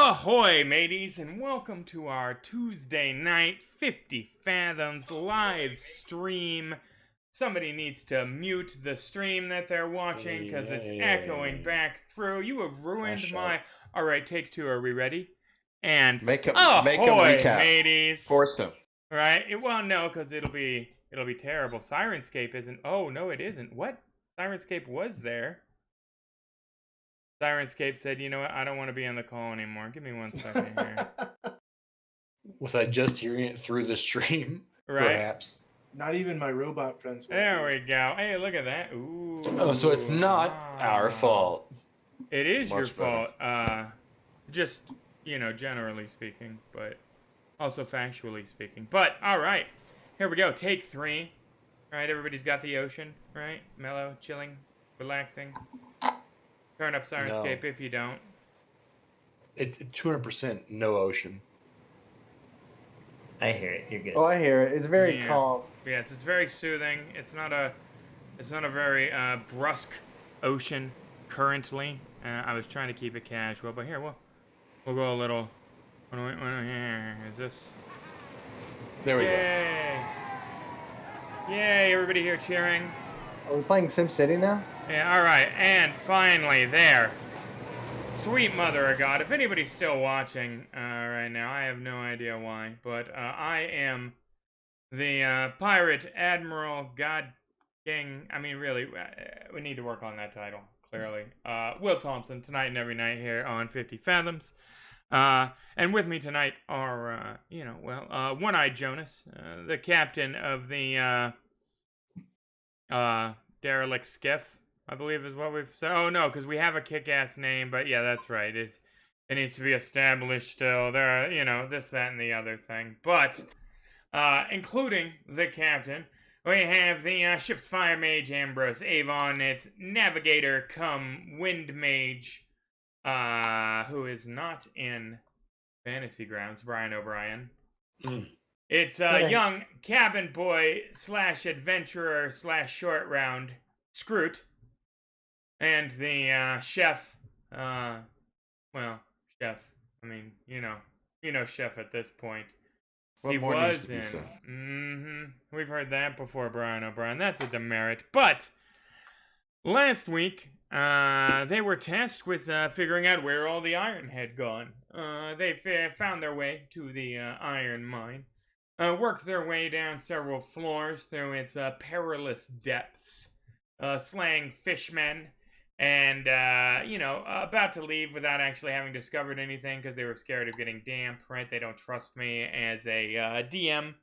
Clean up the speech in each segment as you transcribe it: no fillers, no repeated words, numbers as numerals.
Ahoy, mateys, and welcome to our Tuesday night 50 Fathoms live stream. Somebody needs to mute the stream that they're watching because it's echoing back through. You have ruined my... Alright, take two. Are we ready? And Make him ahoy, recap. mateys. Force him. Right? Well, no, because it'll be terrible. Sirenscape isn't... Oh, no, it isn't. What? Sirenscape was there. Sirenscape said, you know what, I don't want to be on the call anymore. Give me 1 second here. Was I just hearing it through the stream? Right. Perhaps. Not even my robot friends. There we go. Hey, look at that. Ooh. Oh, so it's not our fault. It is Much your better. fault. Just, generally speaking, but also factually speaking. But, all right. Here we go. Take 3. All right, everybody's got the ocean, right? Mellow, chilling, relaxing. Turn up Sirenscape if you don't. It's 200% no ocean. I hear it. You're good. Oh, I hear it. It's very calm. Yes, it's very soothing. It's not a very brusque ocean currently. I was trying to keep it casual, but here we'll go a little. Is this? There we Yay! Yay! Everybody here cheering. Are we playing SimCity now? Yeah. All right, and finally there. Sweet mother of God. If anybody's still watching right now, I have no idea why, but I am the Pirate Admiral God King. I mean, really, we need to work on that title, clearly. Will Thompson, tonight and every night here on 50 Fathoms. And with me tonight are, One-Eyed Jonas, the captain of the derelict skiff, I believe is what we've said. Oh, no, because we have a kick-ass name, but yeah, that's right. It needs to be established still. There are, this, that, and the other thing. But, including the captain, we have the ship's fire mage, Ambrose Avon, its navigator cum wind mage, who is not in Fantasy Grounds, Brian O'Brien. It's young cabin boy / adventurer / short round, Scroot. And the chef, chef, I mean, chef at this point. What He more needs was to be in. said? We've heard that before, Brian O'Brien. That's a demerit. But last week, they were tasked with figuring out where all the iron had gone. They found their way to the iron mine, worked their way down several floors through its perilous depths, slaying fishmen, and, about to leave without actually having discovered anything because they were scared of getting damp, right? They don't trust me as a DM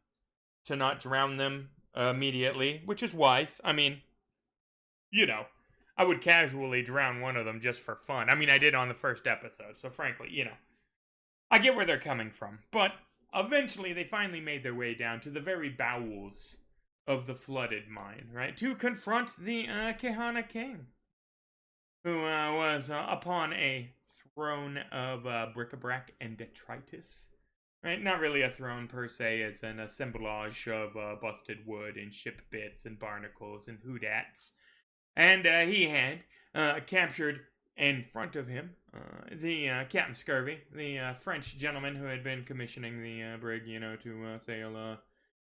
to not drown them immediately, which is wise. I mean, I would casually drown one of them just for fun. I mean, I did on the first episode, so frankly, I get where they're coming from. But eventually, they finally made their way down to the very bowels of the flooded mine, right? To confront the Kahana King, who was upon a throne of bric-a-brac and detritus. Right? Not really a throne per se, as an assemblage of busted wood and ship bits and barnacles and hoodats. And he had captured in front of him the Captain Scurvy, the French gentleman who had been commissioning the brig, to sail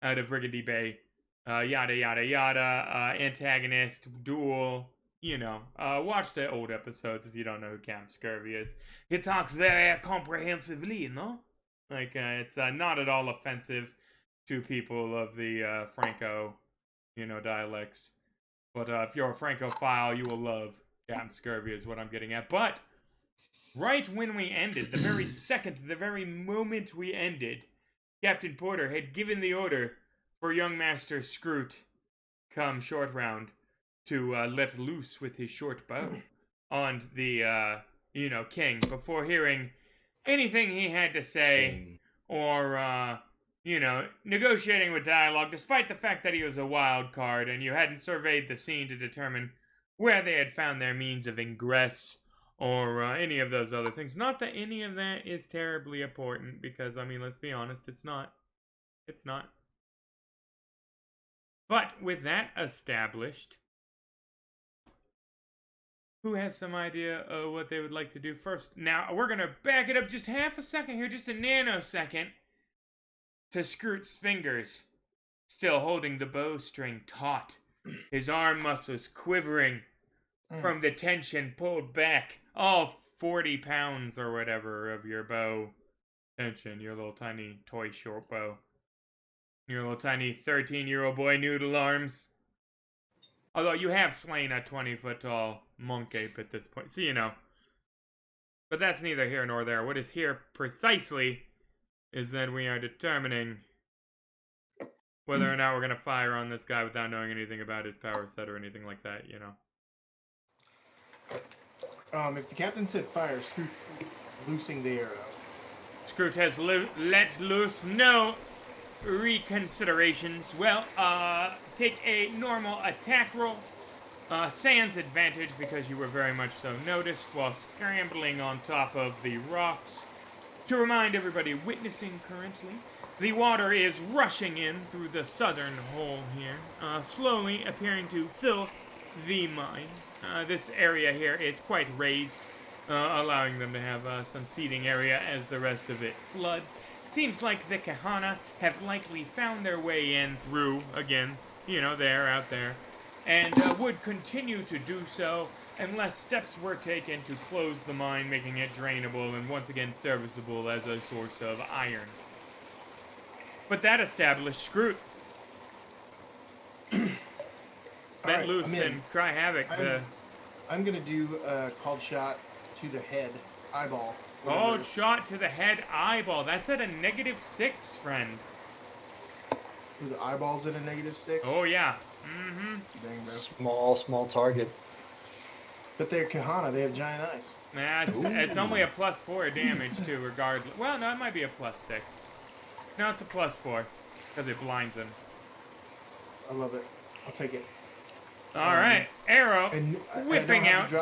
out of Brigandy Bay. Yada, yada, yada. Antagonist, duel. Watch the old episodes if you don't know who Captain Scurvy is. He talks very comprehensively, no? Like, it's not at all offensive to people of the Franco, dialects. But if you're a Francophile, you will love Captain Scurvy is what I'm getting at. But right when we ended, the very moment we ended, Captain Porter had given the order for young Master Scroot, come short round, to let loose with his short bow on the, king before hearing anything he had to say or, negotiating with dialogue, despite the fact that he was a wild card and you hadn't surveyed the scene to determine where they had found their means of ingress or any of those other things. Not that any of that is terribly important because, I mean, let's be honest, it's not. It's not. But with that established, Who has some idea of what they would like to do first? Now, we're going to back it up just half a second here, just a nanosecond, to Scroot's fingers, still holding the bowstring taut. His arm muscles quivering from the tension pulled back. All 40 pounds or whatever of your bow tension, your little tiny toy short bow. Your little tiny 13-year-old boy noodle arms. Although you have slain a 20-foot tall monk ape at this point, so you know. But that's neither here nor there. What is here precisely is that we are determining whether or not we're going to fire on this guy without knowing anything about his power set or anything like that, you know. If the captain said fire, Scoot's loosing the arrow. Scroot has let loose no reconsiderations. Well, take a normal attack roll. Sans advantage because you were very much so noticed while scrambling on top of the rocks. To remind everybody witnessing currently, the water is rushing in through the southern hole here, slowly appearing to fill the mine. This area here is quite raised, allowing them to have some seating area as the rest of it floods. Seems like the Kahana have likely found their way in through, again, you know, out there, and would continue to do so unless steps were taken to close the mine, making it drainable and once again serviceable as a source of iron. But that established Scroot. Let loose and cry havoc. I'm gonna do a called shot to the head, eyeball. Called shot to the head eyeball. That's at a -6, friend. Ooh, the eyeball's at a -6? Oh, yeah. Mm-hmm. Dang, Small, bro. small target. But they're Kahana, they have giant eyes. Nah, it's only a +4 damage, too, regardless. Well, no, it might be a +6. No, it's a +4, because it blinds him. I love it. I'll take it. All right, arrow And whipping I don't out. have the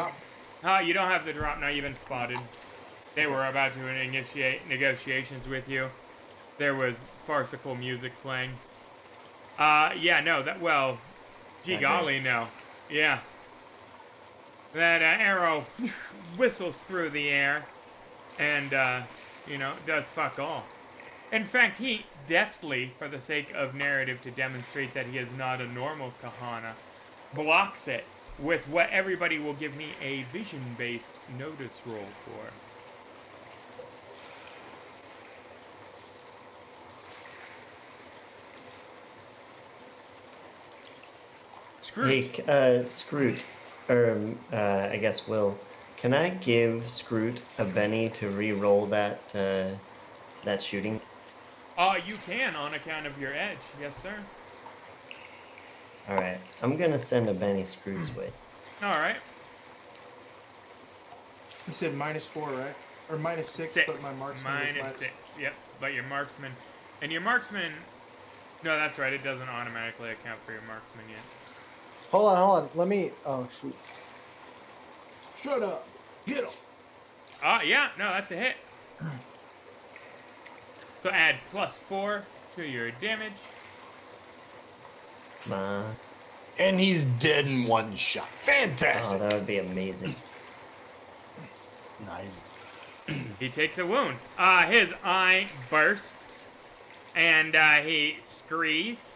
drop. You don't have the drop now. You've been spotted. They were about to initiate negotiations with you. There was farcical music playing. Yeah, no, well, gee golly, no. Yeah. That arrow whistles through the air and, you know, does fuck all. In fact, he deftly, for the sake of narrative to demonstrate that he is not a normal Kahana, blocks it with what everybody will give me a vision-based notice roll for. Scroot. Hey, Scroot, I guess Will, can I give Scroot a Benny to re-roll that shooting? You can on account of your edge. Yes, sir. Alright, I'm gonna send a Benny Scroot's way. Alright. You said -4, right? Or -6, but my marksman is -6, yep. But your marksman... And your marksman... No, that's right. It doesn't automatically account for your marksman yet. Hold on. Let me. Oh shoot. Shut up. Get him. Yeah. No, that's a hit. So add +4 to your damage. Come on. And he's dead in one shot. Fantastic. Oh, that would be amazing. Nice. He takes a wound. His eye bursts, and he screes,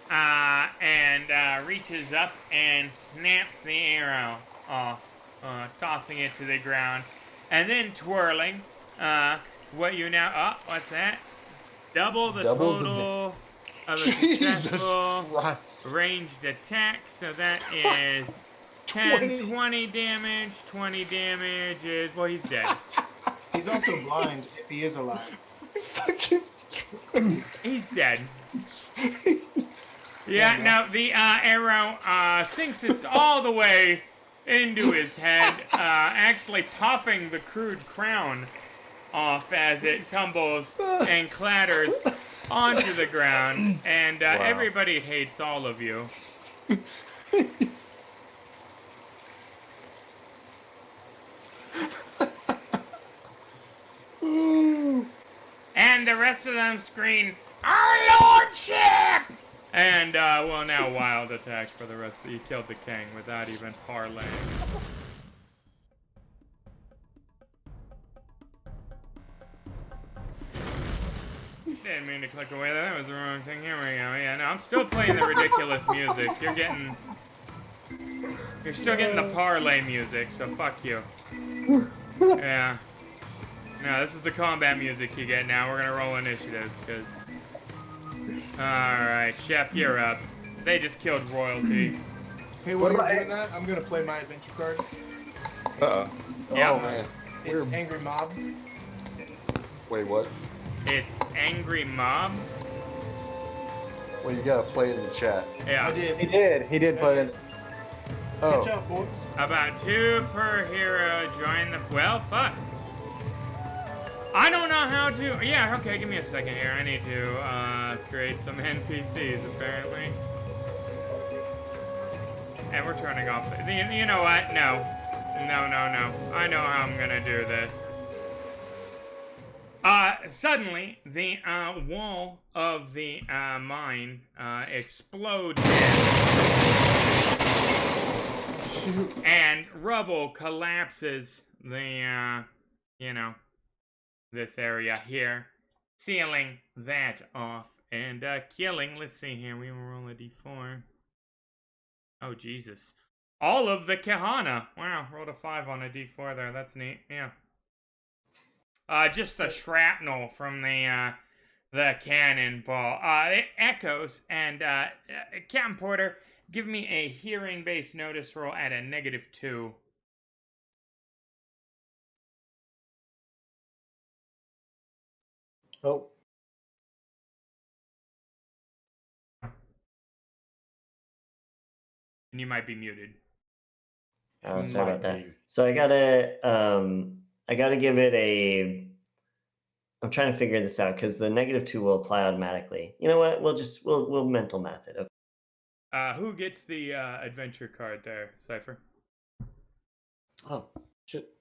and reaches up and snaps the arrow off, tossing it to the ground, and then twirling. What you now? What's that? Double the total of a successful ranged attack. So that is 10, 20 damage. 20 damage is, well, he's dead. He's also blind if he is alive. Fucking. He's dead. Yeah, no, the arrow sinks it all the way into his head, actually popping the crude crown off as it tumbles and clatters onto the ground, and Wow. everybody hates all of you. And the rest of them scream, "Our Lordship!" And, well, now wild attack for the rest. He killed the king without even parlaying. Didn't mean to click away. That was the wrong thing. Here we go. Yeah, no, I'm still playing the ridiculous music. You're still getting the parlay music, so fuck you. Yeah. No, this is the combat music you get now. We're gonna roll initiatives, because... Alright, Chef, you're up. They just killed royalty. Hey, while you're doing that, I'm gonna play my adventure card. Uh-oh. Yeah. Oh, man. It's Angry Mob. Wait, what? It's Angry Mob. Well, you gotta play it in the chat. Yeah. I did. He did put it. Oh. Catch up, boys. About 2 per hero join the... Well, fuck. I don't know how to... Yeah, okay, give me a second here. I need to create some NPCs, apparently. And we're turning off... You know what? No. No. I know how I'm gonna do this. Suddenly, the wall of the mine explodes and rubble collapses the, this area here, sealing that off and killing, let's see here, we will roll a d4. Oh, Jesus. All of the Kahana. Wow, rolled a 5 on a d4 there, that's neat, yeah. Just the shrapnel from the cannonball. It echoes, and Captain Porter, give me a hearing-based notice roll at a -2. Oh. And you might be muted. Oh, sorry about that. Might be. So I gotta give it a. I'm trying to figure this out because the -2 will apply automatically. You know what? We'll mental math it. Okay. Who gets the adventure card there, Cypher? Oh, shit.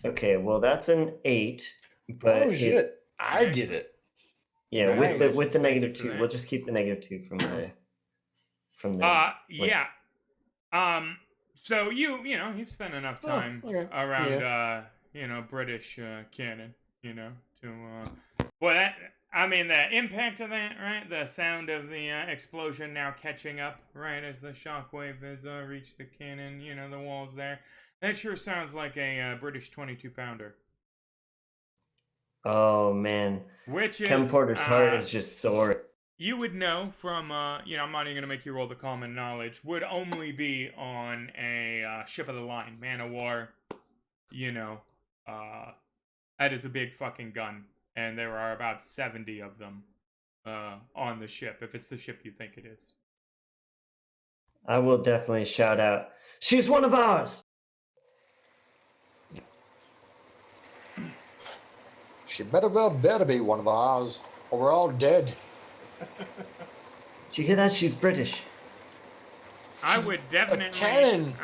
Okay. Well, that's an 8. But Oh, it's- shit. I get it. Yeah, Nice. with the Thank you for -2, that. we'll just keep the -2 from the. Yeah. So you've spent enough time okay. around, British canon, well, the impact of that, right? The sound of the explosion now catching up, right, as the shockwave has reached the cannon, the walls there. That sure sounds like a British 22-pounder. Oh man, Which is Ken Porter's heart is just sore. You would know from, I'm not even going to make you roll the common knowledge, would only be on a ship of the line, man of war, that is a big fucking gun, and there are about 70 of them on the ship, if it's the ship you think it is. I will definitely shout out, "She's one of ours!" She better be one of ours, or we're all dead. Did you hear that? She's British. I would definitely, cannon.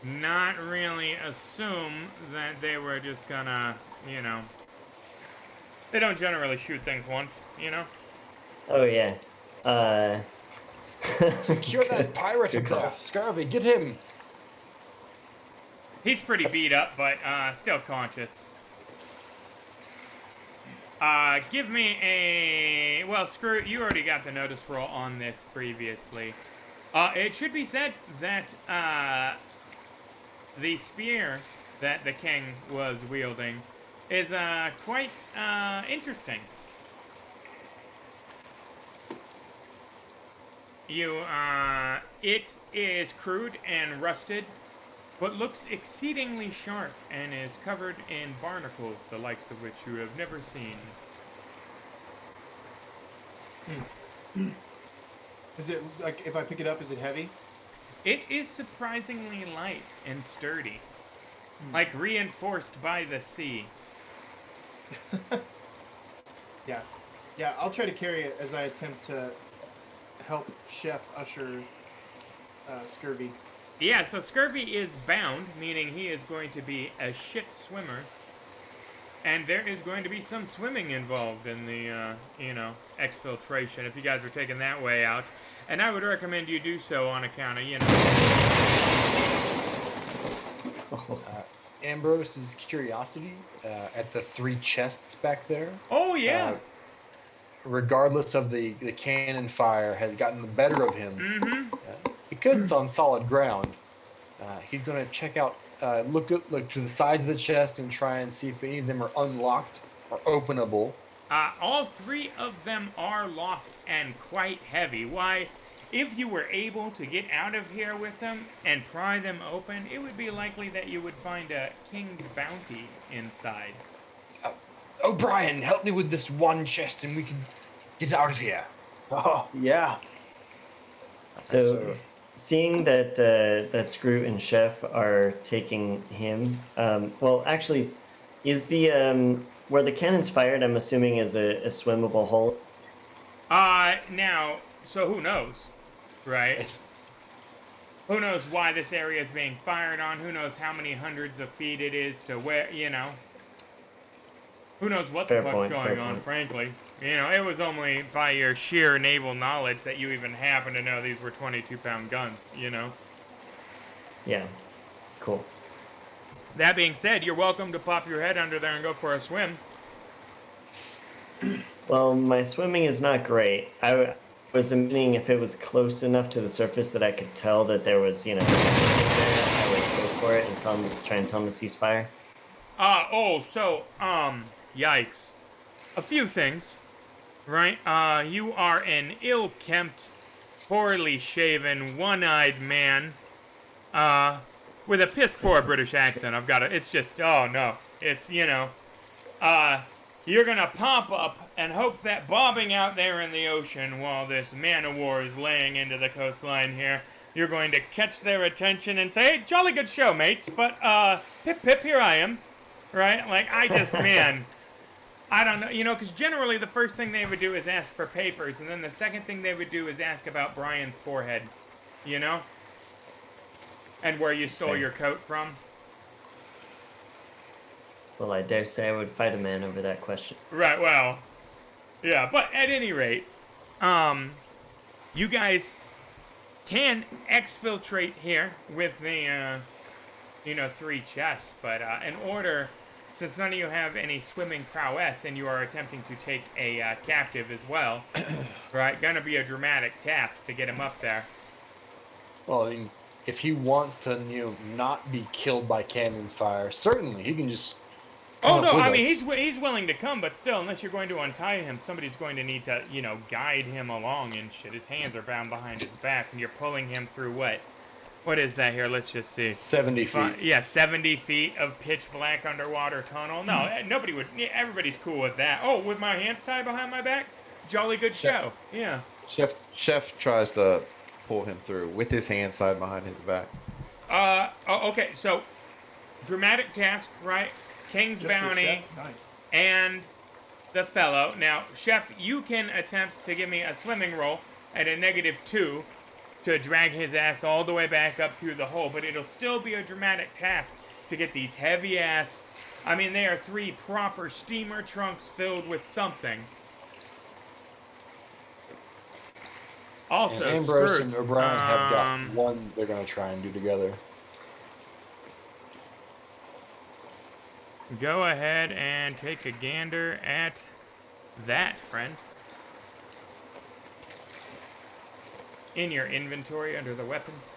not really assume that they were just gonna, they don't generally shoot things once, Oh yeah. Secure that pirate Good up there. call. Scurvy, get him. He's pretty beat up, but still conscious. Give me a... Well, screw it. You already got the notice roll on this previously. It should be said that the spear that the king was wielding is quite interesting. It is crude and rusted, but looks exceedingly sharp and is covered in barnacles, the likes of which you have never seen. Is it, like, if I pick it up, is it heavy? It is surprisingly light and sturdy, like reinforced by the sea. Yeah. Yeah, I'll try to carry it as I attempt to help Chef usher Scurvy. Yeah, so Scurvy is bound, meaning he is going to be a shit swimmer. And there is going to be some swimming involved in the, exfiltration, if you guys are taking that way out. And I would recommend you do so on account of, Ambrose's curiosity at the 3 chests back there. Oh yeah. Regardless of the cannon fire, has gotten the better of him. Mm-hmm. Because it's on solid ground, he's going to check out, look to the sides of the chest and try and see if any of them are unlocked or openable. All 3 of them are locked and quite heavy. Why, if you were able to get out of here with them and pry them open, it would be likely that you would find a king's bounty inside. O'Brien, help me with this one chest and we can get out of here. Oh, yeah. So, seeing that that Scroot and Chef are taking him, well, actually, is the where the cannon's fired? I'm assuming is a swimmable hole. Now, so who knows, right? Who knows why this area is being fired on? Who knows how many hundreds of feet it is to where, you know? Who knows what the fuck's going on, frankly? You know, it was only by your sheer naval knowledge that you even happen to know these were 22-pound guns, you know? Yeah, cool. That being said, you're welcome to pop your head under there and go for a swim. Well, my swimming is not great. I was imagining if it was close enough to the surface that I could tell that there was, you know, I would go for it and try and tell them to cease fire. Yikes. A few things, right? You are an ill-kempt, poorly shaven, one-eyed man, with a piss-poor British accent. It's just, oh no. It's, you know, you're gonna pop up and hope that bobbing out there in the ocean while this man-o-war is laying into the coastline here, you're going to catch their attention and say, hey, jolly good show, mates, but, pip pip, here I am. Right? Like, man, I don't know, you know, because generally the first thing they would do is ask for papers, and then the second thing they would do is ask about Brian's forehead, you know? And where you stole your coat from. Well, I dare say I would fight a man over that question. Right, well, yeah, but at any rate, you guys can exfiltrate here with the, 3 chests, but in order, since none of you have any swimming prowess and you are attempting to take a captive as well, right, gonna be a dramatic task to get him up there. Well, I mean, if he wants to, not be killed by cannon fire, certainly he can just. Oh no, I mean he's willing to come, but still, unless you're going to untie him, somebody's going to need to, guide him along and shit. His hands are bound behind his back, and you're pulling him through what? What is that here? Let's just see. 70 feet. Yeah, 70 feet of pitch black underwater tunnel. No, nobody would. Everybody's cool with that. Oh, with my hands tied behind my back? Jolly good show. Yeah. Chef tries to pull him through with his hands tied behind his back. Okay, so dramatic task, right? King's Bounty Nice. and the fellow. Now, Chef, you can attempt to give me a swimming roll at a -2 to drag his ass all the way back up through the hole, but it'll still be a dramatic task to get these heavy ass, I mean, they are 3 proper steamer trunks filled with something. Also, and Ambrose Scroot, and O'Brien have got one they're going to try and do together. Go ahead and take a gander at that, friend. In your inventory under the weapons.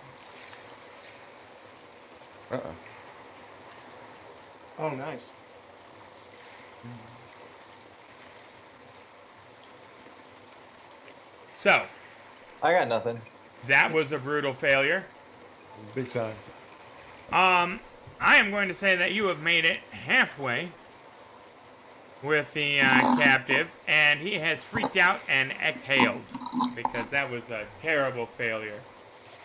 Uh-oh. Oh, nice. So, I got nothing. that was a brutal failure. Big time. I am going to say that you have made it halfway with the captive, and he has freaked out and exhaled because that was a terrible failure.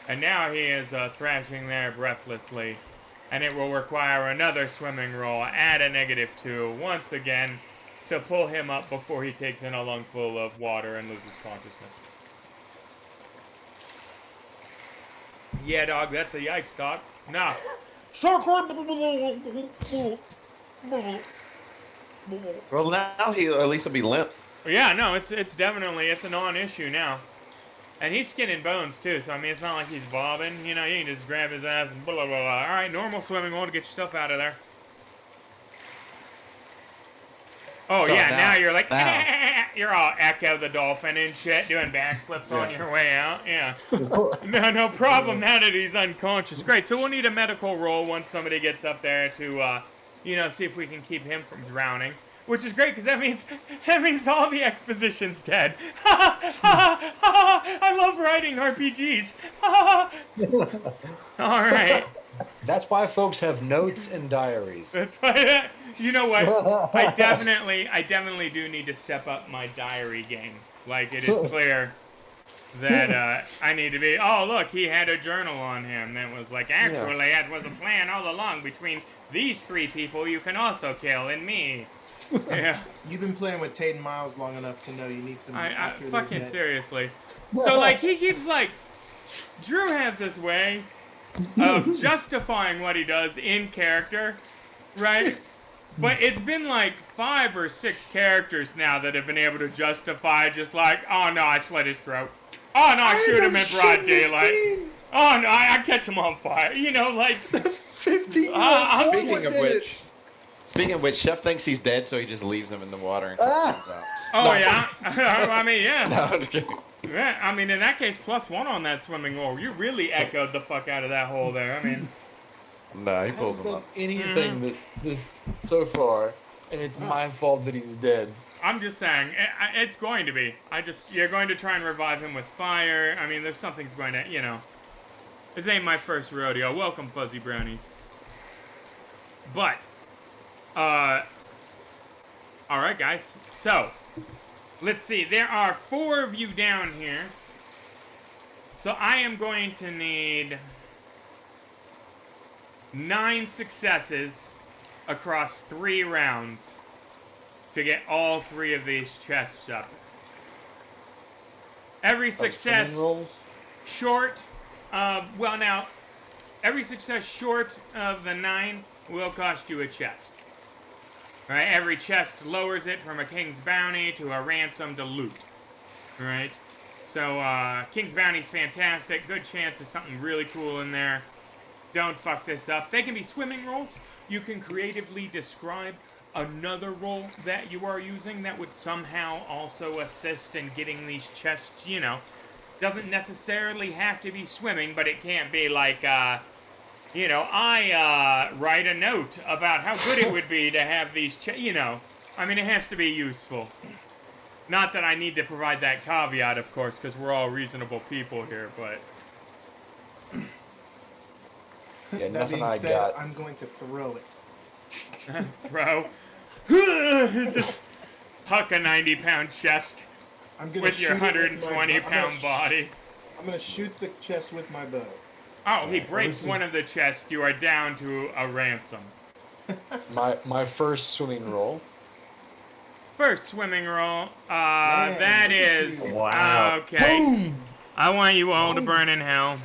And now he is thrashing there breathlessly, and it will require another swimming roll at a -2 once again to pull him up before he takes in a lungful of water and loses consciousness. Yeah, dog, that's a yikes, dog. Nah. Well, now he'll at least be limp. Yeah, no, it's definitely, it's a non-issue now. And he's skin and bones, too, so, I mean, it's not like he's bobbing. You can just grab his ass and blah, blah, blah. All right, normal swimming roll to get your stuff out of there. Oh, yeah, now you're like, now. you're all Echo the Dolphin and shit, doing backflips on your way out. Yeah. No problem now that he's unconscious. Great, so we'll need a medical roll once somebody gets up there to, see if we can keep him from drowning. Which is great, because that means all the exposition's dead. I love writing RPGs. All right. That's why folks have notes and diaries. That's why. You know what? I definitely do need to step up my diary game. Like, it is clear that I need to be. Oh, look, he had a journal on him that was like, actually, it was a plan all along between these 3 people you can also kill and me. Yeah. You've been playing with Tate and Miles long enough to know you need some. I fucking seriously. So like he keeps like, Drew has this way of justifying what he does in character, right? But it's been like 5 or 6 characters now that have been able to justify just like, oh no, I slit his throat. Oh no, I shoot him in broad daylight. Oh no, I catch him on fire. You know, like 15 Speaking of which, Chef thinks he's dead, so he just leaves him in the water and comes out. Oh yeah, I mean yeah. No, I'm just kidding. Yeah, I mean in that case, +1 on that swimming roll. You really echoed the fuck out of that hole there. I mean, No, he I pulls haven't him done up. anything this so far, and it's my fault that he's dead. I'm just saying, it's going to be. You're going to try and revive him with fire. I mean, there's something's going to, This ain't my first rodeo. Welcome, Fuzzy Brownies. But, alright, guys. So, let's see. There are 4 of you down here. So, I am going to need 9 successes across 3 rounds to get all 3 of these chests up. Every success short of, every success short of the 9 will cost you a chest. Right? Every chest lowers it from a king's bounty to a ransom to loot. Right? So, king's bounty's fantastic. Good chance of something really cool in there. Don't fuck this up. They can be swimming rolls. You can creatively describe another roll that you are using that would somehow also assist in getting these chests, Doesn't necessarily have to be swimming, but it can't be like, I write a note about how good it would be to have these I mean, it has to be useful. Not that I need to provide that caveat, of course, because we're all reasonable people here, but... Yeah, That nothing being I said, got. I'm going to throw it. Throw. Just huck a 90-pound chest I'm gonna with your shoot it with my 120-pound body. I'm gonna shoot the chest with my bow. Oh, he breaks one of the chests. You are down to a ransom. My first swimming roll. First swimming roll. Man, That look at is... you. Wow. Okay. Boom! I want you all to burn in hell.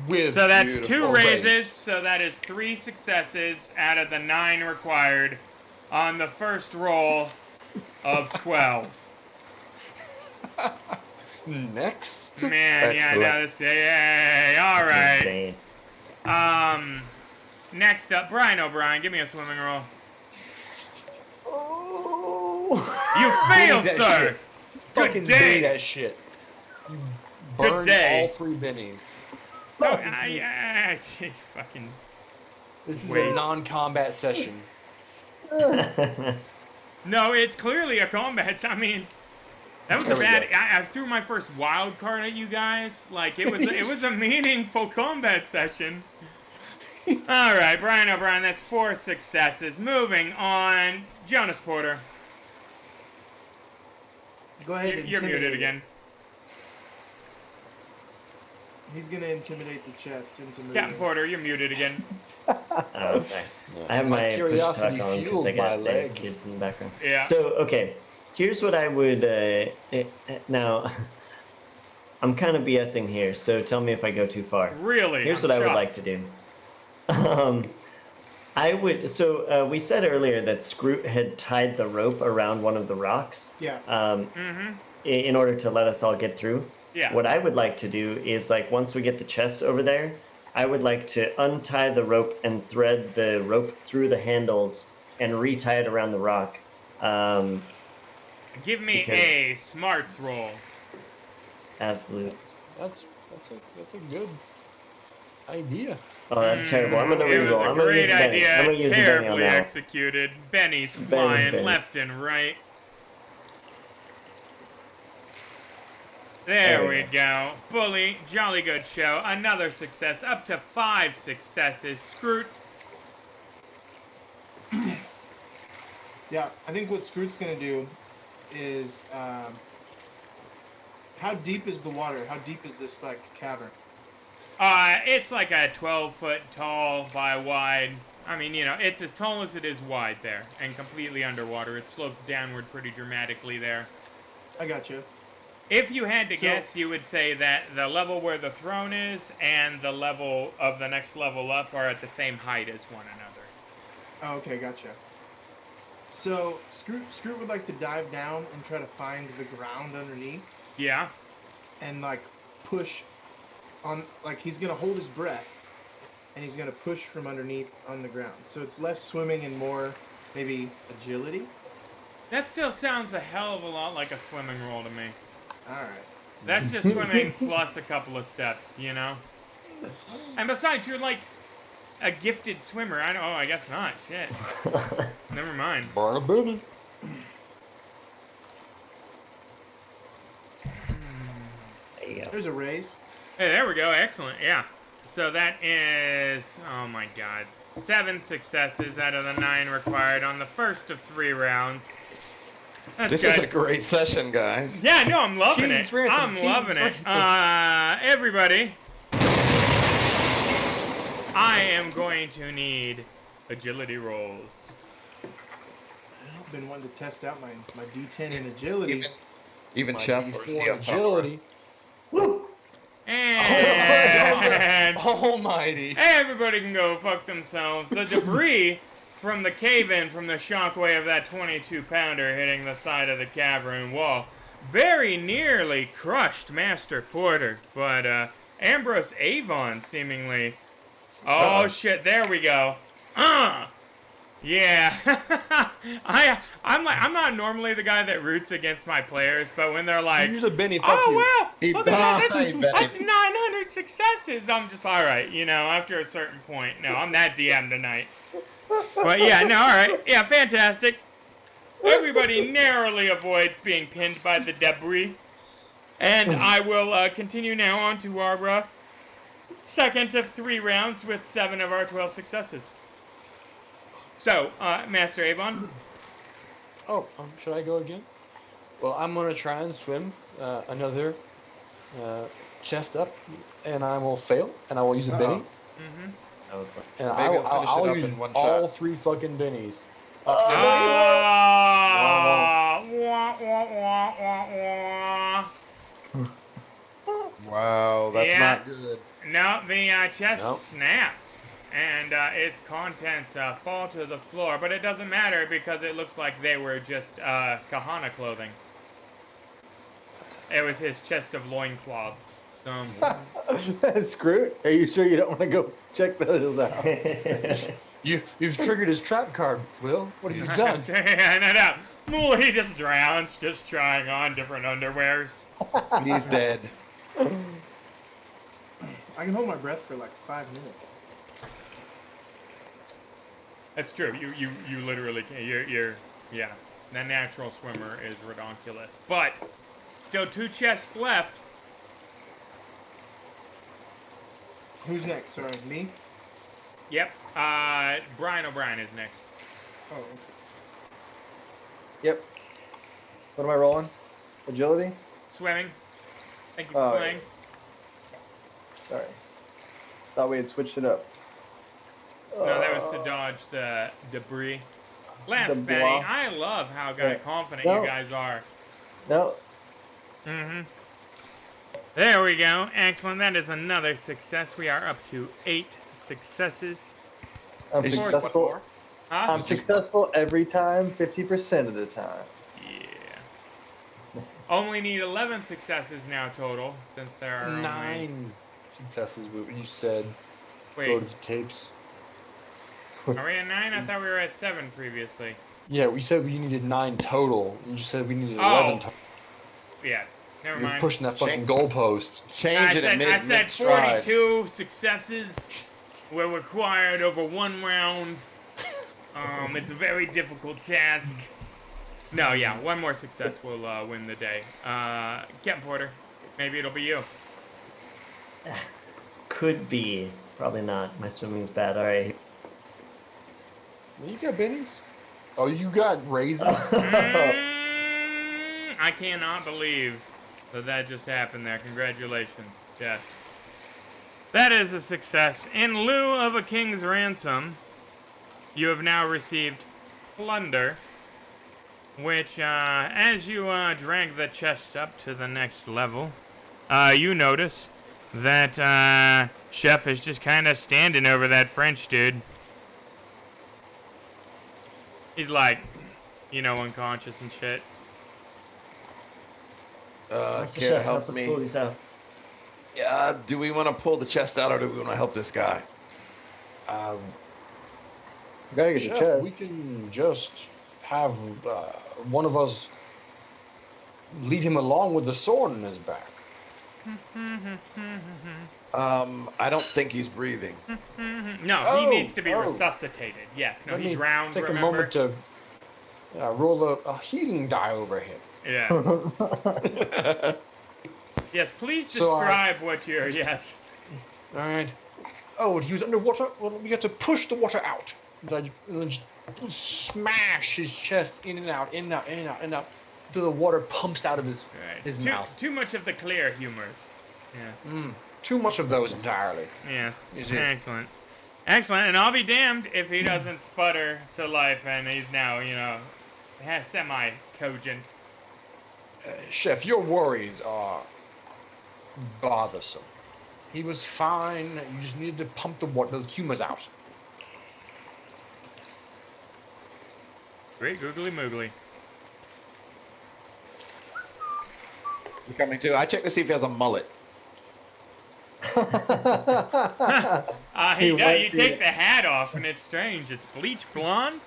With So that's beautiful 2 rays. raises, so that is 3 successes out of the 9 required on the first roll of 12. Next. Man, yeah, Excellent. no, that's yay. All right. Insane. Next up, Brian O'Brien, give me a swimming roll. Oh. You fail, Bang that sir. shit. Good Fucking day. bang that shit. You Good burned day. all 3 bennies. No, I fucking. This is Waste. a non-combat session. No, it's clearly a combat. I mean, that was There a we bad. go. I threw my first wild card at you guys. Like it was a meaningful combat session. All right, Brian O'Brien. That's 4 successes. Moving on, Jonas Porter. Go ahead and You're muted again. He's gonna intimidate the chest into moving. Captain Porter, you're muted again. Oh, sorry. I have My my push curiosity talk on because fueled I got my legs. kids in the background. Yeah. So, okay. Here's what I would... now, I'm kind of BSing here, so tell me if I go too far. Really? Here's I'm what I would shocked. like to do. I would... So, we said earlier that Scroot had tied the rope around one of the rocks Yeah. in order to let us all get through. Yeah. What I would like to do is, like, once we get the chests over there, I would like to untie the rope and thread the rope through the handles and retie it around the rock. Give me Because- a smarts roll. Absolute. That's a good idea. Oh, that's terrible. I'm gonna It was reroll. a I'm gonna great use a Benny. I'm idea, gonna use a Benny on terribly that one. executed. Benny's Benny, flying Benny. left and right. There There we we go. Bully, jolly good show. Another success, up to 5 successes. Scroot, Yeah, I think what Scroot's gonna do is, how deep is the water? How deep is this like cavern? it's like a 12-foot tall by wide. I mean, it's as tall as it is wide there, and completely underwater. It slopes downward pretty dramatically there. I got you. If you had to So- guess, you would say that the level where the throne is and the level of the next level up are at the same height as one another. Oh, okay, gotcha. So Scroot would like to dive down and try to find the ground underneath, Yeah? and like push on, like he's gonna hold his breath, and he's gonna push from underneath on the ground. So it's less swimming and more maybe agility. That still sounds a hell of a lot like a swimming roll to me. All right. That's just swimming plus a couple of steps, And besides, you're like a gifted swimmer. I guess not. Shit. Never mind. Barnaby. There you go. There's a raise. Hey, there we go. Excellent. Yeah. So that is, oh my god, 7 successes out of the 9 required on the first of 3 rounds. That's This good. is a great session, guys. Yeah, no, I'm loving King's it. ransom, I'm King's loving it. ransom. Everybody, I am going to need agility rolls. I've been wanting to test out my D10 in agility. Even My Chef D4 or CF agility. And Almighty. everybody can go fuck themselves. The debris from the cave-in from the shockwave of that 22-pounder hitting the side of the cavern wall very nearly crushed Master Porter, but Ambrose Avon seemingly. Oh shit! There we go. Yeah. I'm not normally the guy that roots against my players, but when they're like, Use a Benny. Fuck you. "Oh wow, He look at that! died, That's Benny. 900 successes." I'm just all right, after a certain point. No, I'm that DM tonight. But yeah, no, all right, yeah, fantastic. Everybody narrowly avoids being pinned by the debris, and I will continue now on to our second of 3 rounds with 7 of our 12 successes. So, Master Avon. Oh, should I go again? Well, I'm gonna try and swim another chest up, and I will fail, and I will use a Benny, Mm-hmm. That was like, and Maybe I'll finish it I'll up use in one all shot. 3 fucking Bennies. Ah, wah, wah, wah, wah, wah. Wow, that's Yeah. not good. No, the chest Nope. snaps, and its contents fall to the floor, but it doesn't matter because it looks like they were just Kahana clothing. It was his chest of loincloths. So, Screw it. Are you sure you don't want to go check those out? You've triggered his trap card, Will. What have you done? no. Well, he just drowns, just trying on different underwears. He's dead. I can hold my breath for like 5 minutes. That's true. You literally can. You're yeah. The natural swimmer is redonkulous, but still 2 chests left. Who's next? Sorry, me? Yep. Brian O'Brien is next. Oh, okay. Yep. What am I rolling? Agility? Swimming. Thank you for Oh, playing. Sorry. Thought we had switched it up. No, that was to dodge the debris. Last The Benny, block. I love how Yeah. confident No. you guys are. No. Mm-hmm. There we go. Excellent. That is another success. We are up to 8 successes. I'm Is- successful. Huh? I'm successful every time, 50% of the time. Yeah. Only need 11 successes now total, since there are only... 9 successes. What you said. Go Wait, to the tapes. Are we at 9? I thought we were at 7 previously. Yeah, we said we needed 9 total. You just said we needed Oh. 11 total. Yes. Never You're mind. pushing that fucking Change- goalpost. Change it at I said mid-stride. 42 successes were required over 1 round. It's a very difficult task. No, yeah, 1 more success will win the day. Captain Porter, maybe it'll be you. Could be. Probably not. My swimming's bad. All right. You got bennies? Oh, you got raisins? I cannot believe that just happened there. Congratulations. Yes. That is a success. In lieu of a king's ransom, you have now received plunder, which, as you drag the chest up to the next level, you notice that Chef is just kind of standing over that French dude. He's like, unconscious and shit. Master Care Chef, to help us me? pull these out. Yeah, do we want to pull the chest out or do we want to help this guy? Gotta get the Chef, chest. we can just have one of us lead him along with the sword in his back. I don't think he's breathing. No, he needs to be Oh. resuscitated. Yes. No, Let he me drowned, take remember? a moment to roll a heating die over him. Yes. Yes, please So, describe what you're... Yes. All right. Oh, he was underwater. Well, we got to push the water out. And then just smash his chest in and out, in and out, in and out, in and out, until the water pumps out of his Right. mouth. Too much of the clear humors. Yes. Too much of those entirely. Yes. Is it? Excellent. Excellent. And I'll be damned if he doesn't sputter to life and he's now, semi-cogent. Chef, your worries are bothersome. He was fine. You just needed to pump the water, the tumors out. Great googly moogly. He's coming too. I checked to see if he has a mullet. He He does. might You be- take the hat off and it's strange. It's bleach blonde.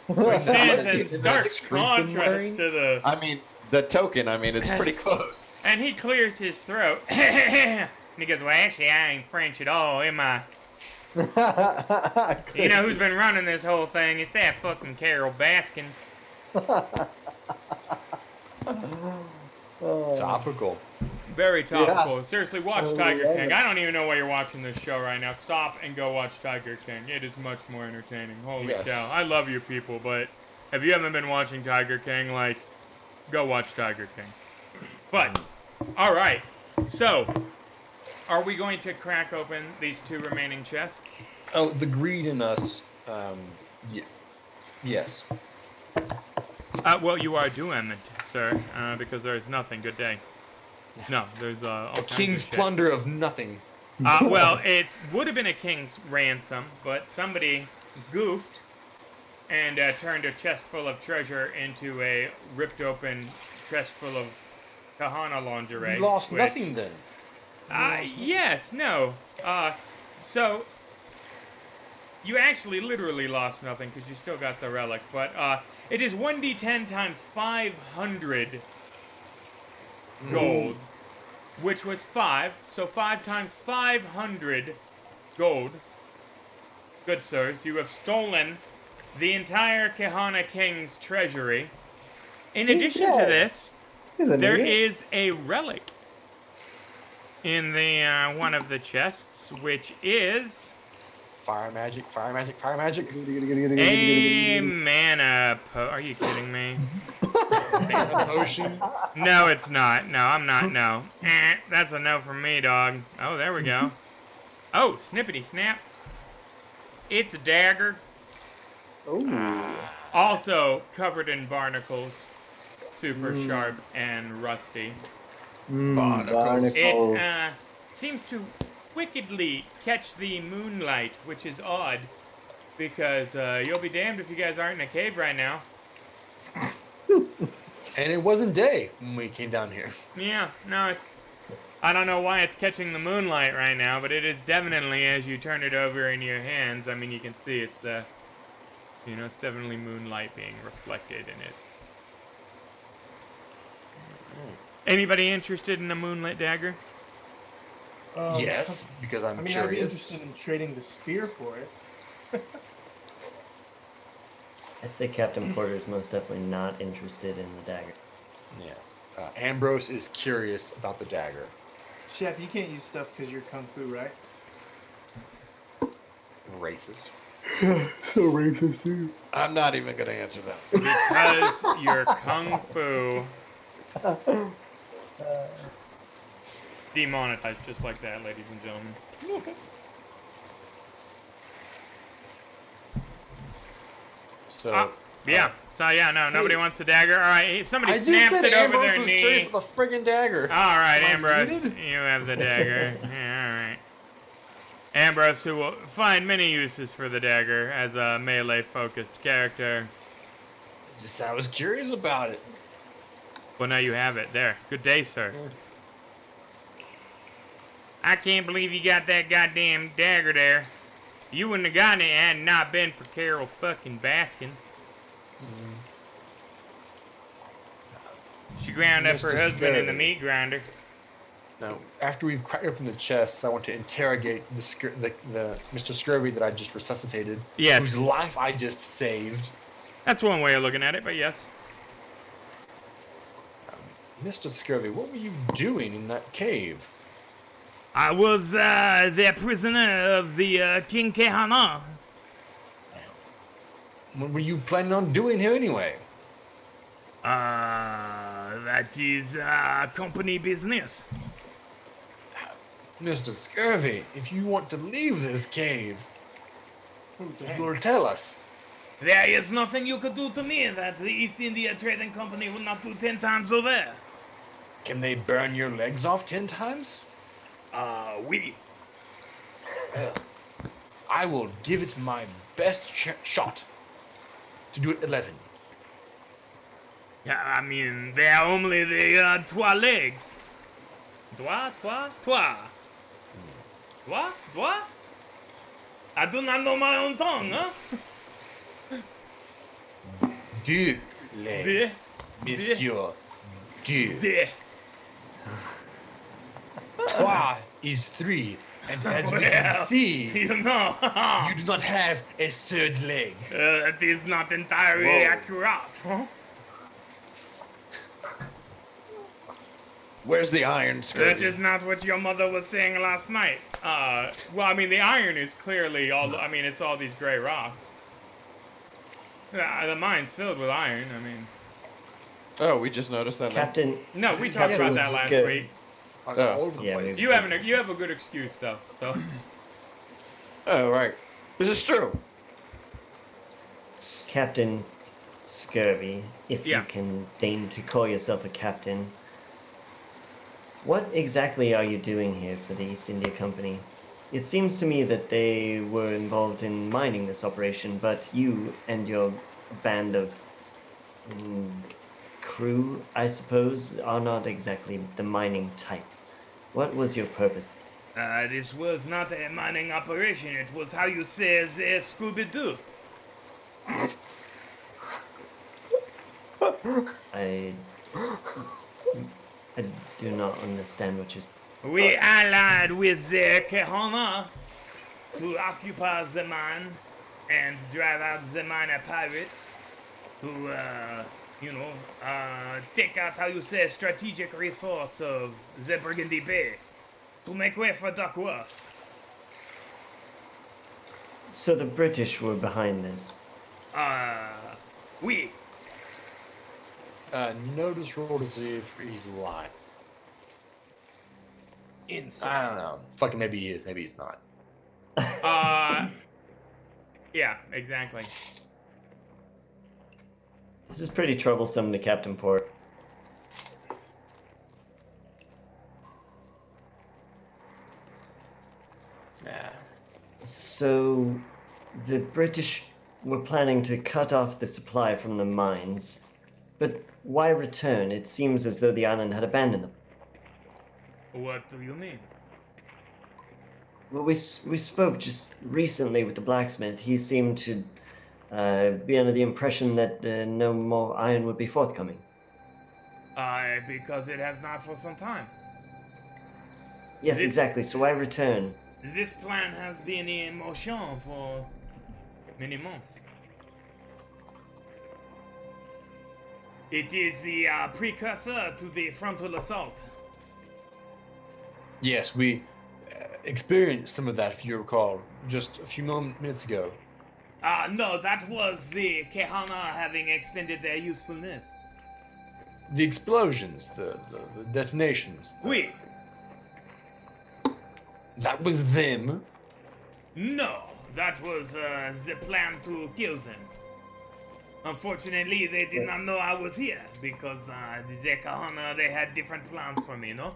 Which stands in Is that stark what Scrooge been wearing? contrast to the... I mean, the token, it's pretty close. And he clears his throat. And he goes, well, actually, I ain't French at all, am I? You know who's been running this whole thing? It's that fucking Carol Baskins. Topical. Very topical. Seriously, watch Oh, Tiger love King. it. I don't even know why you're watching this show right now. Stop and go watch Tiger King. It is much more entertaining. Holy Yes. cow. I love you people, but if you haven't been watching Tiger King, go watch Tiger King. But, alright. So, are we going to crack open these 2 remaining chests? Oh, the greed in us. Yes. Well, you are doomed, sir, because there is nothing. Good day. No, there's all A kinds of king's shit. plunder of nothing. Well, it would have been a king's ransom, but somebody goofed and turned a chest full of treasure into a ripped open chest full of Kahana lingerie. You lost which- nothing then. Yes, no. So you actually literally lost nothing because you still got the relic, but it is 1d10 times 500 gold, which was 5. So 5 times 500 gold. Good sirs, you have stolen the entire Kahana King's treasury. In addition to dead. this, He's an there idiot. is a relic in the one of the chests, which is Fire magic, fire magic, fire magic. a mana Are you kidding me? Mana potion. No, it's not. No, I'm not. No. That's a no from me, dog. Oh, there we go. Oh, snippity snap. It's a dagger. Ooh. Also covered in barnacles. Super sharp and rusty. Barnacles. It seems to wickedly catch the moonlight, which is odd. Because you'll be damned if you guys aren't in a cave right now. And it wasn't day when we came down here. Yeah, no, it's... I don't know why it's catching the moonlight right now, but it is definitely, as you turn it over in your hands, I mean, you can see it's the You know, it's definitely moonlight being reflected in its... Anybody interested in a moonlit dagger? Yes, because I'm I mean, curious. I'd be interested in trading the spear for it. I'd say Captain Porter is most definitely not interested in the dagger. Yes. Ambrose is curious about the dagger. Chef, you can't use stuff because you're kung fu, right? Racist. So racist, too. I'm not even gonna answer that. Because you're kung fu demonetized just like that, ladies and gentlemen. So. Yeah. So yeah, no, nobody wants a dagger. All right, somebody I just snaps said it over Ambrose their was knee. curious about the friggin' dagger. All right, Am I Ambrose, muted? you have the dagger. Yeah, all right. Ambrose, who will find many uses for the dagger as a melee-focused character. Just I was curious about it. Well, now you have it. There. Good day, sir. Yeah. I can't believe you got that goddamn dagger there. You wouldn't have gotten it had it not been for Carol fucking Baskins. She ground up her Mr. husband in the Scurvy. meat grinder. Now, after we've cracked open the chests, I want to interrogate the Mr. Scurvy that I just resuscitated. Yes. Whose life I just saved. That's one way of looking at it, but yes. Mr. Scurvy, what were you doing in that cave? I was the prisoner of the King Kehana. What were you planning on doing here anyway? That is company business. Mr. Scurvy, if you want to leave this cave, Oh, dang. you'll tell us. There is nothing you could do to me that the East India Trading Company would not do 10 times over. Can they burn your legs off 10 times? We. I will give it my best shot to do it 11. Yeah, I mean, they are only the trois legs. Trois. I do not know my own tongue, huh? Deux legs, Deux. monsieur. Deux. Deux. Trois is 3, and as we Well, can see, you know, you do not have a third leg. it is not entirely Whoa. accurate, huh? Where's the iron That skirt? is not what your mother was saying last night. Well, I mean, the iron is clearly all, I mean, it's all these gray rocks. The mine's filled with iron, I mean. Oh, we just noticed that. now. Captain. No, we talked about that last Scurvy. week. All Oh. over the Yeah, place. we- You have a good excuse, though, so. Oh, right. This is true. Captain Scurvy, if Yeah. you can deign to call yourself a captain. What exactly are you doing here for the East India Company? It seems to me that they were involved in mining this operation, but you and your band of crew, I suppose, are not exactly the mining type. What was your purpose? This was not a mining operation. It was how you say the Scooby-Doo. I do not understand what you're We allied with the Kehana to occupy the mine and drive out the miner pirates to, take out, how you say, strategic resource of the Brigandy Bay to make way for Duckworth. So the British were behind this. We. Notice roll to see if he's lying. Inside. I don't know. Fucking maybe he is, maybe he's not. Yeah, exactly. This is pretty troublesome to Captain Port. Yeah. So, the British were planning to cut off the supply from the mines. But why return? It seems as though the island had abandoned them. What do you mean? Well, we spoke just recently with the blacksmith. He seemed to be under the impression that no more iron would be forthcoming. Because it has not for some time. Yes, This- exactly. So why return? This plan has been in motion for many months. It is the precursor to the frontal assault. Yes, we experienced some of that, if you recall, just a few minutes ago. No, that was the Kehana having expended their usefulness. The explosions, the detonations. Oui. That was them. No, that was the plan to kill them. Unfortunately, they did not know I was here because the Kahana, they had different plans for me, no?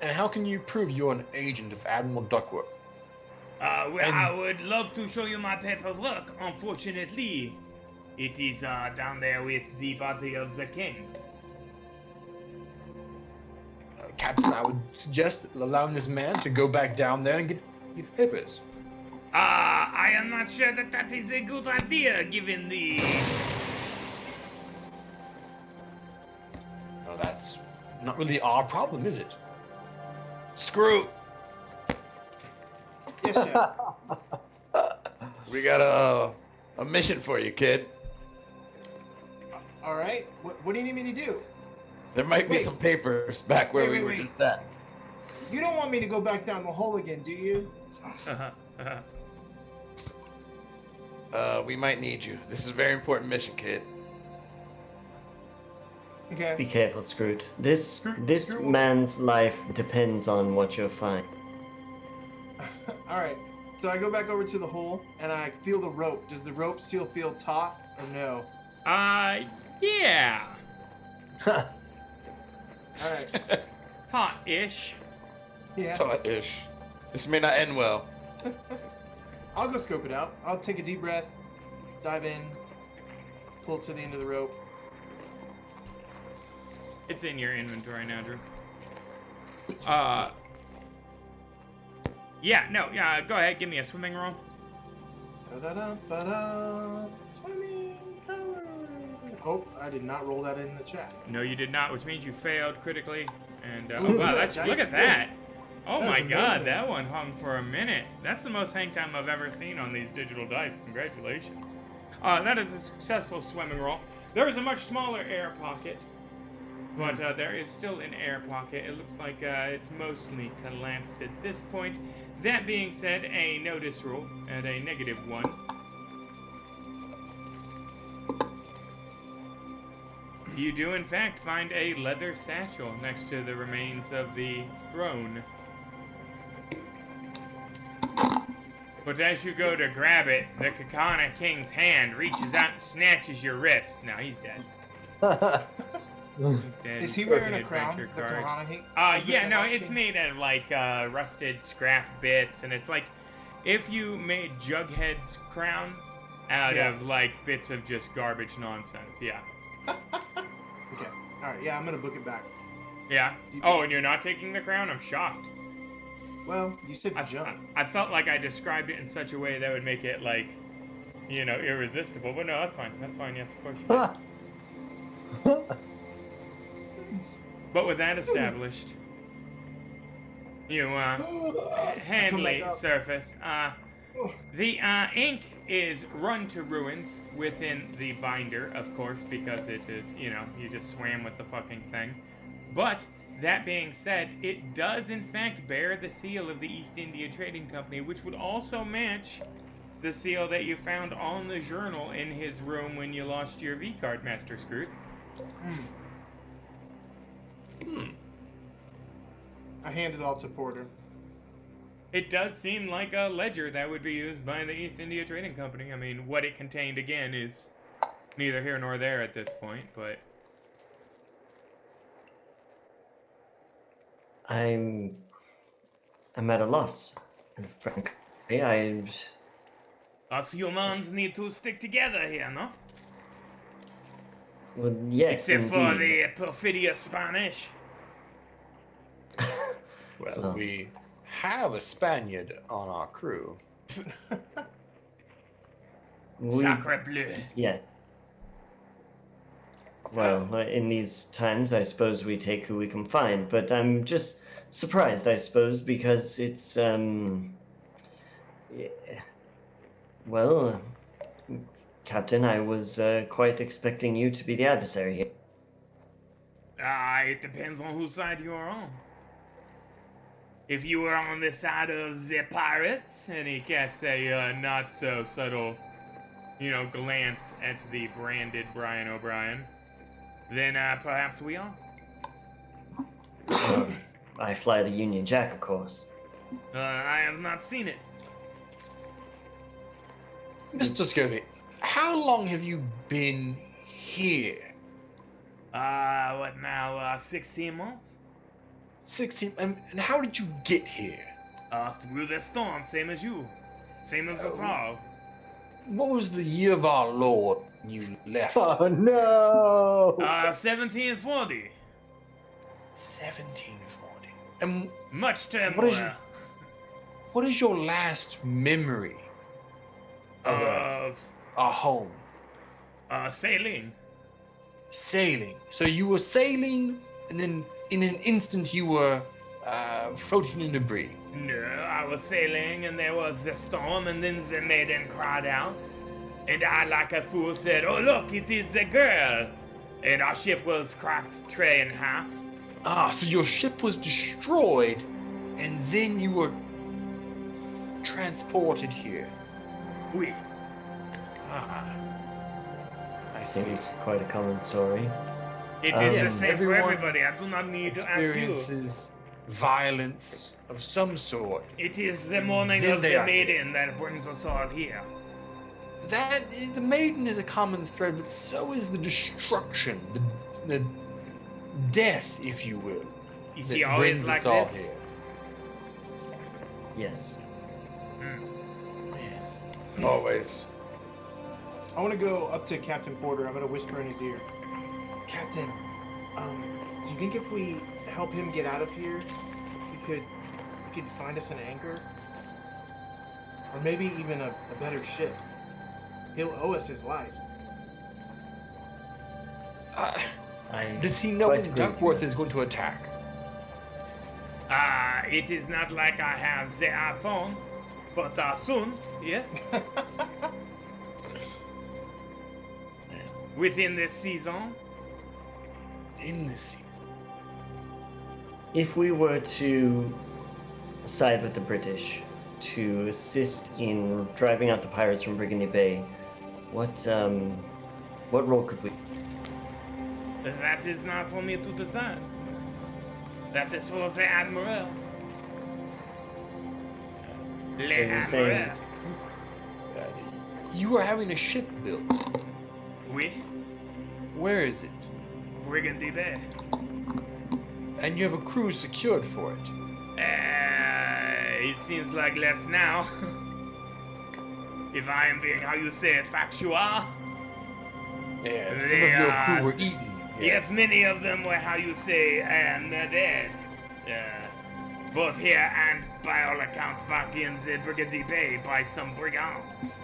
And how can you prove you're an agent of Admiral Duckworth? Well, And- I would love to show you my paperwork. Unfortunately, it is down there with the body of the king. Captain, I would suggest allowing this man to go back down there and get the papers. I am not sure that that is a good idea, given the... No, that's not really our problem, is it? Screw. Yes, Chef. We got a mission for you, kid. All right. What do you need me to do? There might be Wait. some papers back where Wait, we wait, were wait. just at. You don't want me to go back down the hole again, do you? We might need you. This is a very important mission, kid. Okay. Be careful, Scroot. This Scroot. man's life depends on what you'll find. All right. So I go back over to the hole and I feel the rope. Does the rope still feel taut or no? Yeah. All right. Taut-ish. Yeah. Taut-ish. This may not end well. I'll go scope it out. I'll take a deep breath, dive in, pull to the end of the rope. It's in your inventory now, Drew. Yeah, no, yeah, go ahead, give me a swimming roll. Da-da-da-ba-da. Swimming power. Oh, I did not roll that in the chat. No, you did not, which means you failed critically. And, Ooh, oh, wow, that that's, dice look at is that. Oh That my is god, amazing. that one hung for a minute. That's the most hang time I've ever seen on these digital dice. Congratulations. That is a successful swimming roll. There is a much smaller air pocket, but there is still an air pocket. It looks like it's mostly collapsed at this point. That being said, a notice roll at a -1. You do, in fact, find a leather satchel next to the remains of the throne. But as you go to grab it, the Kakana King's hand reaches out and snatches your wrist. Now he's dead. He's dead. Is he He's wearing got a the crown? adventure The cards. Kahana is Yeah, it no, the it's King? made out of like rusted scrap bits, and it's like if you made Jughead's crown out Yeah. of like bits of just garbage nonsense. Yeah. Okay. All right. Yeah, I'm gonna book it back. Yeah. Oh, and you're not taking the crown? I'm shocked. Well, you said junk. I felt like I described it in such a way that would make it like, you know, irresistible. But no, that's fine. That's fine. Yes, of course. You did. But with that established, you handily back up. surface. The ink is run to ruins within the binder, of course, because it is, you know, you just swam with the fucking thing. But that being said, it does in fact bear the seal of the East India Trading Company, which would also match the seal that you found on the journal in his room when you lost your V-card, Master Scroot. I hand it all to Porter. It does seem like a ledger that would be used by the East India Trading Company. I mean, what it contained, again, is neither here nor there at this point, but... I'm at a loss. Frankly, Us humans need to stick together here, no? well, yes, Except for indeed. the perfidious Spanish. Well, Oh. we have a Spaniard on our crew. Sacre bleu. Yeah. Well, in these times, I suppose we take who we can find, but I'm just surprised, I suppose, because it's, yeah, well, Captain, I was quite expecting you to be the adversary here. It depends on whose side you are on. If you were on the side of the pirates, and he casts a not so subtle, glance at the branded Brian O'Brien, then perhaps we are. I fly the Union Jack, of course. I have not seen it. Mr. Scovey, how long have you been here? What now, 16 months? 16. And how did you get here? Through the storm, same as you. Same as us all. What was the year of our Lord when you left? Oh no! 1740. 1740. And Much turmoil. what is your last memory Of our home? sailing. Sailing. So you were sailing, and then in an instant you were floating in debris. No, I was sailing and there was the storm and then the maiden cried out. And I, like a fool, said, "Oh look, it is the girl!" And our ship was cracked tray in half. Ah, so your ship was destroyed, and then you were transported here. Oui. Ah. I see. Seems quite a common story. It is the Yes, same for everyone everybody. I do not need to ask you. Experiences violence of some sort. It is the mourning Then of they the are here. maiden that brings us all here. The maiden is a common thread, but so is the destruction, the death, if you will. Is that he always brings like us all this? here. Yes. Yes. Always. I want to go up to Captain Porter. I'm going to whisper in his ear. Captain, do you think if we help him get out of here, he could find us an anchor? Or maybe even a better ship? He'll owe us his life. Does he know quite when agree with Duckworth you. is going to attack? It is not like I have the iPhone, but soon, yes. Within this season. In this season. If we were to side with the British to assist in driving out the pirates from Brigandy Bay, what role could we? That is not for me to decide. That is for the Admiral. Le So you're saying- Admiral. You are having a ship built. Oui, Where is it? Brigandy Bay. And you have a crew secured for it. It seems like less now. If I am being, how you say it, factual. Yeah, some They of your are- crew were eaten. Yes, many of them were, how you say, dead. Both here and, by all accounts, back in the Brigandy Bay by some brigands.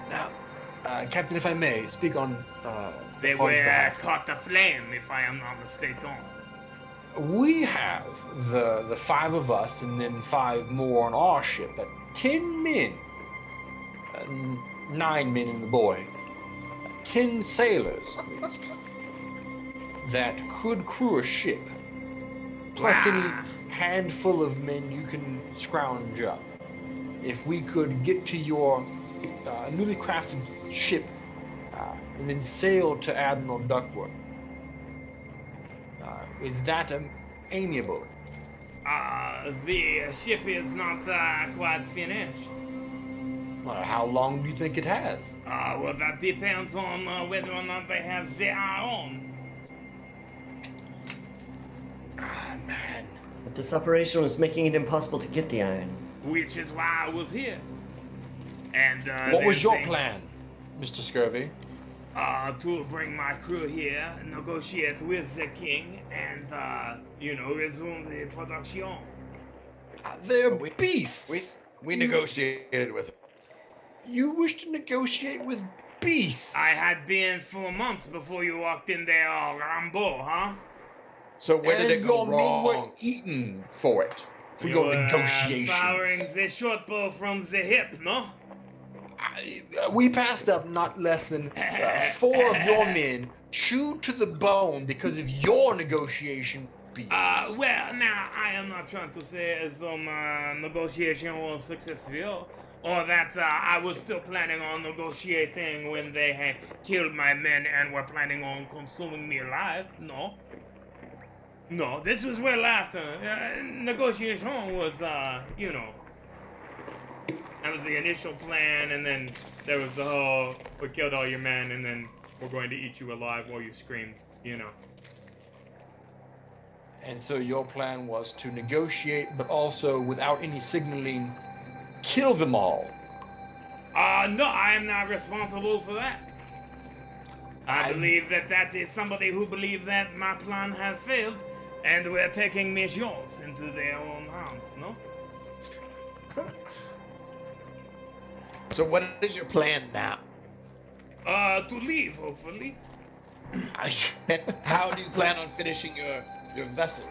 Now, Captain, if I may, speak on They the were party's behalf. caught aflame, if I am not mistaken. We have the 5 of us and then 5 more on our ship. That 10 men, 9 men and the boy, 10 sailors at least, that could crew a ship. Plus Wow. any handful of men you can scrounge up. If we could get to your newly crafted ship and then sail to Admiral Duckworth. Is that amiable? The ship is not quite finished. How long do you think it has? Well, that depends on whether or not they have their own. Man. But this operation was making it impossible to get the iron. Which is why I was here. And What was then your things- plan, Mr. Scurvy? To bring my crew here, negotiate with the king, and resume the production. They're Wait, beasts. We negotiated with him. You wish to negotiate with beasts? I had been for months before you walked in there, Rambo, huh? So where did it go your men were wrong? eaten for it. For You your were negotiations. firing the short bow from the hip, no? We passed up not less than 4 of your men chewed to the bone because of your negotiation beasts. Well, now, I am not trying to say some negotiation was successful, or that I was still planning on negotiating when they had killed my men and were planning on consuming me alive. No. No, this was well after. Negotiation was, you know, that was the initial plan, and then there was the whole, we killed all your men, and then we're going to eat you alive while you scream, you know. And so your plan was to negotiate, but also without any signaling, kill them all. No, I am not responsible for that. I believe that is somebody who believes that my plan has failed, and we're taking measures into their own hands, no? So what is your plan now? To leave, hopefully. And how do you plan on finishing your vessel?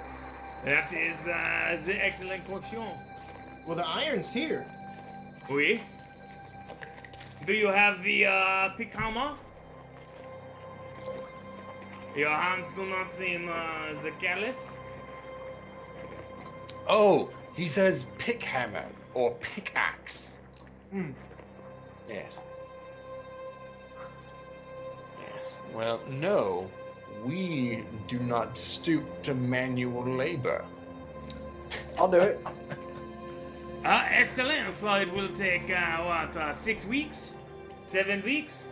That is the excellent question. Well, the iron's here. Oui? Do you have the pick hammer? Your hands do not seem the careless. Oh, he says pick hammer or pickaxe. Hmm. Yes. Yes. Well, no, we do not stoop to manual labor. I'll do it. Excellent. So it will take, 6 weeks? 7 weeks?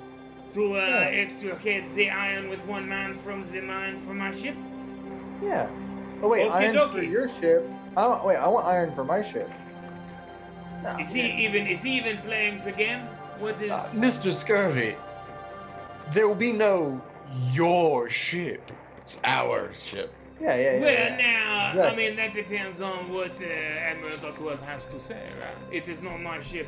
To extricate the iron with one man from the mine from my ship? Yeah. Oh wait, Okie iron for dokie. your ship. I want iron for my ship. No, Is he even playing the game? What is... Mr. Scurvy, there will be no your ship. It's our ship. Yeah. Well, now, I Exactly. mean, that depends on what Admiral Duckworth has to say, right? It is not my ship,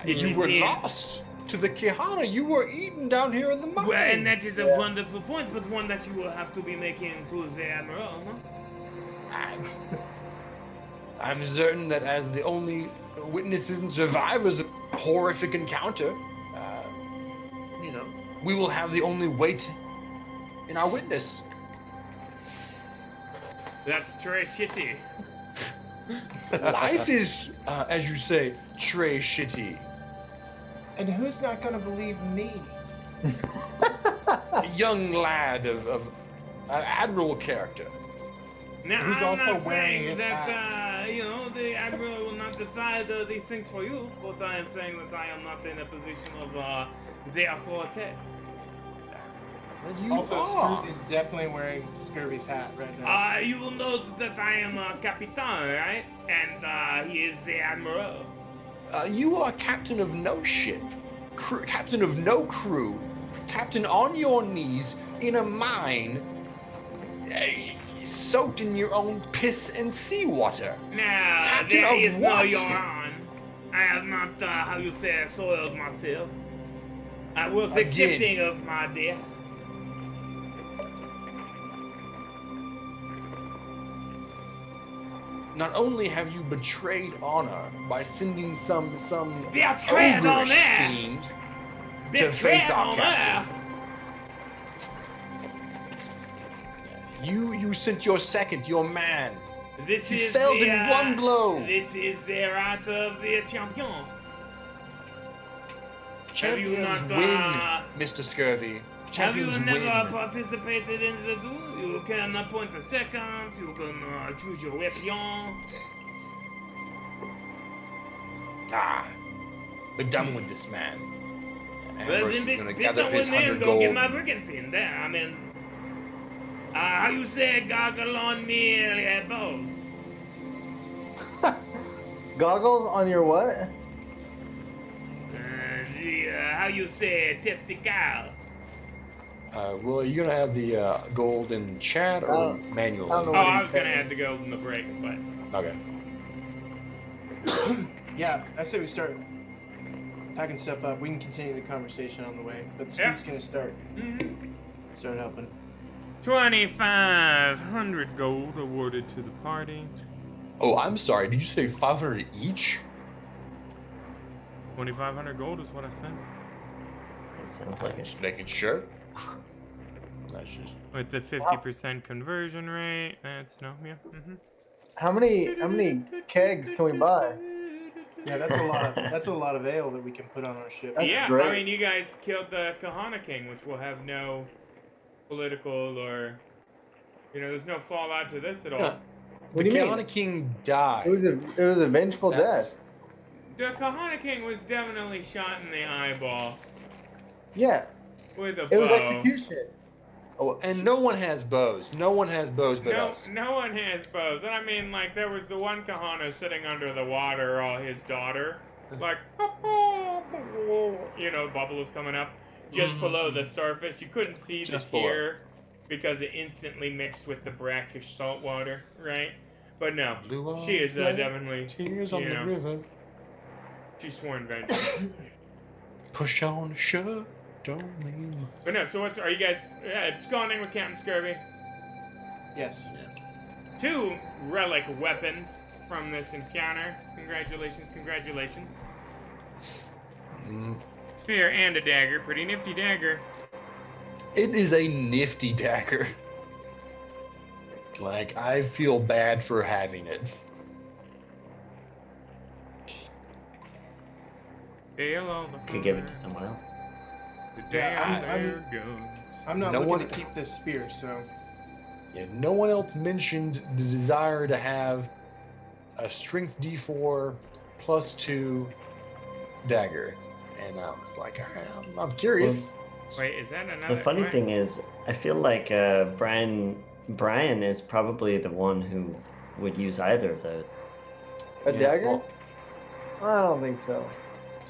It You is were in. lost to the Kihana. You were eaten down here in the mines. Well, and that is a wonderful point, but one that you will have to be making to the Admiral, no? I'm certain that as the only witnesses and survivors of a horrific encounter, we will have the only weight in our witness. That's très shitty. Life is, as you say, très shitty. And who's not gonna believe me? A young lad of admiral character. Now, Who's I'm also not wearing saying his that, hat. the Admiral will not decide these things for you, but I am saying that I am not in a position of the authority. You Also, are. Scroot is definitely wearing Scurvy's hat right now. You will note that I am a Capitan, right? And he is the Admiral. You are captain of no ship, captain of no crew, captain on your knees in a mine, soaked in your own piss and seawater. Now, Captain there of is no what? Yoran. I have not, soiled myself. I was Again. accepting of my death. Not only have you betrayed honor by sending some Betrayed ogreish honor? fiend to Betrayed face our honor. captain. You sent your second, your man. This He is failed the, in one blow. This is the right of the champion. Champions not, win, Mr. Scurvy. Have you Champions never win. participated in the duel? You can appoint a second, you can choose your weapon. We're done with this man. Well, Ambrose then is be gonna better gather up his with him, 100 don't get gold. my brigantine there. I mean, how you say goggle on me balls? Goggles on your what? How you say testicle? Well, are you gonna have the gold in chat or manually? I don't know Oh, what I he's was gonna saying. have to go in the break, but Okay. Yeah, I say we start packing stuff up. We can continue the conversation on the way, but Yeah. Scoot's gonna start helping. 2,500 gold awarded to the party. Oh, I'm sorry. Did you say 500 each? 2,500 gold is what I said. It sounds like it. Just making sure. That's just. With the 50% conversion rate, that's no, yeah. How many kegs can we buy? Yeah, that's a lot of ale that we can put on our ship. That's Yeah, great. I mean, you guys killed the Kahana King, which will have no political or, there's no fallout to this at all. Yeah. What The do you mean? Kahana King died. It was a vengeful That's- death. The Kahana King was definitely shot in the eyeball Yeah, with a it was bow. execution. Oh, And no one has bows. No one has bows but us. No one has bows. And I mean, like, there was the one Kahana sitting under the water, or his daughter, like, bubble was coming up just below the surface. You couldn't see the Just below. tear because it instantly mixed with the brackish salt water, right? But no, Blue she is eyes, definitely, Tears on the river. she's sworn vengeance. Push on, sure. Don't leave. But no, so are you guys, it's gone in with Captain Scurvy. Yes. 2 relic weapons from this encounter. Congratulations. Spear and a dagger. Pretty nifty dagger. It is a nifty dagger. Like, I feel bad for having it. Dale all the Could give it to someone else. The Yeah, Dale I'm- there goes. I'm not No looking one- to keep this spear, so Yeah, no one else mentioned the desire to have a strength D4 +2 dagger. And I was like, I'm curious. Wait, is that another? The funny what? thing is, I feel like Brian is probably the one who would use either of those. A Yeah, dagger? well, I don't think so.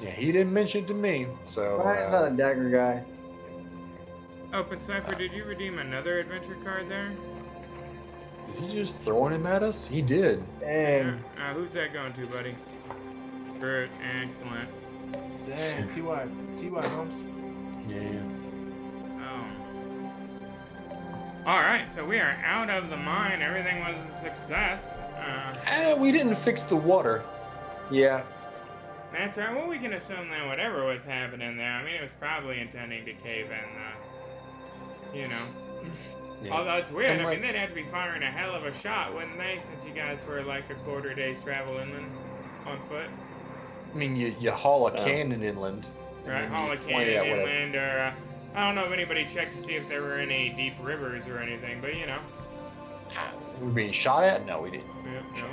yeah, he didn't mention it to me. So Brian's not a dagger guy. Open Cipher, did you redeem another adventure card there? is he just throwing him at us? He did. Dang. Who's that going to, buddy? Good, excellent. dang, T.Y. Holmes. Yeah. Oh. Alright, so we are out of the mine. Everything was a success. We didn't fix the water. Yeah. That's right. Well, we can assume that whatever was happening there, I mean, it was probably intending to cave in, Yeah. Although it's weird, And I mean, like- they'd have to be firing a hell of a shot, wouldn't they? Since you guys were like a quarter day's travel inland on foot. I mean, you haul a Wow. cannon inland. and Right, then you haul a just point it cannon at whatever. inland, or I don't know if anybody checked to see if there were any deep rivers or anything, but We're being shot at? No, we didn't. yeah, no.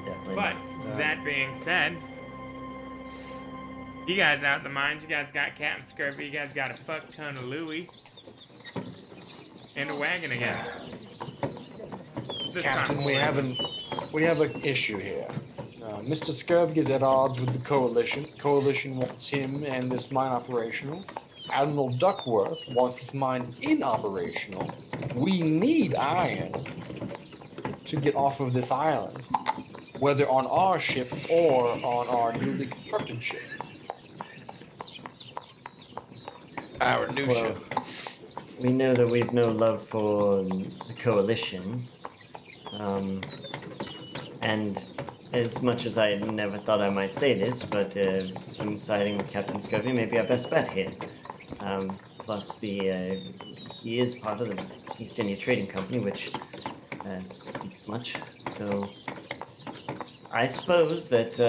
Definitely. But not. that being said, you guys out in the mines, you guys got Captain Scurvy, you guys got a fuck ton of Louis, and a wagon again. This Captain, time we have an issue here. Mr. Scurvy is at odds with the Coalition. Coalition wants him and this mine operational. Admiral Duckworth wants this mine inoperational. We need iron to get off of this island, whether on our ship or on our newly constructed ship. Our new Well, ship. we know that we've no love for the coalition, and as much as I never thought I might say this, but some siding with Captain Scurvy may be our best bet here. Plus, he is part of the East India Trading Company, which speaks much. So, I suppose that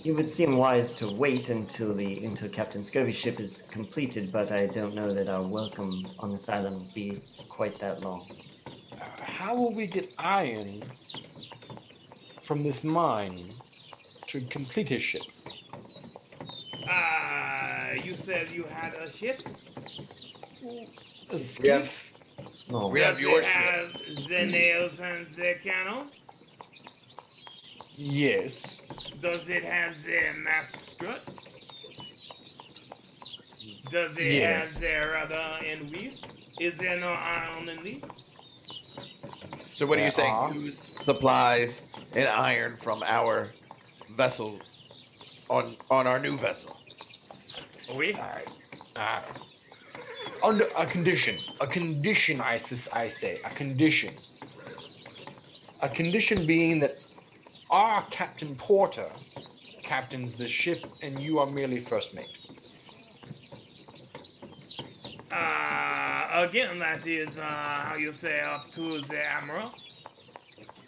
it would seem wise to wait until Captain Scurvy's ship is completed, but I don't know that our welcome on this island will be quite that long. How will we get iron from this mine to complete his ship? you said you had a ship? A skiff? Small. We have Does your it have the nails and the cannon? Yes. Does it have the mast strut? Does it Yes. have the rudder and wheel? Is there no iron in these? So what are you There saying? are. Use supplies and iron from our vessel on our new vessel. We? Alright. Under a condition. A condition, I say. A condition. A condition being that our Captain Porter captains the ship and you are merely first mate. Again, that is, how you say, up to the Admiral.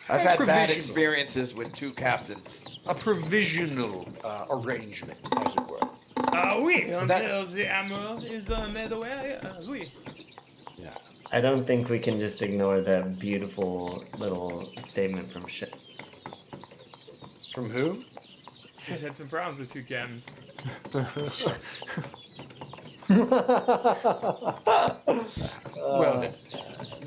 I've had bad Provisional. experiences with 2 captains. A provisional arrangement, as it were. Oui, That- until the Admiral is made aware, oui. Yeah. I don't think we can just ignore that beautiful little statement from Ship. From who? He's had some problems with 2 captains. Well,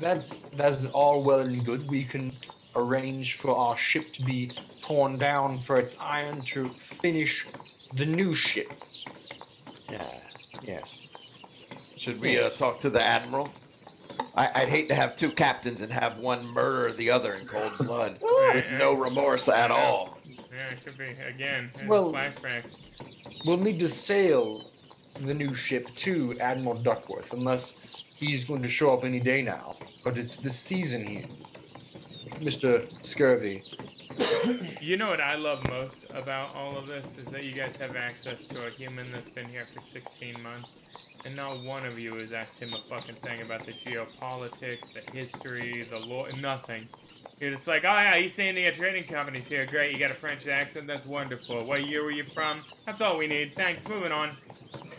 that's all well and good. We can arrange for our ship to be torn down for its iron to finish the new ship. Yeah. Yes. Should we Yes. talk to the admiral? I'd hate to have 2 captains and have one murder the other in cold blood with no remorse at all. Yeah, it could be. Again, Well- flashbacks. We'll need to sail the new ship to Admiral Duckworth, unless he's going to show up any day now. But it's this season here. Mr. Scurvy. You know what I love most about all of this is that you guys have access to a human that's been here for 16 months, and not one of you has asked him a fucking thing about the geopolitics, the history, the law, nothing. You're just like, oh yeah, East India Trading Company's here, great, you got a French accent, that's wonderful. What year were you from? That's all we need, thanks, moving on.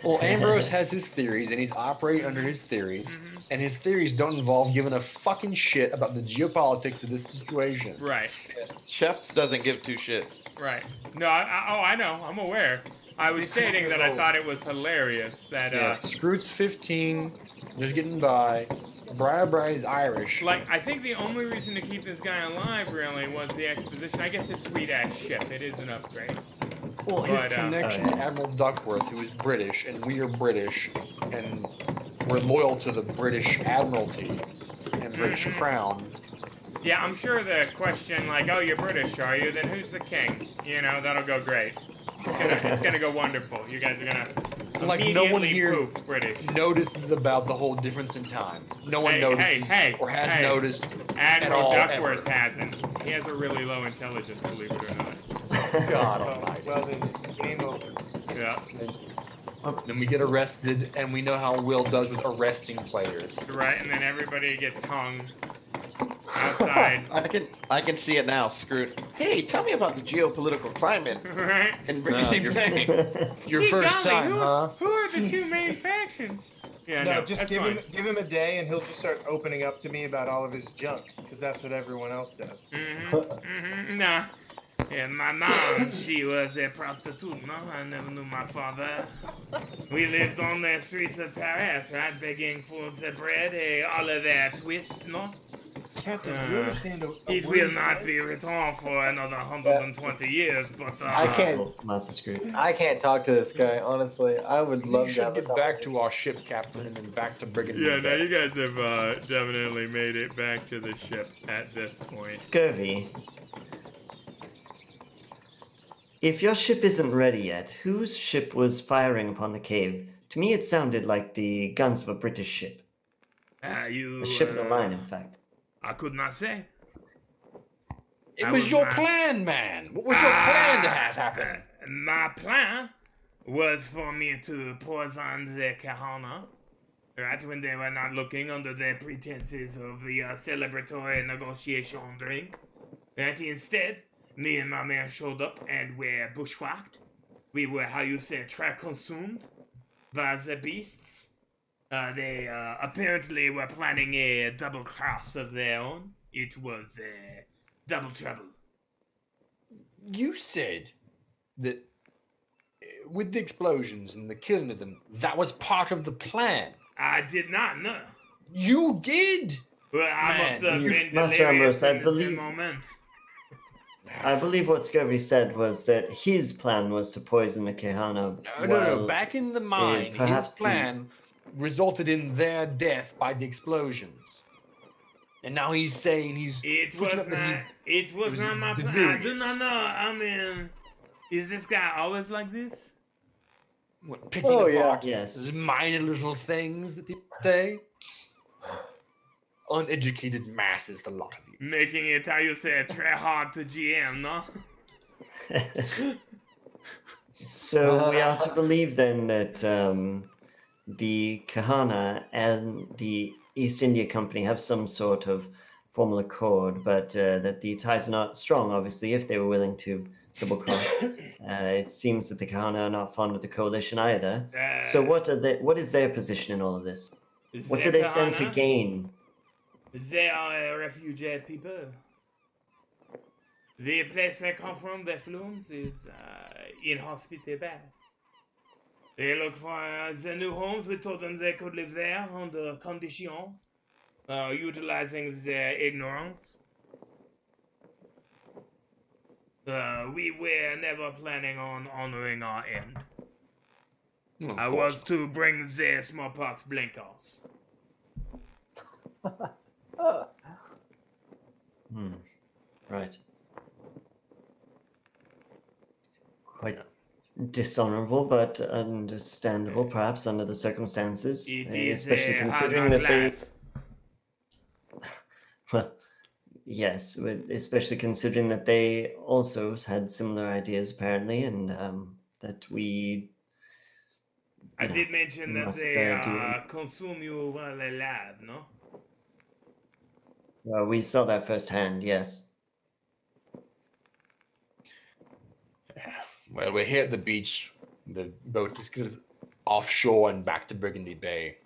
Well, Ambrose has his theories, and he's operating under his theories, and his theories don't involve giving a fucking shit about the geopolitics of this situation. Right, Chef doesn't give 2 shits. right. No, I know, I'm aware. I was 15 stating years that I old. thought it was hilarious that, Yeah, Scroot's 15, just getting by. Brian's Irish. like, I think the only reason to keep this guy alive, really, was the exposition. I guess his sweet-ass ship. It is an upgrade. Well, his But, connection to Admiral Duckworth, who is British, and we are British, and we're loyal to the British Admiralty and British Crown. Yeah, I'm sure the question, like, oh, you're British, are you? Then who's the king? You know, that'll go great. It's gonna go wonderful. You guys are gonna Like, no one immediately here poof British. notices about the whole difference in time. No one notices or has noticed Admiral all, Duckworth ever. hasn't. He has a really low intelligence, believe it or not. God Oh, almighty. well, then it's game over. Yeah. Then we get arrested, and we know how Will does with arresting players. Right, and then everybody gets hung outside. I can see it now, Screwed. Hey, tell me about the geopolitical climate Right? in Brigandy you're- Bay. Your Gee first golly, time, who, huh? Who are the 2 main factions? Yeah, No, no, just that's give fine. him a day, and he'll just start opening up to me about all of his junk, because that's what everyone else does. Nah. Yeah, my mom, she was a prostitute, no? I never knew my father. We lived on the streets of Paris, right? Begging for the bread, a Oliver twist, no? Captain, do you understand a It word will he not says? be returned for another 120 years, but I can't. Oh, Master Screw. I can't talk to this guy, honestly. I would We love to should have a get back conversation. to our ship, Captain, and then back to Brigandy. Yeah, no, you guys have definitely made it back to the ship at this point. Scurvy. If your ship isn't ready yet, whose ship was firing upon the cave? To me, it sounded like the guns of a British ship. You, A ship of the line, in fact. I could not say. It I was was your not- plan, man. What was your plan to have happen? My plan was for me to poison the Kahana, right, when they were not looking under the pretenses of the celebratory negotiation drink. Right, instead, me and my man showed up and were bushwhacked. We were, how you say, consumed by the beasts. They apparently were planning a double cross of their own. It was double trouble. You said that with the explosions and the killing of them, that was part of the plan. I did not know. You did. Well, I Man, must have been Master delirious Ambrose, I in the believe- same moment. I believe what Scurvy said was that his plan was to poison the Kehana. No. Back in the mine, his perhaps plan resulted in their death by the explosions. And now he's saying It switching was up that not. It was was not my plan. I do delirious. not know. I mean, is this guy always like this? picking Oh, yeah. apart Yes. these minor little things that people say. Uneducated masses, the lot of you. Making it, how you say, try hard to GM, no? So we are to believe then that the Kahana and the East India Company have some sort of formal accord, but that the ties are not strong, obviously, if they were willing to double cross. It seems that the Kahana are not fond of the coalition either. So what is their position in all of this? What do they stand to gain? They are refugee people. The place they come from, the Flumes, is inhospitable. They look for the new homes. We told them they could live there under condition, utilizing their ignorance. We were never planning on honoring our end. Of I course was to bring the smallpox blinkers. Right. Quite dishonorable, but understandable, perhaps, under the circumstances. It is especially a considering hard that they. life. Well, yes, especially considering that they also had similar ideas, apparently, and that we. I did mention that must, they do. consume you while alive, no? We saw that firsthand, yes. Well, we're here at the beach. The boat is going offshore and back to Brigandy Bay.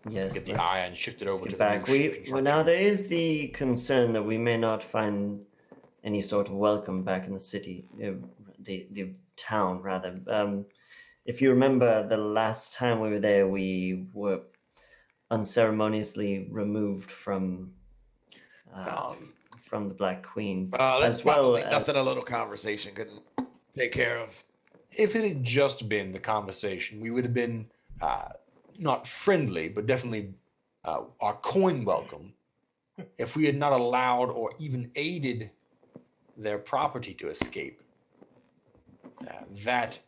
Yes. Get the let's- iron shifted over Let's to get the new back. ship Well, construction. now there is the concern that we may not find any sort of welcome back in the city, the town rather. If you remember, the last time we were there, we were unceremoniously removed from the Black Queen, That's as well probably as nothing a little conversation couldn't take care of. If it had just been the conversation, we would have been not friendly, but definitely our coin welcome. If we had not allowed or even aided their property to escape, that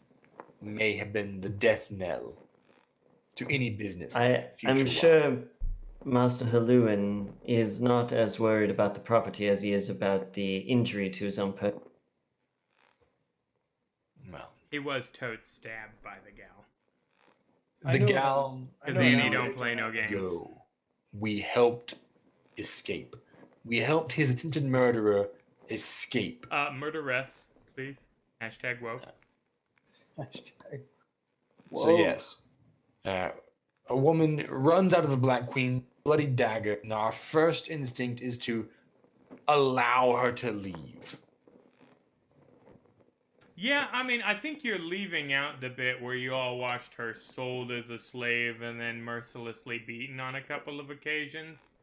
may have been the death knell to any business. I'm future-wise. sure Master Haluan is not as worried about the property as he is about the injury to his own person. Well, He was totes stabbed by the gal. I the know gal. Because know Andy how don't it play no happened. games. Go. We helped escape. We helped his attempted murderer escape. Murderess, please. Hashtag woke. Hashtag. So Whoa. yes, a woman runs out of the Black Queen, bloody dagger, and our first instinct is to allow her to leave. Yeah, I mean, I think you're leaving out the bit where you all watched her sold as a slave and then mercilessly beaten on a couple of occasions.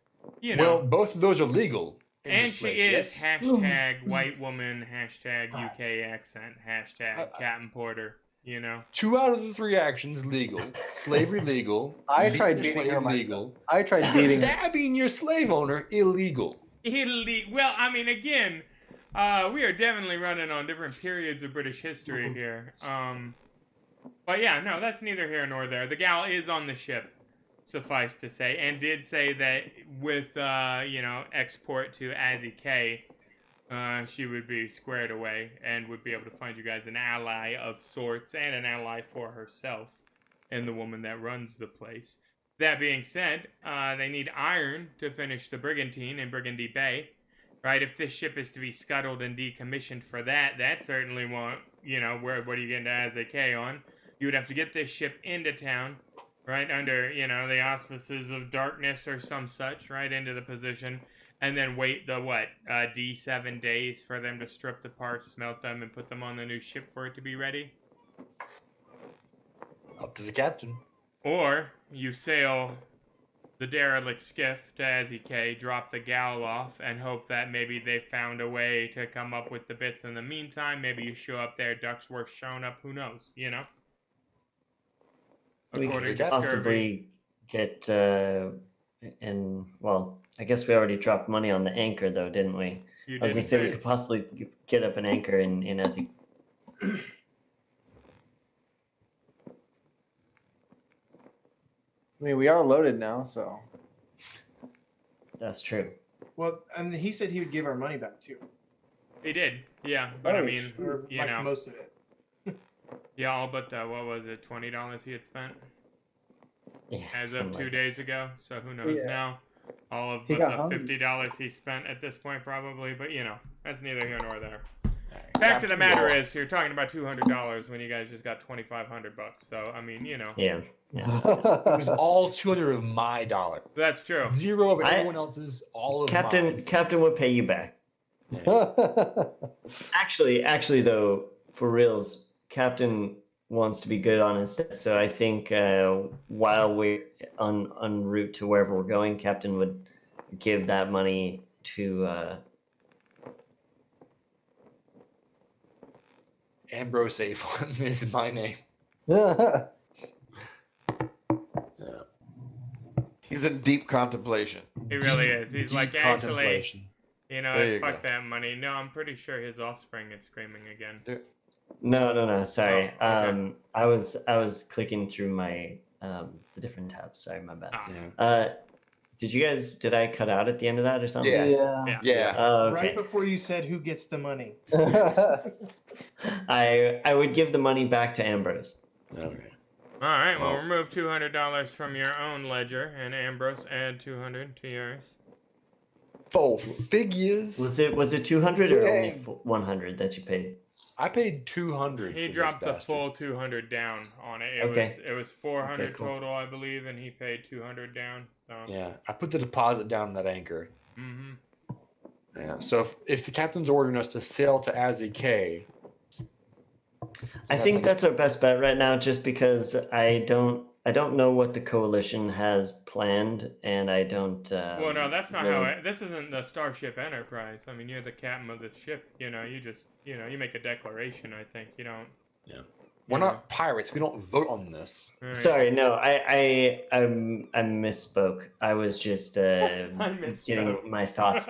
You know. Well, both of those are legal. in And this she place, is yes? hashtag white woman, hashtag UK accent, hashtag Captain Porter, you know? 2 out of the 3 actions legal. Slavery legal. I tried beating beating her slave myself. I tried beating her. Stabbing your slave owner illegal. Well, I mean, again, we are definitely running on different periods of British history here. But yeah, no, that's neither here nor there. The gal is on the ship, suffice to say, and did say that with, export to Azzy K, she would be squared away and would be able to find you guys an ally of sorts and an ally for herself and the woman that runs the place. That being said, they need iron to finish the brigantine in Brigandy Bay. Right, if this ship is to be scuttled and decommissioned for that certainly won't, what are you getting to Azzy K on? You would have to get this ship into town, right, under, the auspices of darkness or some such, right, into the position, and then wait the, D7 days for them to strip the parts, smelt them, and put them on the new ship for it to be ready? Up to the captain. Or you sail the derelict skiff to Azzy K, drop the gal off, and hope that maybe they found a way to come up with the bits in the meantime. Maybe you show up there, Ducksworth showing up, who knows, We According could to possibly get and well, I guess we already dropped money on the anchor, though, didn't we? You I was gonna didn't say we pay. could possibly get up an anchor in Ezzy. I mean, we are loaded now, so. That's true. Well, and he said he would give our money back too, He did, yeah. But I Oh, mean, or you like know, most of it. yeah, all but what was it, $20 he had spent Yeah, as of something 2 like days ago. So who knows Yeah. now? All of He but got the hungry. $50 he spent at this point, probably. But you know, that's neither here nor there. Alright, Fact of the Captain matter Law. is, you're talking about $200 when you guys just got $2,500. So I mean, you know, Yeah. It was all 200 of my dollar. that's true. 0 of I- everyone else's, all of Captain mine. Captain would pay you back. Yeah. Actually, though, for reals, Captain wants to be good on his set. So I think while we're en route to wherever we're going, Captain would give that money to. Ambrose A. is my name. He's in deep contemplation. He really is. He's like, Deep actually, contemplation. you know, There you fuck go. that money. No, I'm pretty sure his offspring is screaming again. No. Sorry. Oh, okay. I was clicking through my the different tabs. Sorry, my bad. Ah, Yeah. Did I cut out at the end of that or something? Yeah. yeah. Yeah. Oh, okay. Right before you said who gets the money. I would give the money back to Ambrose. Okay. All right, well, Well- remove $200 from your own ledger, and Ambrose add 200 to yours. Full figures. Was it 200 or only Dang. 100 that you paid? I paid 200. He for dropped this the bastard. full 200 down on it. Okay. It was 400 Okay, cool. total, I believe, and he paid 200 down. So. Yeah, I put the deposit down that anchor. Mm-hmm. Yeah. So if the captain's ordering us to sail to Azzy K, I think that's our best bet right now, just because I don't know what the coalition has planned, and I don't. Well, no, that's not really- how it. This isn't the Starship Enterprise. I mean, you're the captain of this ship. You know, you just, you know, you make a declaration. I think you don't. we're you know. not pirates. We don't vote on this. All right. Sorry, no, I misspoke. I was just getting misspoke. my thoughts.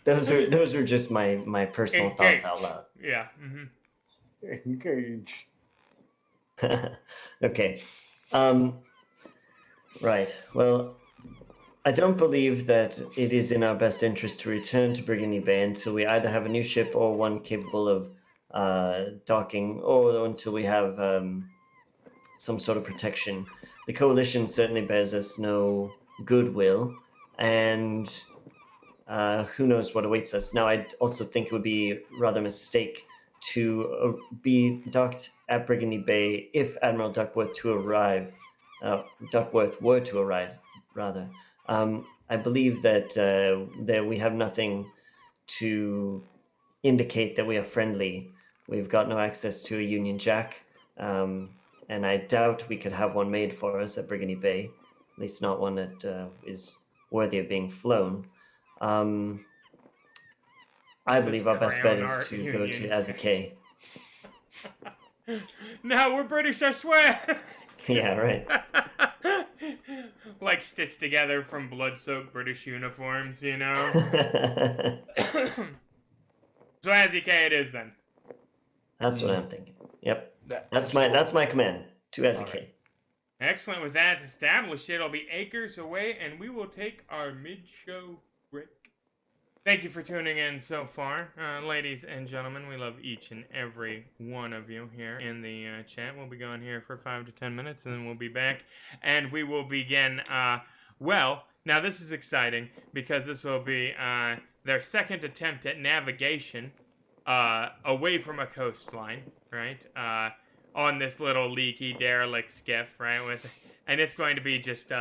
Those are just my personal thoughts out loud. Yeah. Mm-hmm. Engage. Okay. Right. Well, I don't believe that it is in our best interest to return to Brigandy Bay until we either have a new ship or one capable of docking, or until we have some sort of protection. The coalition certainly bears us no goodwill, and who knows what awaits us. Now, I also think it would be rather a mistake to be docked at Brigandy Bay if Admiral Duckworth were to arrive, rather. I believe that we have nothing to indicate that we are friendly. We've got no access to a Union Jack, and I doubt we could have one made for us at Brigandy Bay, at least not one that is worthy of being flown. I This believe is our best bet crown is art to go to Union Azzy K. No, we're British, I swear. Yeah, right. Like stitched together from blood-soaked British uniforms, you know. So Azzy K it is then. That's what I'm thinking. Yep. That's That's my command. To Azzy Alright. K. Excellent. With that established, it'll be acres away, and we will take our mid-show break. Thank you for tuning in so far. Ladies and gentlemen, we love each and every one of you here in the chat. We'll be going here for 5 to 10 minutes, and then we'll be back, and we will begin, well, now this is exciting, because this will be their second attempt at navigation away from a coastline, right? On this little leaky derelict skiff, right? And it's going to be just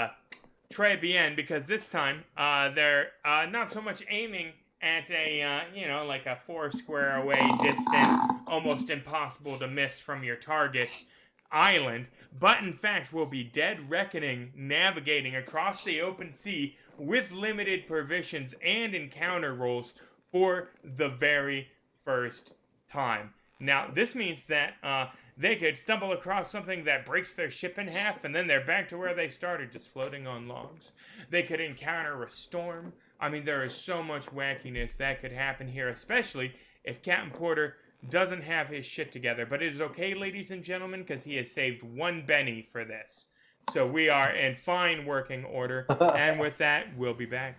très bien, because this time they're not so much aiming at a like a 4 square away distant, almost impossible to miss from your target island, but in fact will be dead reckoning navigating across the open sea with limited provisions and encounter rolls for the very first time. Now, this means that They could stumble across something that breaks their ship in half, and then they're back to where they started, just floating on logs. They could encounter a storm. I mean, there is so much wackiness that could happen here, especially if Captain Porter doesn't have his shit together. But it is okay, ladies and gentlemen, because he has saved 1 Benny for this. So we are in fine working order. And with that, we'll be back.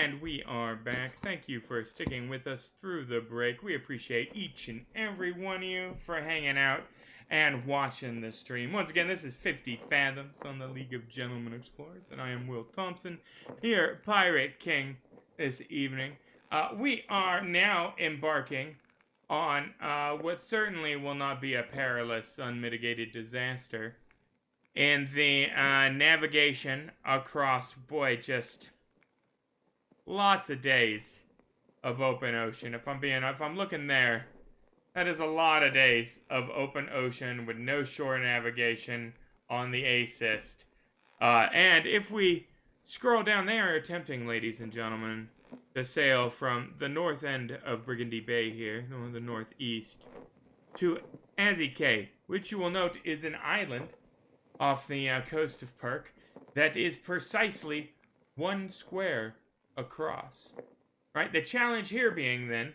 And we are back. Thank you for sticking with us through the break. We appreciate each and every one of you for hanging out and watching the stream. Once again, this is 50 Fathoms on the League of Gentlemen Explorers, and I am Will Thompson, here, Pirate King, this evening. We are now embarking on what certainly will not be a perilous, unmitigated disaster in the navigation across, boy, just lots of days of open ocean. If I'm looking there, that is a lot of days of open ocean with no shore navigation on the assist. And if we scroll down, they are attempting, ladies and gentlemen, to sail from the north end of Brigandy Bay here, or the northeast, to Azike, which you will note is an island off the coast of Perk that is precisely 1 square across. Right? The challenge here being then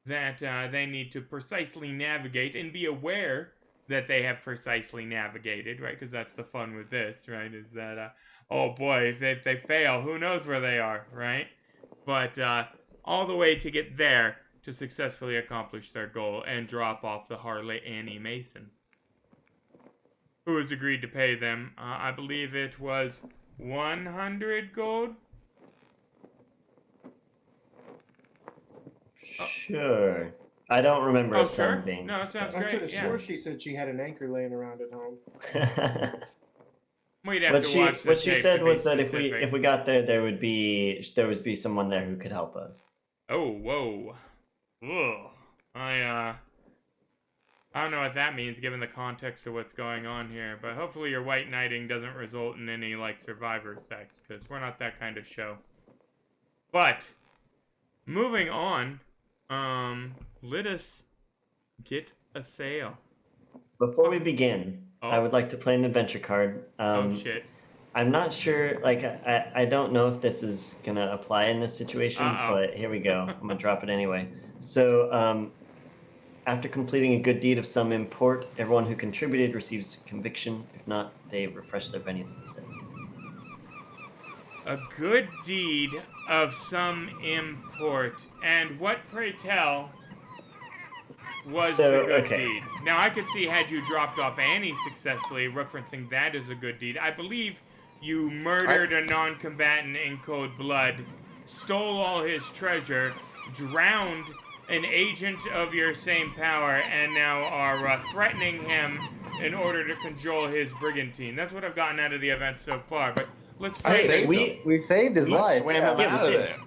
that they need to precisely navigate and be aware that they have precisely navigated, right? Because that's the fun with this, right? Is that, oh boy, if they fail, who knows where they are, right? But all the way to get there to successfully accomplish their goal and drop off the Harley Annie Mason, who has agreed to pay them, I believe it was 100 gold? Sure. I don't remember a sum sure? being. No, that sounds I great. could have Yeah. swore she said she had an anchor laying around at home. We'd have what to she watch the what she tape said to be was that specific. if we got there, there would be someone there who could help us. Oh, whoa. Ugh. I don't know what that means given the context of what's going on here, but hopefully your white knighting doesn't result in any, like, survivor sex, because we're not that kind of show. But, moving on, let us get a sail. Before we begin, I would like to play an adventure card. Oh, shit. I'm not sure, like, I don't know if this is gonna apply in this situation, but here we go. I'm gonna drop it anyway. So, after completing a good deed of some import, everyone who contributed receives conviction. If not, they refresh their bennies instead. A good deed of some import. And what, pray tell, was the good deed? Now, I could see had you dropped off Annie successfully, referencing that as a good deed. I believe you murdered a non-combatant in cold blood, stole all his treasure, drowned an agent of your same power, and now are threatening him in order to control his brigantine. That's what I've gotten out of the event so far, but let's frame this. We saved his life. Swam him out of there.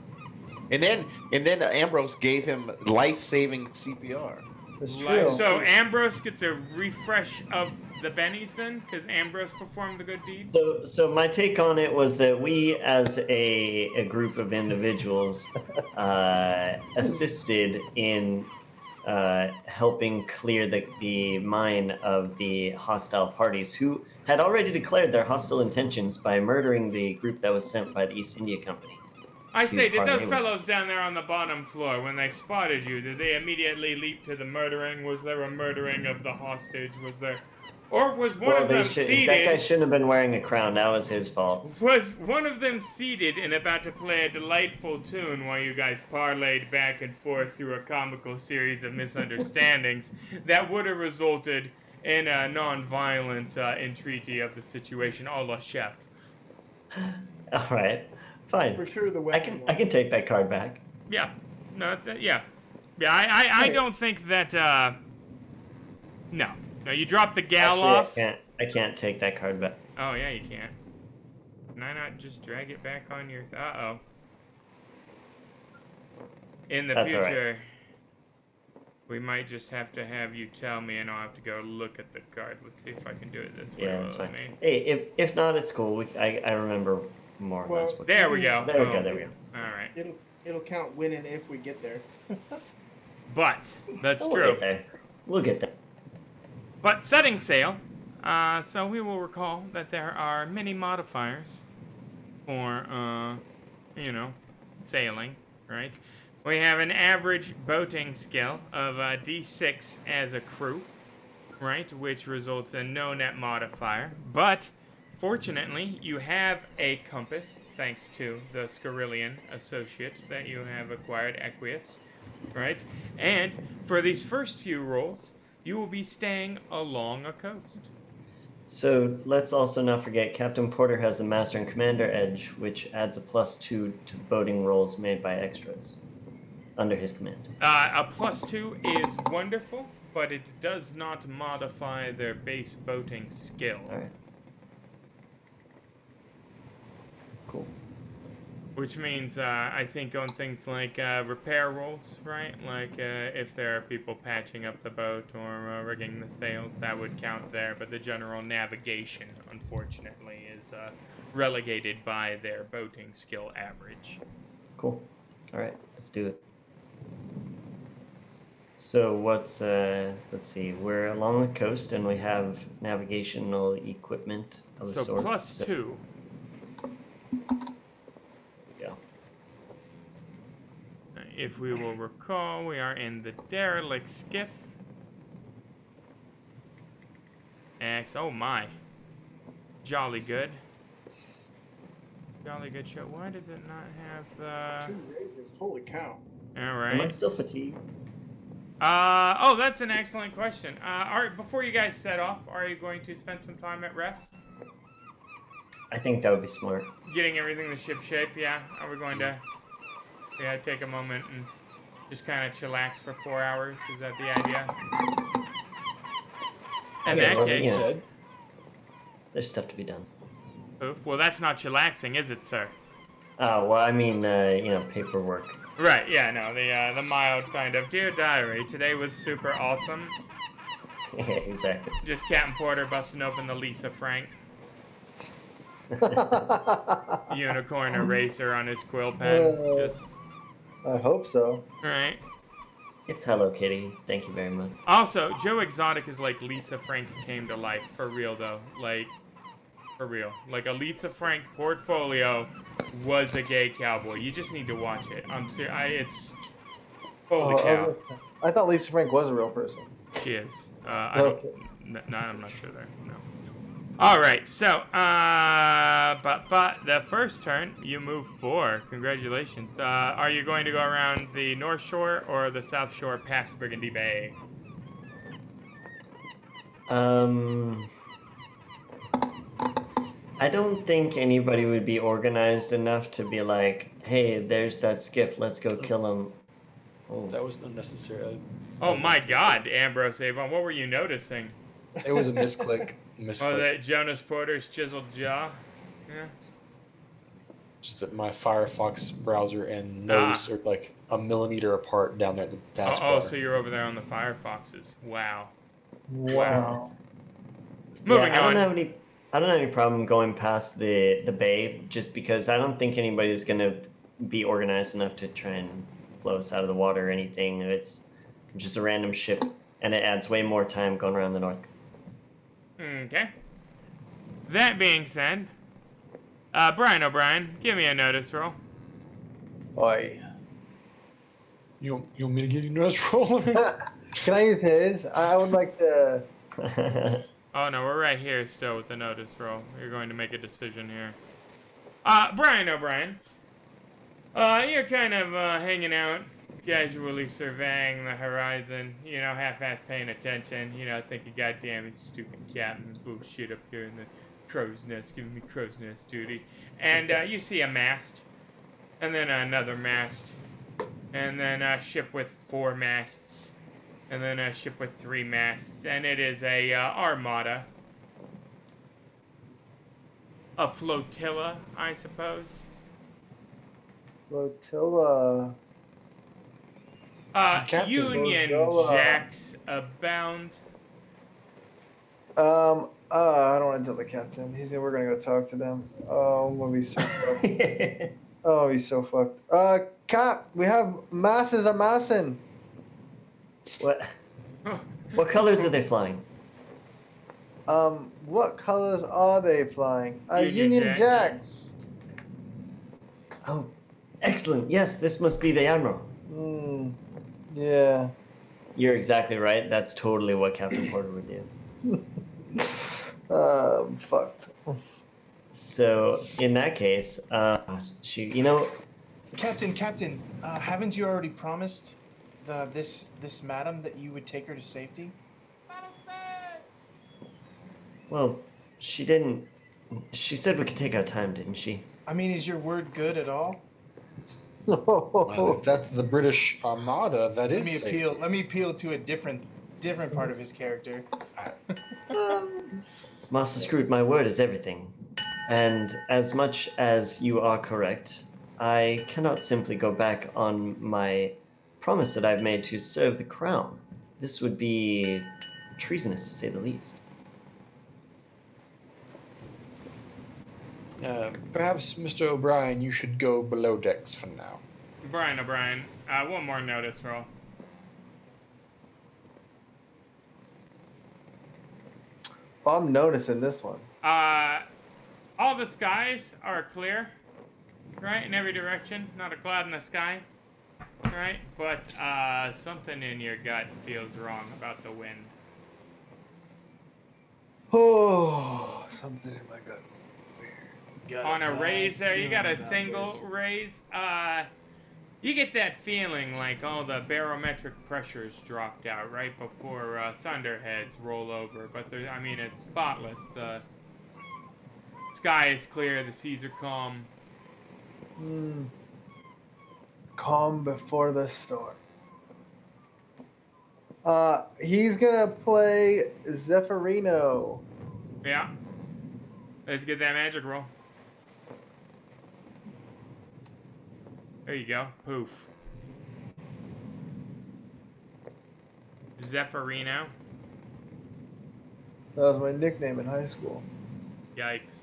And then Ambrose gave him life-saving CPR. It's true. So Ambrose gets a refresh of the bennies then, because Ambrose performed the good deed? So my take on it was that we, as a group of individuals, assisted in helping clear the mine of the hostile parties who had already declared their hostile intentions by murdering the group that was sent by the East India Company. I say, did those fellows down there on the bottom floor, when they spotted you, did they immediately leap to the murdering? Was there a murdering of the hostage? Was there... Or was one of them seated... That guy shouldn't have been wearing a crown. That was his fault. Was one of them seated and about to play a delightful tune while you guys parlayed back and forth through a comical series of misunderstandings that would have resulted in a non-violent entreaty of the situation, a la Chef? All right. Fine. For sure, the weapon. I can take that card back. Yeah. No. Yeah. I don't think that. No. You dropped the gal off. I can't take that card back. Oh yeah, you can't. Can I not just drag it back on your? Uh-oh. In the future, we might just have to have you tell me, and I'll have to go look at the card. Let's see if I can do it this way. Yeah, that's fine. Hey, if not, it's cool. I remember more or less. There we go. There we go. All right. It'll count winning if we get there. But that's We'll true. get there. We'll get there. But setting sail, so we will recall that there are many modifiers for, sailing, right? We have an average boating skill of D6 as a crew, right? Which results in no net modifier. But fortunately, you have a compass, thanks to the Scarillion associate that you have acquired, Equius, right? And for these first few rolls, you will be staying along a coast. So let's also not forget Captain Porter has the Master and Commander Edge, which adds a +2 to boating rolls made by extras under his command. A +2 is wonderful, but it does not modify their base boating skill. All right. Cool. Which means, I think on things like repair rolls, right? Like if there are people patching up the boat or rigging the sails, that would count there. But the general navigation, unfortunately, is relegated by their boating skill average. Cool. All right, let's do it. So what's let's see, we're along the coast and we have navigational equipment of a So sort. +2. Yeah. If we will recall, we are in the derelict skiff. Oh my. Jolly good. Jolly good show. Why does it not have the... 2 raises. Holy cow. All Am I right. still fatigued? Oh, that's an excellent question. Before you guys set off, are you going to spend some time at rest? I think that would be smart. Getting everything to ship shape, yeah? Are we going to take a moment and just kind of chillax for 4 hours? Is that the idea? In Yeah, that well, case... yeah. There's stuff to be done. Oof. Well, that's not chillaxing, is it, sir? Oh, well, I mean, paperwork. Right, yeah, no, the mild kind of, dear diary, today was super awesome. Yeah, exactly. Just Captain Porter busting open the Lisa Frank unicorn eraser on his quill pen. Just, I hope so. right. It's Hello Kitty. Thank you very much. Also, Joe Exotic is like Lisa Frank came to life, for real though. Like, for real. Like, a Lisa Frank portfolio was a gay cowboy. You just need to watch it. I'm serious. It's... Holy cow. I thought Lisa Frank was a real person. She is. Okay. No, I'm not sure there. No. All right. So, but the first turn you move 4. Congratulations. Are you going to go around the North Shore or the South Shore past Brigandy Bay? I don't think anybody would be organized enough to be like, hey, there's that skiff, let's go kill him. Oh. That was unnecessary. Oh my God, Ambrose Avon, what were you noticing? It was a misclick. Oh, that Jonas Porter's chiseled jaw? Yeah. Just that my Firefox browser and nose are like a millimeter apart down there at the taskbar. Oh, so you're over there on the Firefoxes. Wow. Wow. Moving I on. don't have any problem going past the bay, just because I don't think anybody's gonna be organized enough to try and blow us out of the water or anything. It's just a random ship, and it adds way more time going around the north. Okay. That being said, Brian O'Brien, give me a notice roll. Oi. You want me to give you a notice roll? Can I use his? I would like to. Oh no, we're right here still with the notice roll. You're going to make a decision here. Brian O'Brien, you're kind of hanging out, casually surveying the horizon, you know, half-ass paying attention, you know, thinking, goddamn, it's stupid captain bullshit up here in the crow's nest, giving me crow's nest duty. And you see a mast, and then another mast, and then a ship with 4 masts, and then a ship with 3 masts, and it is a armada. A flotilla, I suppose. Flotilla. Captain Union Flotilla. Jacks abound. I don't want to tell the captain. We're gonna go talk to them. Oh, I'm gonna be so fucked. Oh, he's so fucked. Cap, we have masses of massing. What? What colors are they flying? What colors are they flying? Union Union Jack. Jacks. Oh, excellent. Yes, this must be the Admiral. Yeah. You're exactly right. That's totally what Captain Porter would do. I'm fucked. So in that case, shoot, Captain, haven't you already promised this madam that you would take her to safety? well, she didn't. She said we could take our time, didn't she? I mean, is your word good at all? Well, if that's the British Armada, that is Let me safety. appeal. Let me appeal to a different part of his character. Master Scrooge, my word is everything. And as much as you are correct, I cannot simply go back on my promise that I've made to serve the crown. This would be treasonous, to say the least. Perhaps, Mr. O'Brien, you should go below decks for now. Brian O'Brien, one more notice roll. I'm noticing this one. All the skies are clear, right, in every direction. Not a cloud in the sky, right? But something in your gut feels wrong about the wind. Oh, something in my gut. On a raise there, you got a single raise. You get that feeling like all the barometric pressures dropped out right before thunderheads roll over. But it's spotless. The sky is clear, the seas are calm. Calm before the storm. He's gonna play Zeffirino. Yeah. Let's get that magic roll. There you go. Poof. Zeffirino. That was my nickname in high school. Yikes.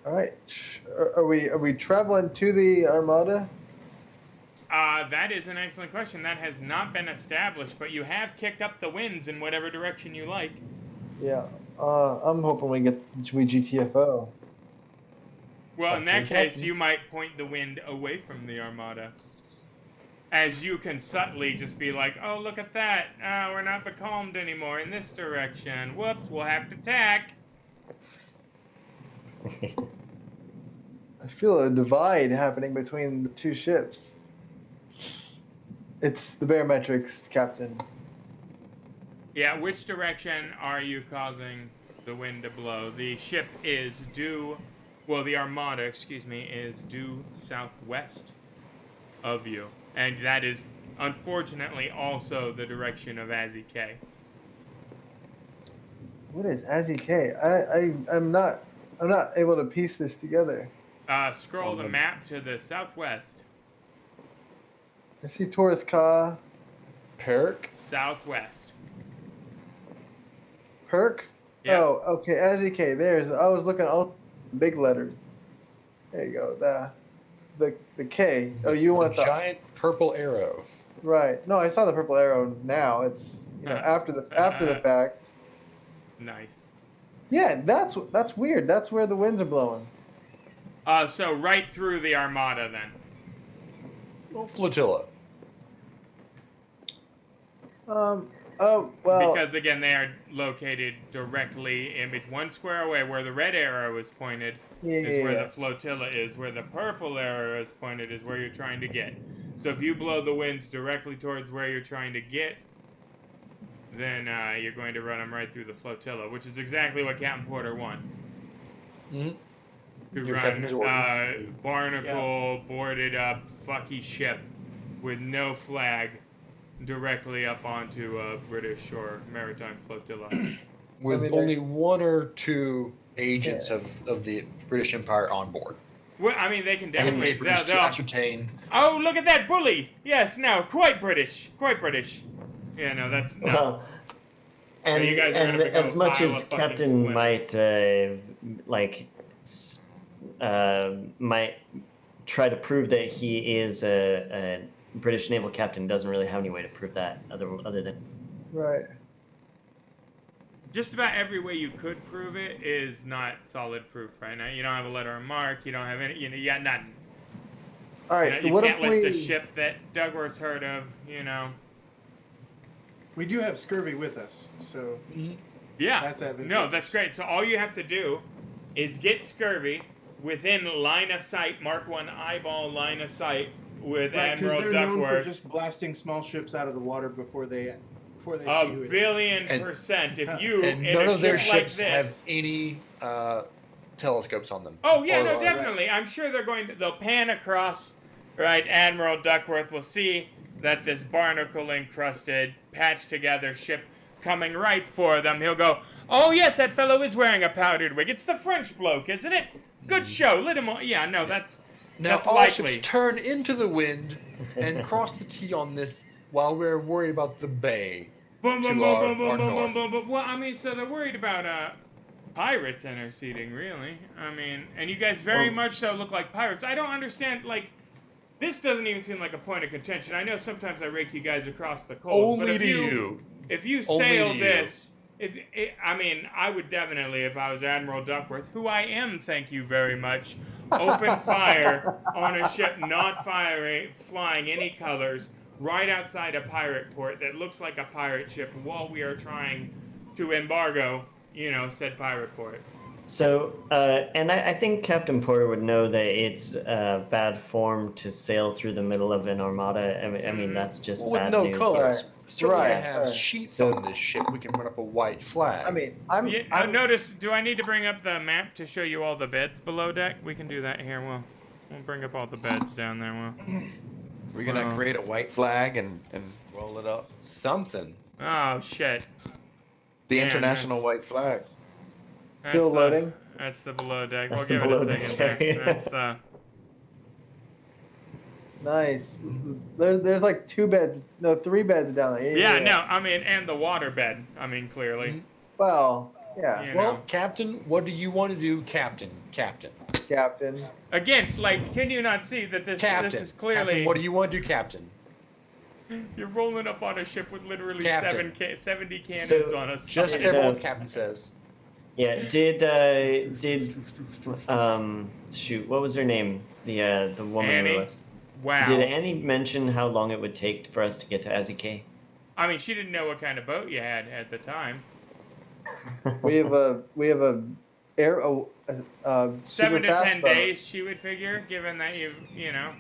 All right. Are we traveling to the Armada? That is an excellent question. That has not been established, but you have kicked up the winds in whatever direction you like. Yeah. I'm hoping we GTFO. Well, in that case, Captain. you might point the wind away from the Armada. As you can subtly just be like, oh, look at that. We're not becalmed anymore in this direction. Whoops, we'll have to tack. I feel a divide happening between the two ships. It's the barometrics, Captain. Yeah, which direction are you causing the wind to blow? The ship is due, well, the Armada, is due southwest of you. And that is, unfortunately, also the direction of Azzy K. What is Azzy K? I'm not able to piece this together. Scroll the map to the southwest. I see Torthka. Perk? Southwest. Perk? Yeah. Oh, okay. Azzy K. I was looking all big letters. There you go. The K. Oh, you want the giant purple arrow. Right. No, I saw the purple arrow now. It's after the fact. Nice. Yeah, that's weird. That's where the winds are blowing. So right through the Armada then. Well, flotilla. Oh, well. Because again, they are located directly in between. One square away, where the red arrow is pointed, is where the flotilla is. Where the purple arrow is pointed is where you're trying to get. So if you blow the winds directly towards where you're trying to get, then you're going to run them right through the flotilla, which is exactly what Captain Porter wants. Mm-hmm. To Your run captain is working. barnacle boarded up fucky ship with no flag directly up onto a British or maritime flotilla. With only one or two agents of the British Empire on board. Well, I mean, they can definitely. Papers to ascertain. Oh, look at that bully! Yes, no, quite British. Quite British. Yeah, no, that's. No. Well, and, you guys are and gonna become as a much pile as of fucking Captain swimmers. might try to prove that he is a British naval captain, doesn't really have any way to prove that other than Right. Just about every way you could prove it is not solid proof right now. You don't have a letter of marque. You don't have any. You got nothing. All right. You what can't if list we... a ship that Douglas heard of. We do have Scurvy with us, so Yeah. that's advantageous. No, that's great. So all you have to do is get Scurvy within line of sight, Mark 1 eyeball line of sight with Right, because Admiral they're known for Duckworth. just blasting small ships out of the water before they see who A it is. billion And- percent. If you And in none a of their ship like ships have this. any telescopes on them. Oh yeah, Or, no, definitely. I'm sure they'll pan across. Right, Admiral Duckworth will see that this barnacle-encrusted, patched-together ship coming right for them. He'll go, "Oh yes, that fellow is wearing a powdered wig. It's the French bloke, isn't it? Good show. Let him. Yeah, no, that's Now, all likely." ships turn into the wind and cross the T on this while we're worried about the bay. Boom, boom, to boom, our- boom, boom, our boom, boom, north. boom, boom. Well, I mean, so they're worried about pirates interceding, really. I mean, and you guys very much so look like pirates. I don't understand, like, this doesn't even seem like a point of contention. I know sometimes I rake you guys across the coals, but Only if to you you. if you Only sail to you. this, I mean, I would definitely, if I was Admiral Duckworth, who I am, thank you very much, open fire on a ship not flying any colors right outside a pirate port that looks like a pirate ship while we are trying to embargo, said pirate port. So, and I think Captain Porter would know that it's bad form to sail through the middle of an armada. I mean that's just Well, with bad no news. colors. Right. Certainly Right, have right. sheets So- on this ship. We can run up a white flag. I mean, I'm Notice, do I need to bring up the map to show you all the beds below deck? We can do that here. We'll bring up all the beds down there. We're gonna Wow. create a white flag and roll it up. something. Oh, shit. The Man, international that's- white flag. That's Still the, loading? That's the below deck. That's We'll the give it a below second deck there. area. That's the... nice. There's like 2 beds, no, 3 beds down there. Yeah, no, I mean, and the water bed. I mean, clearly. Well, yeah, You Well, know. Captain, what do you want to do, Captain? Captain. Captain. Again, like, can you not see that this Captain. is clearly... Captain, what do you want to do, Captain? You're rolling up on a ship with literally Captain. 70 cannons So, on a Just side. careful what the Captain says. Yeah, shoot, what was her name? The woman Annie? who was. Wow. Did Annie mention how long it would take for us to get to Azike? I mean, she didn't know what kind of boat you had at the time. We have a air 7 super to fast 10 boat. days, she would figure, given that you know...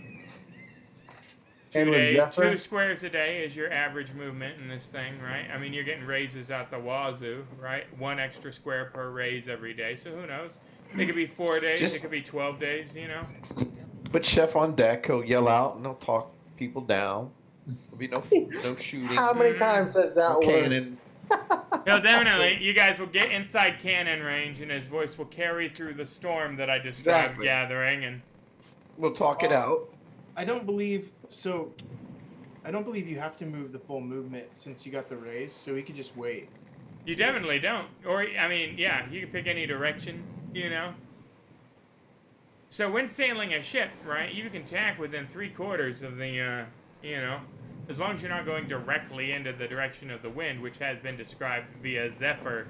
2 And with days, Zephyr? 2 squares a day is your average movement in this thing, right? I mean, you're getting raises out the wazoo, right? 1 extra square per raise every day, so who knows? It could be 4 days, it could be 12 days, Put Chef on deck. He'll yell out and he'll talk people down. There'll be no shooting. How many times has that no worked? cannon. No, definitely, you guys will get inside cannon range, and his voice will carry through the storm that I described Exactly. gathering, and... We'll talk it out. I don't believe you have to move the full movement since you got the raise, so we could just wait. You definitely don't. Or, I mean, yeah, you can pick any direction, So when sailing a ship, right, you can tack within 3/4 of the, as long as you're not going directly into the direction of the wind, which has been described via Zephyr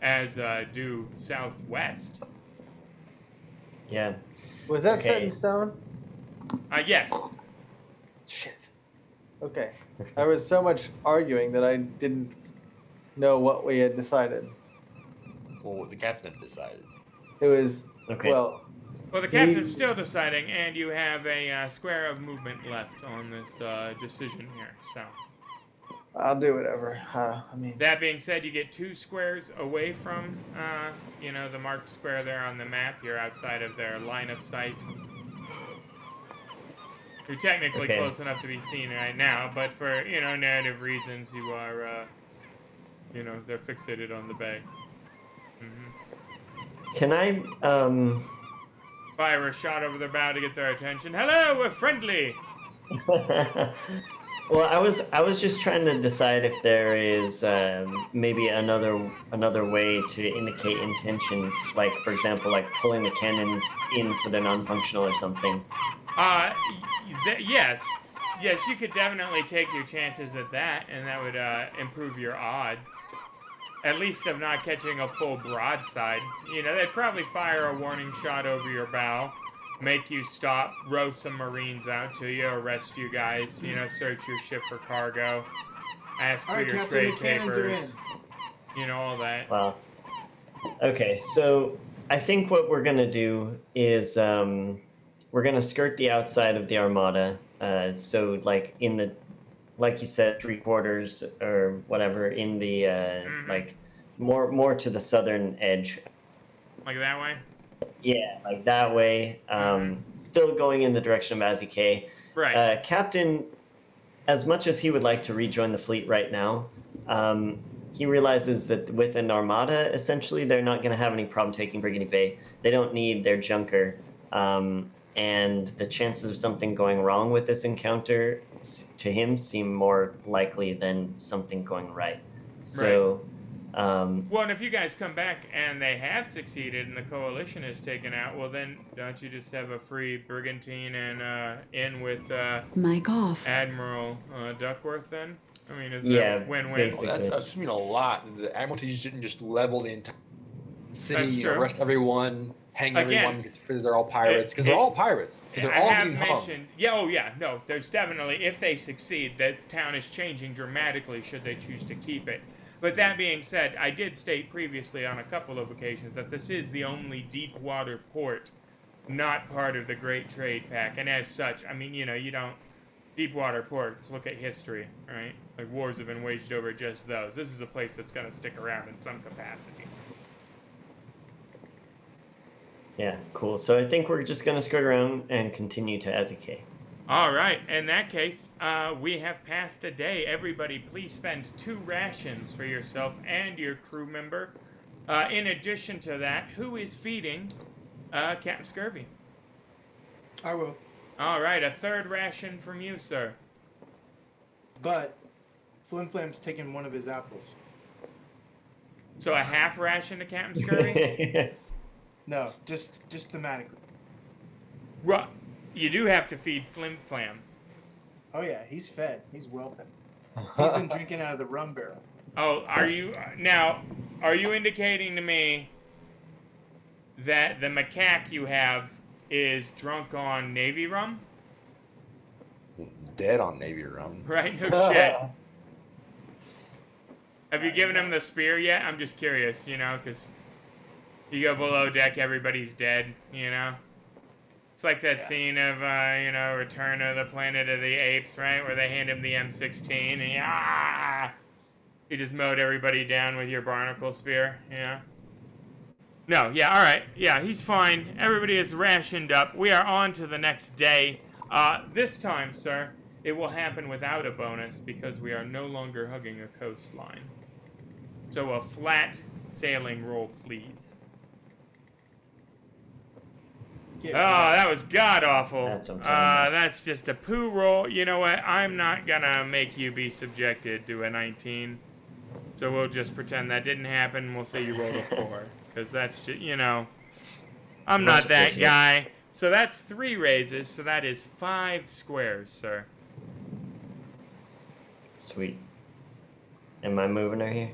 as due southwest. Yeah. Was that set Okay. in stone? Yes. Shit. Okay. There was so much arguing that I didn't know what we had decided. Well, what the Captain decided. It was Okay. well. Well, the captain's still deciding, and you have a square of movement left on this decision here, so... I'll do whatever. I mean, That being said, you get 2 squares away from, the marked square there on the map. You're outside of their line of sight. You're technically Okay. close enough to be seen right now, but for, narrative reasons, you are, they're fixated on the bay. Can I Fire a shot over their bow to get their attention. Hello, we're friendly! Well, I was just trying to decide if there is maybe another way to indicate intentions, like for example, like pulling the cannons in so they're non-functional or something. Yes, you could definitely take your chances at that, and that would improve your odds. At least of not catching a full broadside. They'd probably fire a warning shot over your bow, make you stop, row some Marines out to you, arrest you guys, search your ship for cargo. ask for All right, your Captain, trade the cannons are papers, you know, all that. Well, okay, so I think what we're gonna do is we're gonna skirt the outside of the armada. So like in the, like you said, 3/4 or whatever in the like more to the southern edge. Like that way? Yeah, like that way. Still going in the direction of Azike. Right. Captain, as much as he would like to rejoin the fleet right now, he realizes that with an armada, essentially, they're not going to have any problem taking Brigandy Bay. They don't need their junker. And the chances of something going wrong with this encounter to him seem more likely than something going right. So, well, and if you guys come back and they have succeeded and the coalition is taken out, well, then don't you just have a free brigantine and in with Mic off. Admiral Duckworth then? I mean, is Yeah, that win-win? basically. Well, that's assuming a lot. The Admiralty didn't just level the entire city, That's true. arrest everyone, hang Again, everyone because they're all pirates. Because they're all pirates. So they're I all have getting hung. mentioned, yeah, oh yeah, no, there's definitely, if they succeed, that town is changing dramatically should they choose to keep it. But that being said, I did state previously on a couple of occasions that this is the only deep water port not part of the Great Trade Pact, and as such, I mean, you know, you don't, deep water ports, look at history, right? Like, wars have been waged over just those. This is a place that's going to stick around in some capacity. Yeah, cool. So I think we're just going to skirt around and continue to Azike. All right, in that case, we have passed a day. Everybody, please spend 2 rations for yourself and your crew member. In addition to that, who is feeding Captain Scurvy? I will. All right, a 3rd ration from you, sir. But Flim Flam's taking one of his apples. So a half ration to Captain Scurvy? No, just thematically. You do have to feed Flim Flam. Oh yeah, he's fed. He's well fed. He's been drinking out of the rum barrel. Oh, are you indicating to me that the macaque you have is drunk on Navy rum? Dead on Navy rum. Right, no shit. Have you given him the spear yet? I'm just curious, you know, because you go below deck, everybody's dead, you know? It's like that scene of, you know, Return of the Planet of the Apes, right? Where they hand him the M16 and you just mowed everybody down with your barnacle spear, you know? No, yeah, all right. Yeah, he's fine. Everybody is rationed up. We are on to the next day. This time, sir, it will happen without a bonus because we are no longer hugging a coastline. So a flat sailing roll, please. Oh, that was god-awful. That's what I'm talking about. That's just a poo roll. You know what? I'm not gonna make you be subjected to a 19. So we'll just pretend that didn't happen. We'll say you rolled a 4. Because that's, you know, I'm not that guy. So that's 3 raises. So that is 5 squares, sir. Sweet. Am I moving her here?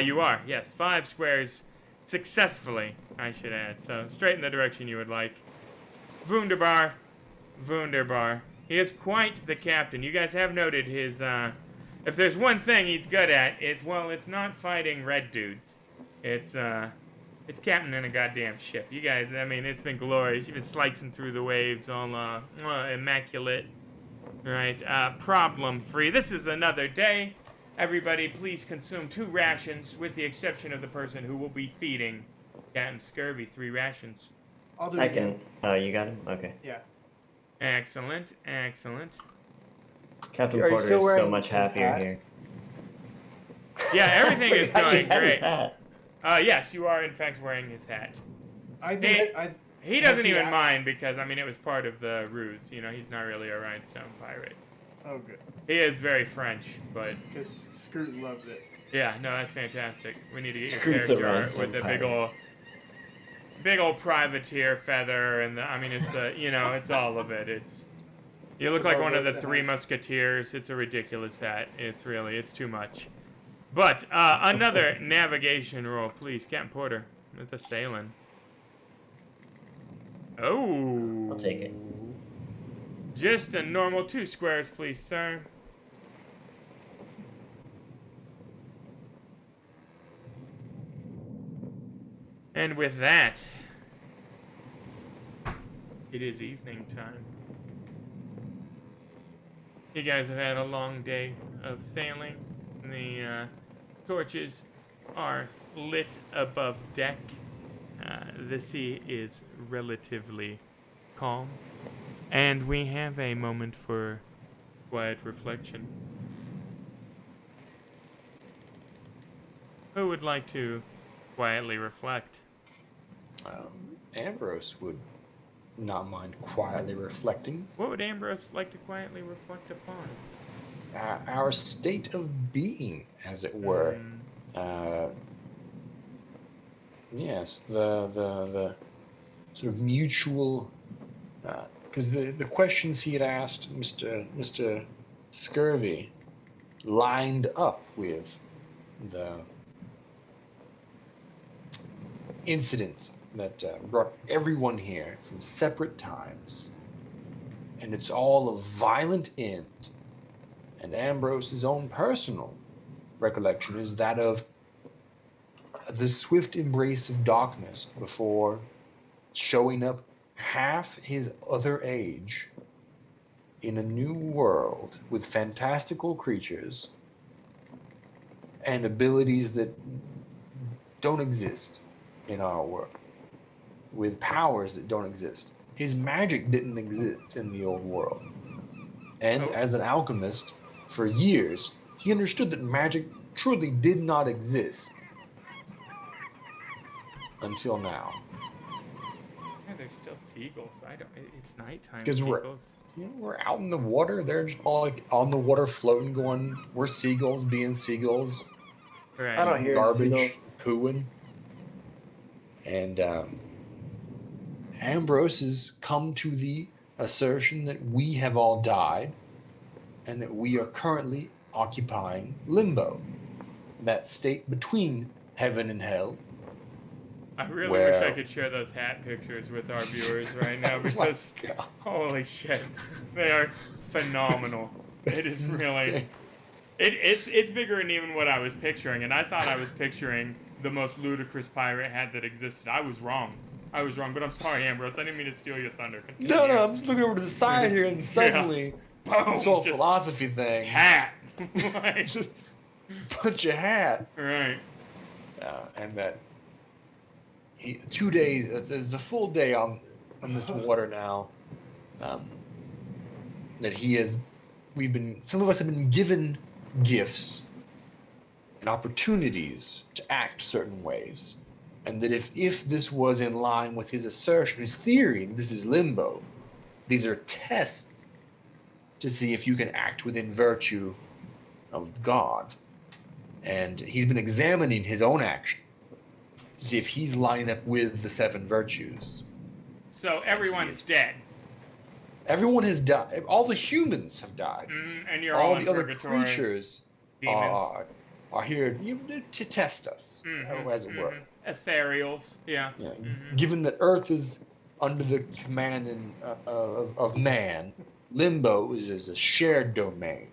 You are. Yes, 5 squares successfully, I should add. So straight in the direction you would like. Wunderbar. Wunderbar. He is quite the captain. You guys have noted his, if there's one thing he's good at, it's not fighting red dudes. It's captaining a goddamn ship. You guys, I mean, it's been glorious. You've been slicing through the waves all, immaculate. Right, problem-free. This is another day. Everybody, please consume 2 rations, with the exception of the person who will be feeding Captain Scurvy 3 rations. I'll do it. I can. Oh, you got him? Okay. Yeah. Excellent, excellent. Captain Are you Porter still is so wearing much his happier hat? here. Yeah, everything is Forgot he going had his great. hat. Yes, you are in fact wearing his hat. He doesn't he even asked- mind because, I mean, it was part of the ruse. You know, he's not really a rhinestone pirate. Oh, good. He is very French, but Because Scroot loves it. yeah, no, that's fantastic. We need to get your Scroot's a character art rhinestone with the pirate. big old privateer feather and I mean, it's the, you know, it's all of it. You look like one of the 3 musketeers. It's a ridiculous hat. It's too much. But another navigation roll, please, Captain Porter, with the sailing. Oh. I'll take it. Just a normal 2 squares, please, sir. And with that, it is evening time. You guys have had a long day of sailing. The torches are lit above deck. The sea is relatively calm. And we have a moment for quiet reflection. Who would like to quietly reflect? Ambrose would not mind quietly reflecting. What would Ambrose like to quietly reflect upon? Our state of being, as it were. Yes, the sort of mutual, because the questions he had asked Mr. Scurvy lined up with the incident that brought everyone here from separate times, and it's all a violent end. And Ambrose's own personal recollection is that of the swift embrace of darkness before showing up half his other age in a new world with fantastical creatures and abilities that don't exist in our world, with powers that don't exist. His magic didn't exist in the old world. And as an alchemist, for years, he understood that magic truly did not exist. Until now. Yeah, there's still seagulls. It's nighttime. Because we're out in the water. They're just all like on the water floating going, we're seagulls being seagulls. Right. I don't hear Garbage seagulls. pooing. And Ambrose has come to the assertion that we have all died and that we are currently occupying limbo. That state between heaven and hell. I really wish I could share those hat pictures with our viewers right now because, holy shit, they are phenomenal. It is really, it's bigger than even what I was picturing, and I thought I was picturing the most ludicrous pirate hat that existed. I was wrong, but I'm sorry, Ambrose. I didn't mean to steal your thunder. Continue. No, I'm just looking over to the side here, and suddenly, boom, this whole philosophy thing. Hat. Like, just punch a hat. Right. And that 2 days, it's a full day on this water now. That some of us have been given gifts and opportunities to act certain ways. And that if this was in line with his assertion, his theory, this is limbo, these are tests to see if you can act within virtue of God. And he's been examining his own action to see if he's lining up with the 7 virtues. So everyone's dead. Everyone has died. All the humans have died. And you're all all the other purgatory. creatures Demons. are here to test us, as it were. Ethereals, yeah. Given that Earth is under the command of man, Limbo is a shared domain.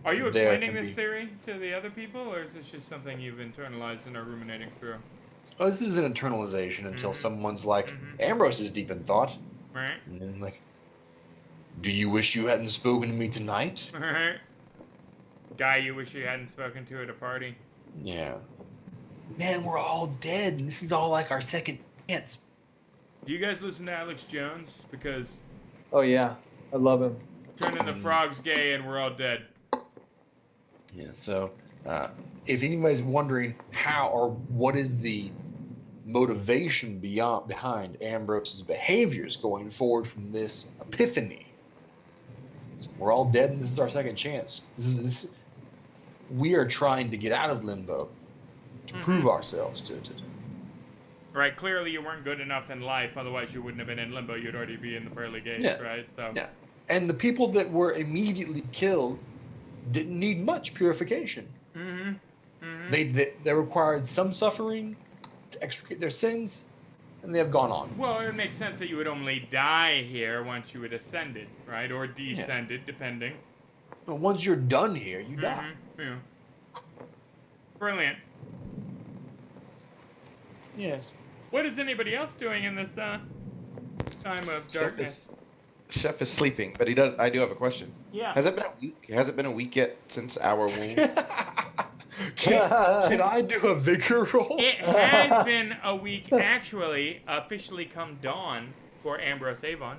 Are you explaining this theory to the other people, or is this just something you've internalized and are ruminating through? Oh, this is an internalization until someone's like, Ambrose is deep in thought. Right. And then like, do you wish you hadn't spoken to me tonight? Right. Guy you wish you hadn't spoken to at a party. Yeah. Man, we're all dead, and this is all like our second chance. Do you guys listen to Alex Jones? Because... Oh, yeah. I love him. Turning the frogs gay and we're all dead. Yeah, so if anybody's wondering how or what is the motivation behind Ambrose's behaviors going forward from this epiphany, we're all dead and this is our second chance. We are trying to get out of limbo to prove ourselves to. Right, clearly you weren't good enough in life, otherwise you wouldn't have been in limbo. You'd already be in the pearly gates, right? So yeah, and the people that were immediately killed didn't need much purification. They required some suffering to extricate their sins, and they have gone on. Well, it makes sense that you would only die here once you had ascended, right? Or descended, depending. But once you're done here, you die. Yeah. Brilliant. Yes. What is anybody else doing in this time of darkness? Chef is sleeping, but I do have a question. Yeah. Has it been a week? Has it been a week yet since our wound? Can I do a vigor roll? It has been a week, actually, officially come dawn for Ambrose Avon.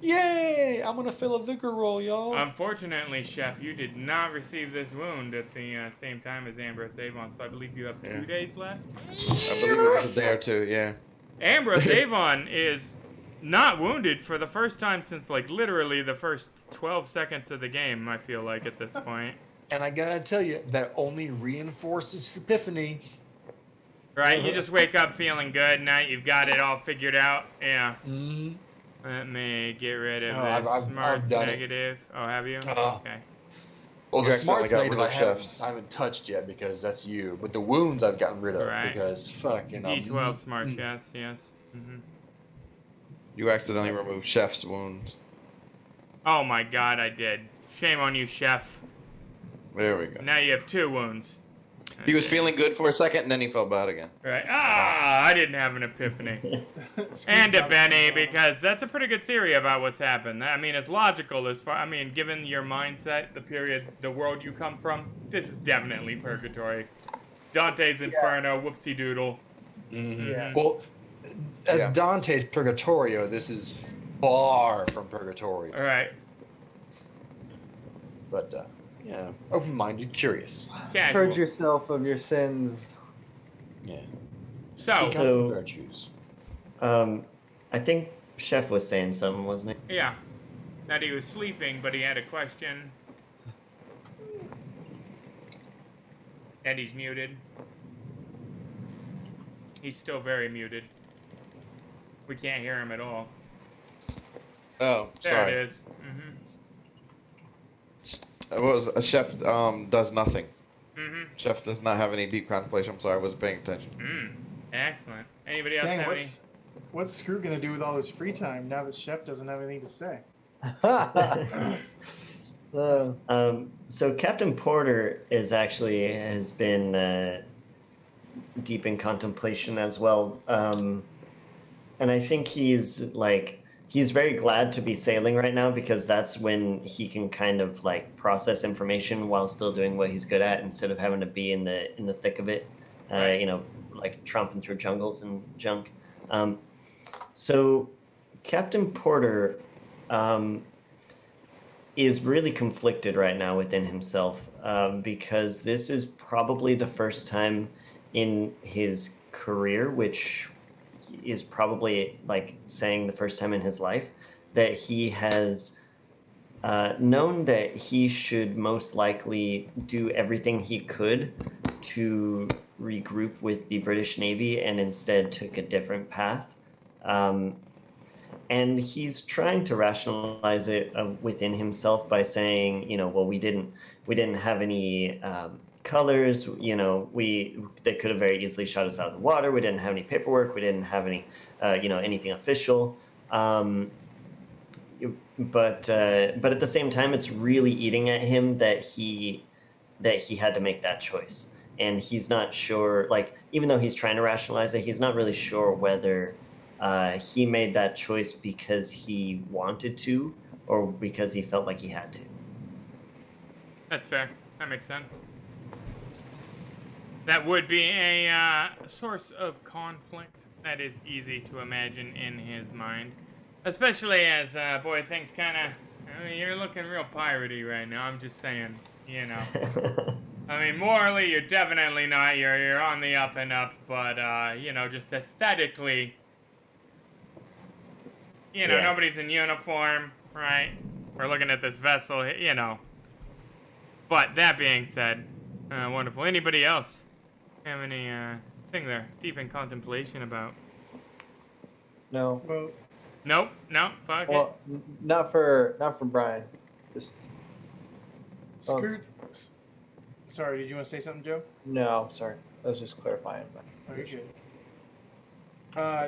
Yay! I'm gonna fill a vigor roll, y'all. Unfortunately, Chef, you did not receive this wound at the same time as Ambrose Avon, so I believe you have 2 days left. I believe it was a day or 2, yeah. Ambrose Avon is not wounded for the first time since, like, literally the first 12 seconds of the game, I feel like, at this point. And I gotta tell you, that only reinforces Epiphany. Right? You just wake up feeling good, now you've got it all figured out. Yeah. Mm-hmm. Let me get rid of No, this. Smart's done it. negative. Oh, have you? Oh. Okay. Well, You the accidentally smart's got negative rid I of haven't, chefs. I haven't touched yet because that's you. But the wounds I've gotten rid of Right. because fucking D12 smarts, yes, yes. Mm-hmm. You accidentally removed Chef's wound. Oh my god, I did. Shame on you, Chef. There we go. Now you have 2 wounds. He was feeling good for a second, and then he felt bad again. Right. Ah, I didn't have an epiphany. And a Benny, because that's a pretty good theory about what's happened. I mean, it's logical as far, I mean, given your mindset, the period, the world you come from, this is definitely purgatory. Dante's Inferno, whoopsie doodle. Mm-hmm. Yeah. Well, as Yeah. Dante's Purgatorio, this is far from Purgatorio. Alright. But, yeah, open-minded, curious. Casual. Purge yourself of your sins. Yeah. So, Seek out So- the virtues. I think Chef was saying something, wasn't he? yeah. That he was sleeping, but he had a question. Eddie's muted. He's still very muted. We can't hear him at all. Oh, There sorry. it is. Mm-hmm. It was a chef does nothing. Mm-hmm. Chef does not have any deep contemplation. I'm sorry, I wasn't paying attention. Excellent. Anybody else Dang, have any? what's Screw gonna do with all his free time now that Chef doesn't have anything to say? So Captain Porter has been deep in contemplation as well, and I think he's very glad to be sailing right now because that's when he can kind of like process information while still doing what he's good at instead of having to be in the thick of it, Right. you know, like tromping through jungles and junk. So Captain Porter is really conflicted right now within himself because this is probably the first time in his career, which is probably like saying the first time in his life, that he has known that he should most likely do everything he could to regroup with the British Navy and instead took a different path. And he's trying to rationalize it within himself by saying, you know, well, we didn't have any colors, you know, they could have very easily shot us out of the water. We didn't have any paperwork. We didn't have any, you know, anything official. But at the same time, it's really eating at him that he had to make that choice, and he's not sure. Like, even though he's trying to rationalize it, he's not really sure whether he made that choice because he wanted to or because he felt like he had to. That's fair. That makes sense. That would be a source of conflict that is easy to imagine in his mind. Especially as, boy, things kind of... I mean, you're looking real piratey right now, I'm just saying, you know. I mean, morally, you're definitely not. You're on the up and up, but, you know, just aesthetically... You know, Yeah. nobody's in uniform, right? We're looking at this vessel, you know. But that being said, wonderful. Anybody else have any thing they're deep in contemplation about? No. Well, Nope, fuck it. Well, not for Brian. Just Oh. Screw. Sorry, did you want to say something, Joe? no. Sorry, I was just clarifying. Oh, you're good.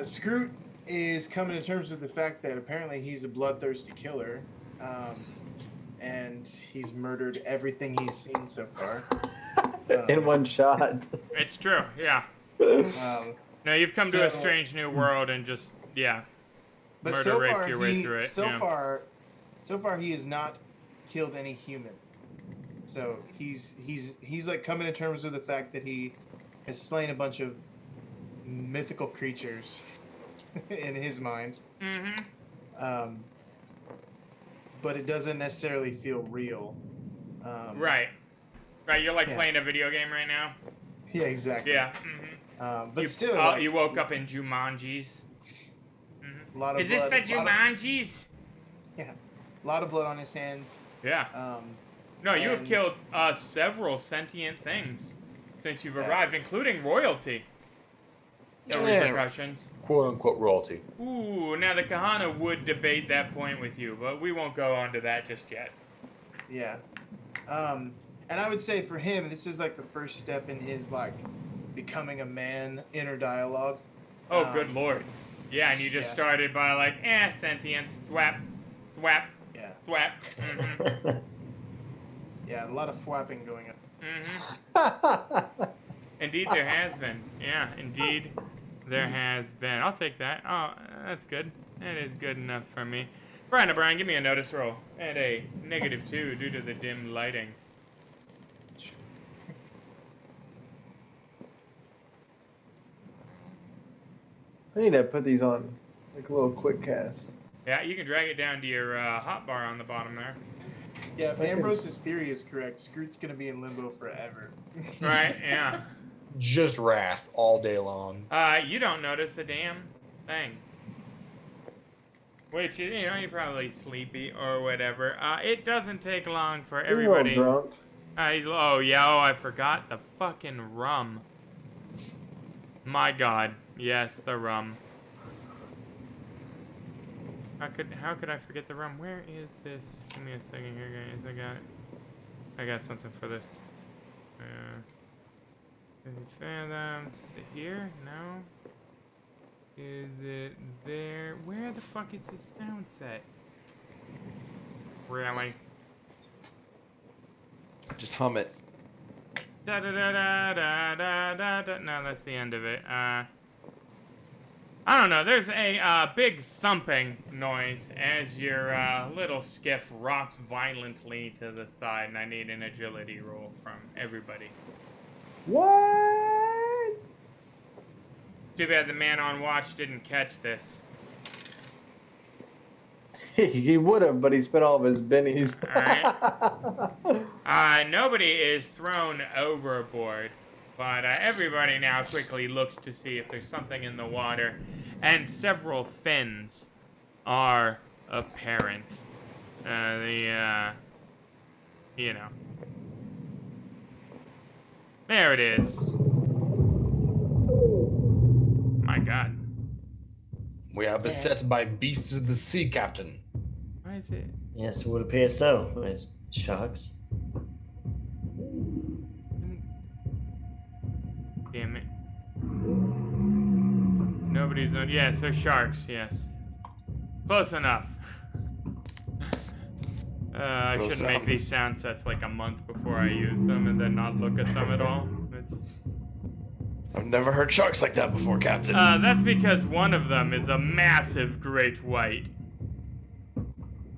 Scroot is coming to terms with the fact that apparently he's a bloodthirsty killer, and he's murdered everything he's seen so far. In one shot. It's true, yeah. No, you've come to a So- strange new world and just, yeah. But Murder so raped far, your way through it, So yeah. far, he has not killed any human. So he's like coming to terms with the fact that he has slain a bunch of mythical creatures in his mind. Mm-hmm. But it doesn't necessarily feel real. Right. Right, you're like Yeah. playing a video game right now? Yeah, exactly. Yeah. Mm-hmm. But you, still, like, you woke up in Jumanji's. a lot of Is this blood, the Jumanji's? Yeah, a lot of blood on his hands. Yeah. No, you have and- killed several sentient things since you've Yeah. arrived, including royalty. No Yeah. repercussions. Quote unquote royalty. Ooh, now the Kahana would debate that point with you, but we won't go on to that just yet. Yeah. And I would say for him, this is like the first step in his like becoming a man inner dialogue. Oh, good lord. Yeah, and you just yeah. started by like, sentience, thwap, thwap, Yeah. thwap. Mm-hmm. Yeah, a lot of fwapping going on. Mm-hmm. Indeed, there has been. Yeah, indeed, there has been. I'll take that. Oh, that's good. That is good enough for me. Brian O'Brien, give me a notice roll. At a -2 due to the dim lighting. I need to put these on like a little quick cast. Yeah, you can drag it down to your hotbar on the bottom there. Yeah, if Okay. Ambrose's theory is correct, Scroot's gonna be in limbo forever. Right, yeah. Just wrath all day long. You don't notice a damn thing. Which, you know, you're probably sleepy or whatever. It doesn't take long for He's a everybody. little drunk. Oh, yeah, I forgot the fucking rum. My god, yes, the rum. How could I forget the rum? Where is this? Give me a second here, guys. I got something for this. Fathoms. Is it here? No. Is it there? Where the fuck is this sound set? Really? Just hum it. Da da da da da da da da. No, that's the end of it. I don't know. There's a big thumping noise as your little skiff rocks violently to the side, and I need an agility roll from everybody. What? Too bad the man on watch didn't catch this. He would have, but he spent all of his bennies. Nobody is thrown overboard, but everybody now quickly looks to see if there's something in the water, and several fins are apparent. You know. There it is. My god. We are beset by beasts of the sea, Captain. Why is it? Yes, it would appear so. There's sharks. Damn it. Nobody's on. Yeah, so sharks, yes. Close enough. I Close shouldn't make enough. these sound sets like a month before I use them and then not look at them at all. I've never heard sharks like that before, Captain. That's because one of them is a massive great white.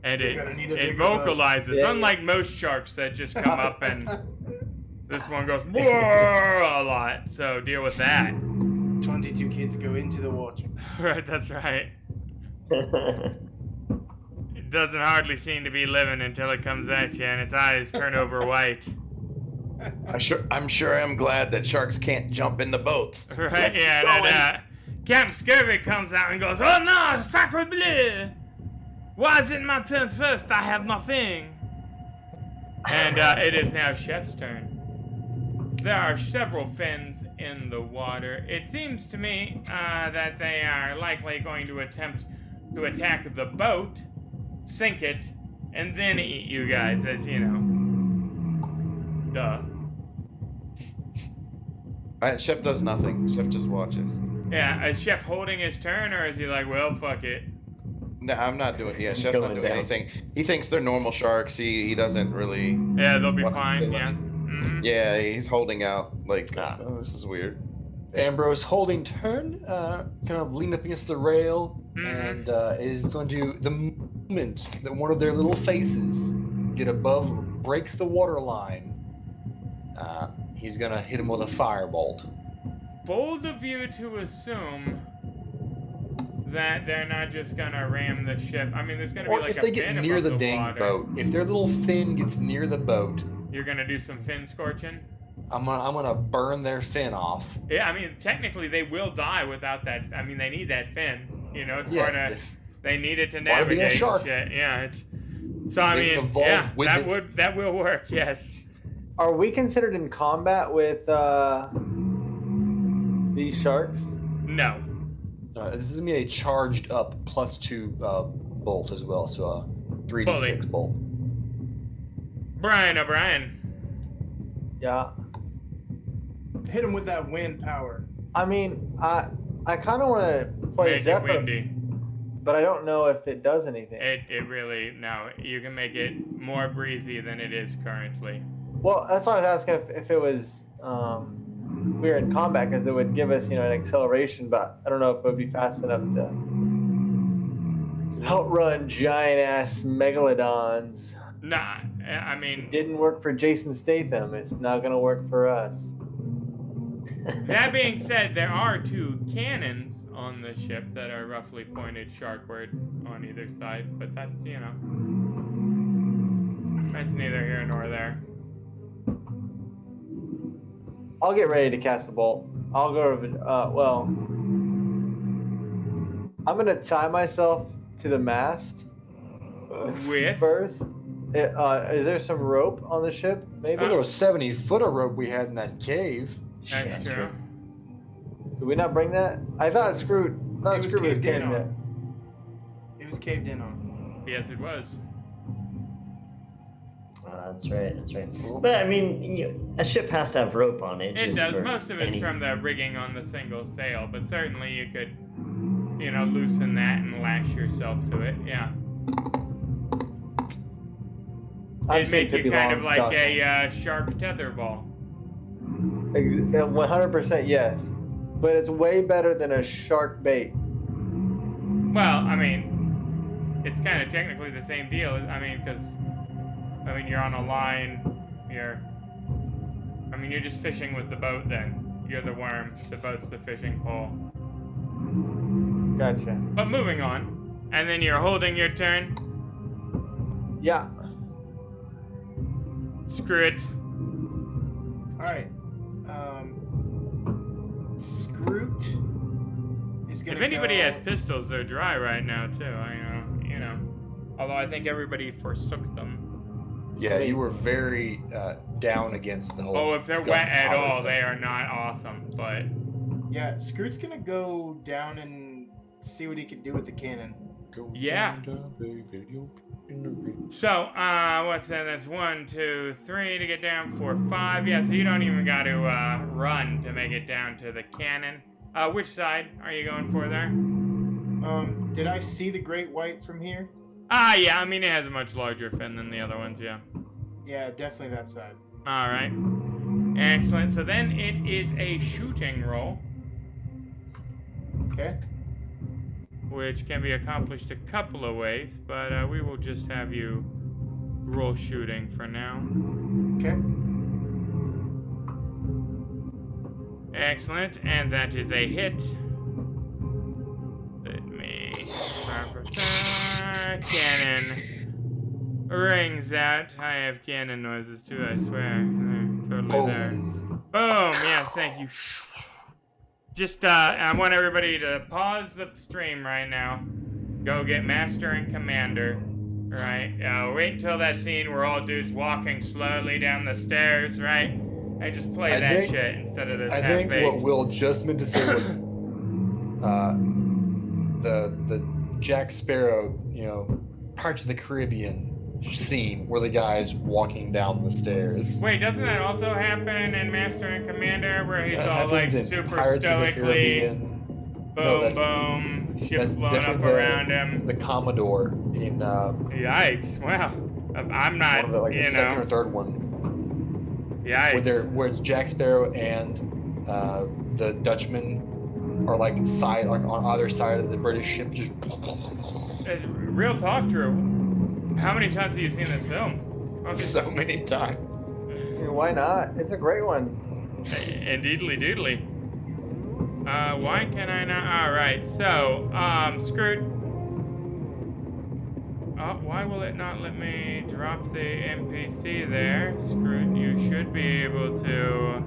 And You're gonna need a it bigger boat. vocalizes, Yeah. unlike most sharks that just come up and this one goes "Whoa" a lot, so deal with that. 22 kids go into the water. Right, that's right. It doesn't hardly seem to be living until it comes at you and its eyes turn over white. I'm sure I'm glad that sharks can't jump in the boats. Right, yeah, and Captain Scurvy comes out and goes, "Oh no, sacre bleu! Why is it my turn first? I have nothing." And it is now Chef's turn. There are several fins in the water. It seems to me that they are likely going to attempt to attack the boat, sink it, and then eat you guys, as you know. Duh. Chef does nothing. Chef just watches. Yeah, is Chef holding his turn, or is he like, well, fuck it? No, I'm not doing. Yeah, Chef's Going not doing down. anything. He thinks they're normal sharks. He doesn't really. Yeah, they'll be What? fine, They yeah. like- Mhm. Yeah, he's holding out like, Ah. oh, this is weird. Ambrose holding turn, kind of lean up against the rail, Mhm. and is going to, the moment that one of their little faces get above, breaks the water line, he's going to hit him with a firebolt. Bold of you to assume that they're not just gonna ram the ship. I mean, there's gonna be Or like if a they get fin near above the the dang water. boat, if their little fin gets near the boat, You're gonna do some fin scorching. I'm gonna burn their fin off. Yeah, I mean, technically they will die without that. I mean, they need that fin. You know, it's part of. They need it to Part of being a navigate and shark. shit. Yeah, it's. So I They've mean, evolved yeah, with that it. that will work. Yes. Are we considered in combat with these sharks? No. This is gonna be a charged up +2 bolt as well, so a 3d6 bolt. Brian O'Brien. Yeah. Hit him with that wind power. I mean, I kind of want to play Make it Zephyr, windy. but I don't know if it does anything. It really no. You can make it more breezy than it is currently. Well, that's why I was asking if it was we were in combat, because it would give us, an acceleration, but I don't know if it would be fast enough to outrun giant ass megalodons. Nah, I mean, It didn't work for Jason Statham. It's not gonna work for us. that being said, there are 2 cannons on the ship that are roughly pointed sharkward on either side, but that's, that's neither here nor there. I'll get ready to cast the bolt. I'll go to well, I'm gonna tie myself to the mast With? first. Is there some rope on the ship? Maybe. Well, there was 70 foot of rope we had in that cave. That's Shit. true. Did we not bring that? I thought Scrooge. It was Scrooge was caved in carrying that. on. It was caved in on. Yes, it was. That's right. That's right. But I mean, a ship has to have rope on it. It just does. for Most of it's any- from the rigging on the single sail, but certainly you could, loosen that and lash yourself to it. Yeah. I've It'd make seen you Pippi kind of like Longstocking. a shark tether ball. 100% yes, but it's way better than a shark bait. Well, I mean, it's kind of technically the same deal. Because you're on a line. You're just fishing with the boat. Then you're the worm. The boat's the fishing pole. Gotcha. But moving on, and then you're holding your turn. Yeah. Screw it. All right. Scroot is gonna. If anybody go... has pistols, they're dry right now too. Although I think everybody forsook them. Yeah, you were very down against the whole. Oh, if they're wet at gunpowder all, thing. they are not awesome. But Yeah, Scroot's gonna go down and see what he can do with the cannon. Yeah. So, what's that? That's 1, 2, 3 to get down. 4, 5. Yeah, so you don't even got to run to make it down to the cannon. Which side are you going for there? Did I see the great white from here? Yeah. It has a much larger fin than the other ones. Yeah. Yeah, definitely that side. All right. Excellent. So then it is a shooting roll, Okay. which can be accomplished a couple of ways, but we will just have you roll shooting for now. Okay. Excellent, and that is a hit. Let me... Cannon rings out. I have cannon noises too, I swear. They're totally there. Boom! Yes, thank you. Just, I want everybody to pause the stream right now. Go get Master and Commander. Right? Wait until that scene where all dudes walking slowly down the stairs, right? And just play that shit instead of this I think half-baked. what Will just meant to say was the Jack Sparrow, Pirates of the Caribbean scene where the guy's walking down the stairs. Wait, doesn't that also happen in Master and Commander where he's That all like happens in super Pirates of the stoically Caribbean. boom boom, ships blowing up definitely around him? The Commodore in Yikes! Wow, I'm not, one of the, the second or third one. Yikes! Where it's Jack Sparrow and the Dutchmen are like on either side of the British ship, just Real talk, Drew. How many times have you seen this film? so many times. Why not? It's a great one. Indeedly doodly. Why can I not? Alright, so, Scroot. Oh, why will it not let me drop the NPC there? Scroot, you should be able to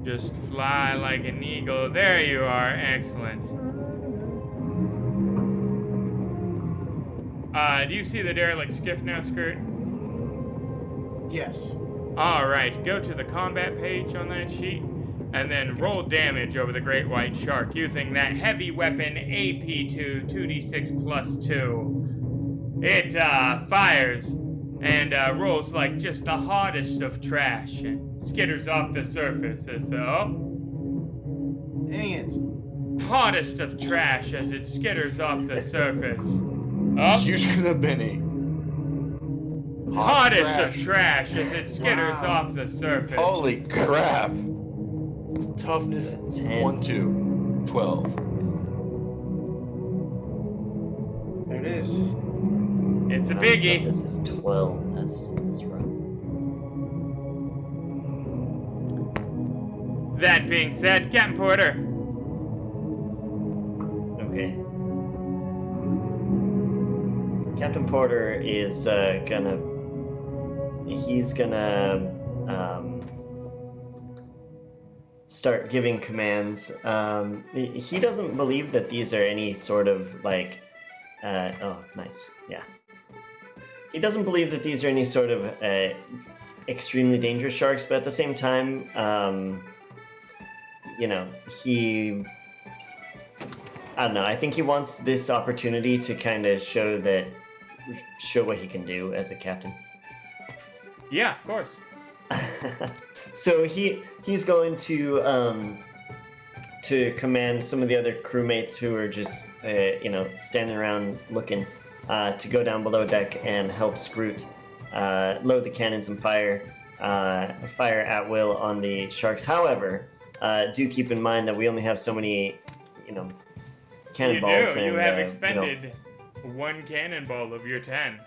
just fly like an eagle. There you are. Excellent. Do you see the derelict skiff now, Scroot? Yes. Alright, go to the combat page on that sheet, and then roll damage over the great white shark using that heavy weapon AP2 2d6 plus 2. It fires and rolls like just the hottest of trash and skitters off the surface as though... Dang it. Hottest of trash as it skitters off the surface. Oh. Using the Benny. Hottest of trash as it skitters off the surface. Holy crap. Toughness 10. 1, 2, 12. There it is. It's a biggie. This is 12. That's rough. That being said, Captain Porter. Okay. Captain Porter is he's gonna start giving commands. He doesn't believe that these are any sort of like, oh, nice, yeah. He doesn't believe that these are any sort of extremely dangerous sharks, but at the same time, you know, I don't know. I think he wants this opportunity to kind of show what he can do as a captain. Yeah, of course. So he's going to command some of the other crewmates who are just standing around looking to go down below deck and help Scroot load the cannons and fire at will on the sharks. However, do keep in mind that we only have so many, cannonballs. You have expended one cannonball of your 10.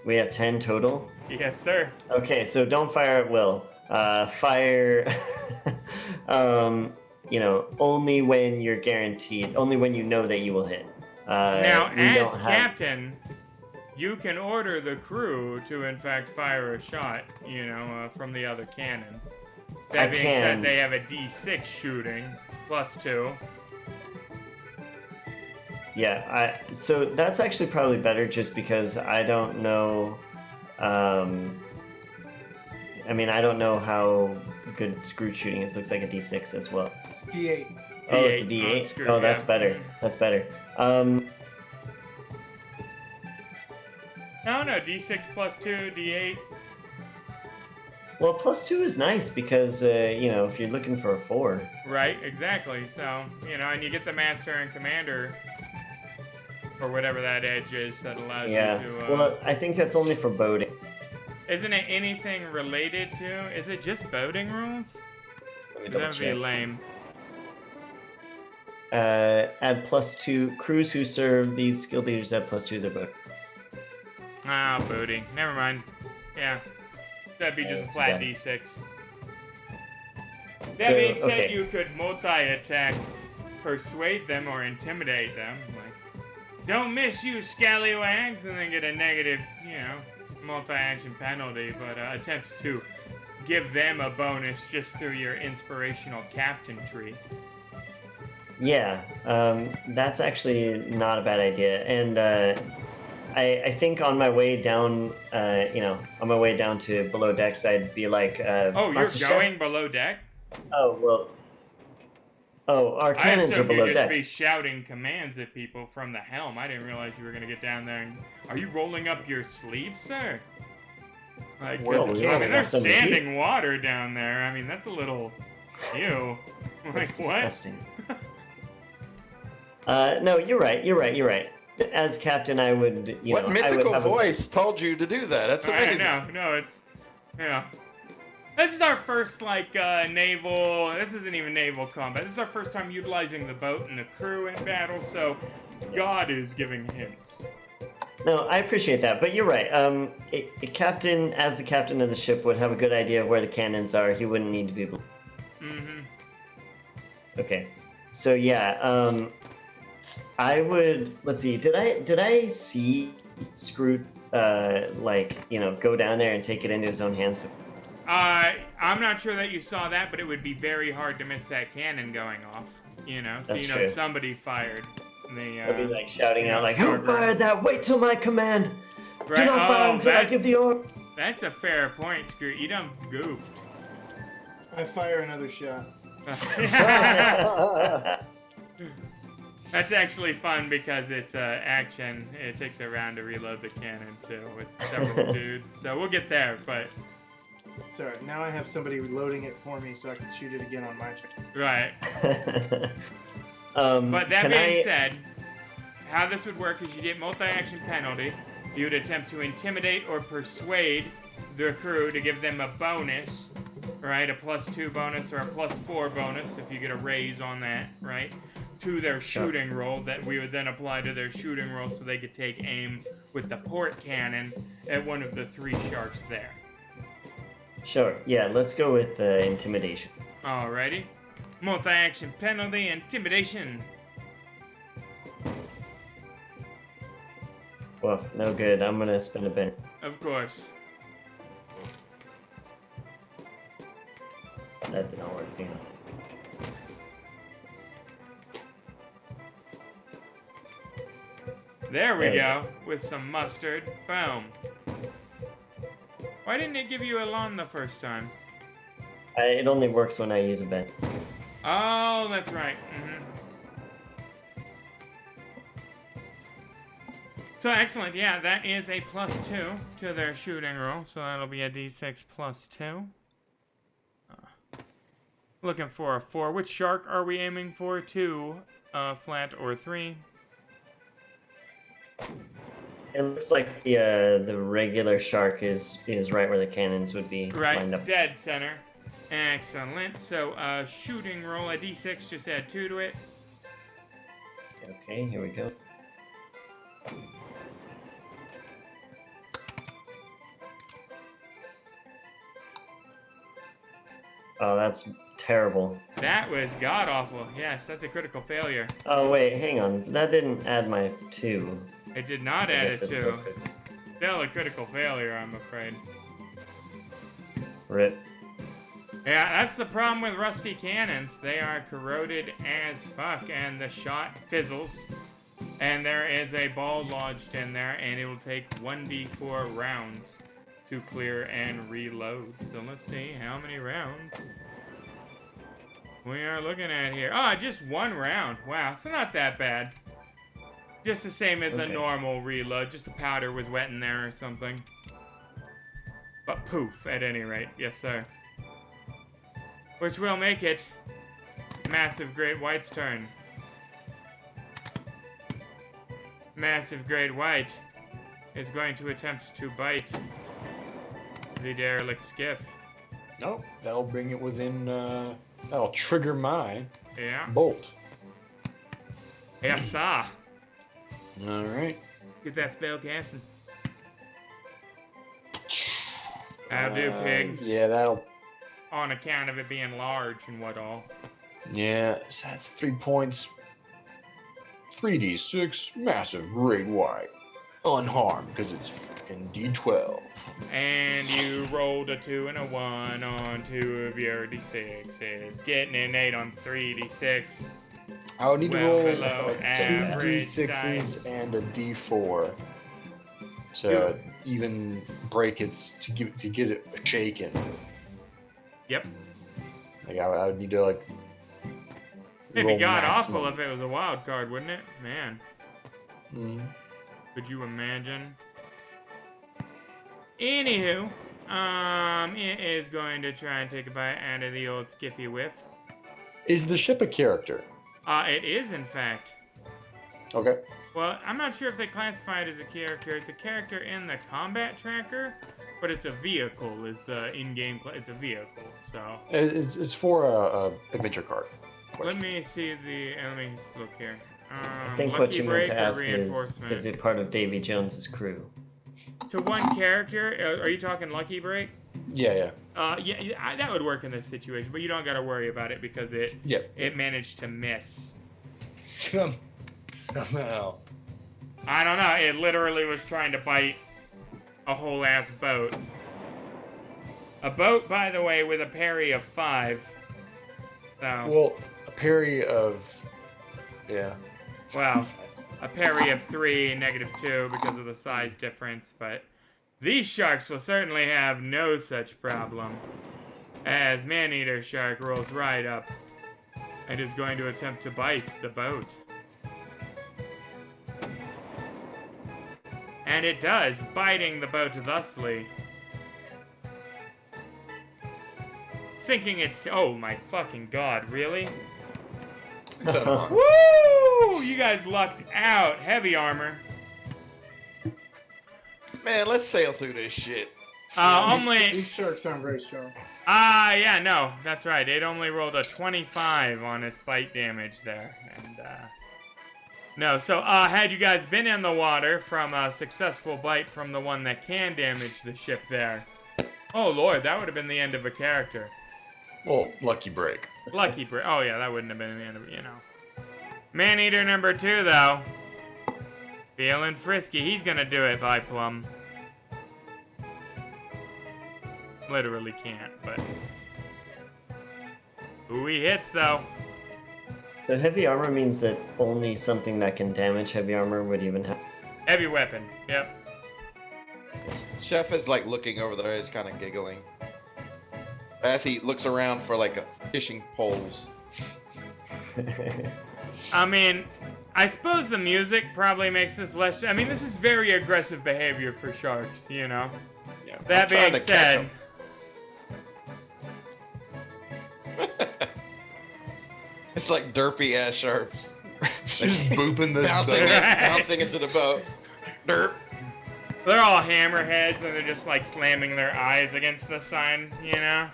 We have 10 total? Yes, sir. Okay, so don't fire at will. Fire, only when you're guaranteed, only when you know that you will hit. Now, as captain, you can order the crew to, in fact, fire a shot, from the other cannon. That being said, they have a D6 shooting, plus 2. Yeah, so that's actually probably better just because I don't know, I don't know how good Scroot shooting is. Looks like a D6 as well. D8. Oh, it's a D8? Oh, that's better. That's better. No, D6 plus 2, D8. Well, plus 2 is nice because, if you're looking for a 4. Right, exactly. So, and you get the master and commander, or whatever that edge is that allows you to... well, I think that's only for boating. Isn't it anything related to... Is it just boating rules? That would be lame. Add plus 2. Crews who serve these skill leaders add plus 2 to their boat. Ah, boating. Never mind. Yeah. That'd be just a flat D6. That being said, you could multi-attack, persuade them, or intimidate them. Like, don't miss, you scallywags, and then get a negative, multi-action penalty, but attempt to give them a bonus just through your inspirational captainry. Yeah, that's actually not a bad idea. And I think on my way down, on my way down to below decks, I'd be like, oh, you're going below deck? Oh, well. Oh, our cannons are below deck. I assumed you'd just be shouting commands at people from the helm. I didn't realize you were going to get down there. And... Are you rolling up your sleeves, sir? Like, there's standing water down there. That's a little... Ew. Like, that's what? Disgusting. No, you're right. As captain, I would, What mythical voice told you to do that? That's amazing. No, it's... Yeah. This is our first, like, naval... This isn't even naval combat. This is our first time utilizing the boat and the crew in battle, so God is giving hints. No, I appreciate that, but you're right. A captain, as the captain of the ship, would have a good idea of where the cannons are. He wouldn't need to be... Mm-hmm. Okay. So, yeah, I would... Let's see. Did I see Scroot, like, you know, go down there and take it into his own hands to... I'm not sure that you saw that, but it would be very hard to miss that cannon going off. You know, so That's you know true. somebody fired. The, I'd be like shouting you out, know, like, "Who Stargirl." fired that? Wait till my command! Do Right, not fire oh, until I that- give the order." That's a fair point, Screw. You done goofed. I fire another shot. That's actually fun because it's action. It takes a round to reload the cannon too with several dudes. So we'll get there, but Sorry, now I have somebody loading it for me so I can shoot it again on my turn. right. But that can being I- said, how this would work is you get multi-action penalty. You would attempt to intimidate or persuade the crew to give them a bonus, right? A +2 bonus or a +4 bonus if you get a raise on that, right? To their shooting roll that we would then apply to their shooting roll so they could take aim with the port cannon at one of the 3 sharks there. Sure. Yeah, let's go with intimidation. Alrighty. Multi-action penalty, intimidation. Well, no good. I'm gonna spend a bit. Of course. That did not work. You know. There we There you go. With some mustard. Boom. Why didn't it give you a lawn the first time? It only works when I use a bend. Oh, that's right. So excellent. Yeah, that is a +2 to their shooting roll. So that'll be a d6 +2. Looking for a 4. Which shark are we aiming for? 2, flat, or 3? It looks like the regular shark is right where the cannons would be Right, lined up. dead center. Excellent. So, shooting roll, a d6, just add 2 to it. Okay, here we go. Oh, that's terrible. That was god-awful. Yes, that's a critical failure. Oh, wait, hang on. That didn't add my 2. It did not I add guess a it's 2. still good. It's still a critical failure, I'm afraid. Rip. Yeah, that's the problem with rusty cannons. They are corroded as fuck, and the shot fizzles. And there is a ball lodged in there, and it will take 1d4 rounds to clear and reload. So let's see how many rounds we are looking at here. Ah, just 1 round. Wow, so not that bad. Just the same as a Okay. normal reload. Just the powder was wet in there or something. But poof, at any rate. Yes, sir. Which will make it Massive Great White's turn. Massive Great White is going to attempt to bite the derelict skiff. Nope, that'll bring it within, that'll trigger my Yeah. bolt. Yes, sir. Alright. Get that spell casting. That'll do, pig. Yeah, that'll, On account of it being large and what all. yeah, so that's 3 points. 3d6, massive great white. Unharmed, because it's fucking d12. And you rolled a 2 and a 1 on 2 of your d6s. Getting an 8 on 3d6. I would need to Well roll below 2 average d6s dice. and a d4 to even break it to get it shaken. Yep. Like I would need to like. It'd roll be god maximum. awful if it was a wild card, wouldn't it? Man, Mhm. could you imagine? Anywho, it is going to try and take a bite out of the old skiffy whiff. Is the ship a character? It is, in fact. Okay. Well, I'm not sure if they classify it as a character. It's a character in the combat tracker, but it's a vehicle. Is the in-game? It's a vehicle. So It's for a adventure card. let me see the. Let me just look here. I think what Lucky you meant break to or ask reinforcement. is it part of Davy Jones's crew? To one character? Are you talking lucky break? Yeah. Yeah, that would work in this situation, but you don't got to worry about it because it managed to miss. Somehow. I don't know. It literally was trying to bite a whole ass boat. A boat, by the way, with a parry of 5. So. Well, a parry of. Yeah. Well, a parry of 3, -2 because of the size difference, but these sharks will certainly have no such problem. As Man-Eater Shark rolls right up and is going to attempt to bite the boat. And it does, biting the boat thusly. Sinking its... Oh my fucking god, really? Woo! You guys lucked out. Heavy armor. Man, let's sail through this shit. These sharks aren't very strong. Yeah, no, that's right. It only rolled a 25 on its bite damage there. And, no, so, had you guys been in the water from a successful bite from the one that can damage the ship there, oh lord, that would have been the end of a character. Well, lucky break. Lucky break. Oh yeah, that wouldn't have been the end of it, you know. Man-Eater number 2, though. Feeling frisky. He's gonna do it by Plum. Literally can't, but... Ooh, he hits, though. So heavy armor means that only something that can damage heavy armor would even have... Heavy weapon, yep. Chef is like looking over there, he's kind of giggling. As he looks around for like fishing poles. I mean, I suppose the music probably makes this less... I mean, this is very aggressive behavior for sharks, you know? Yeah. That I'm trying being to catch said... 'em. It's like derpy ass sharks. Just booping the bouncing into the boat. Derp. They're all hammerheads and they're just like slamming their eyes against the sign, you know?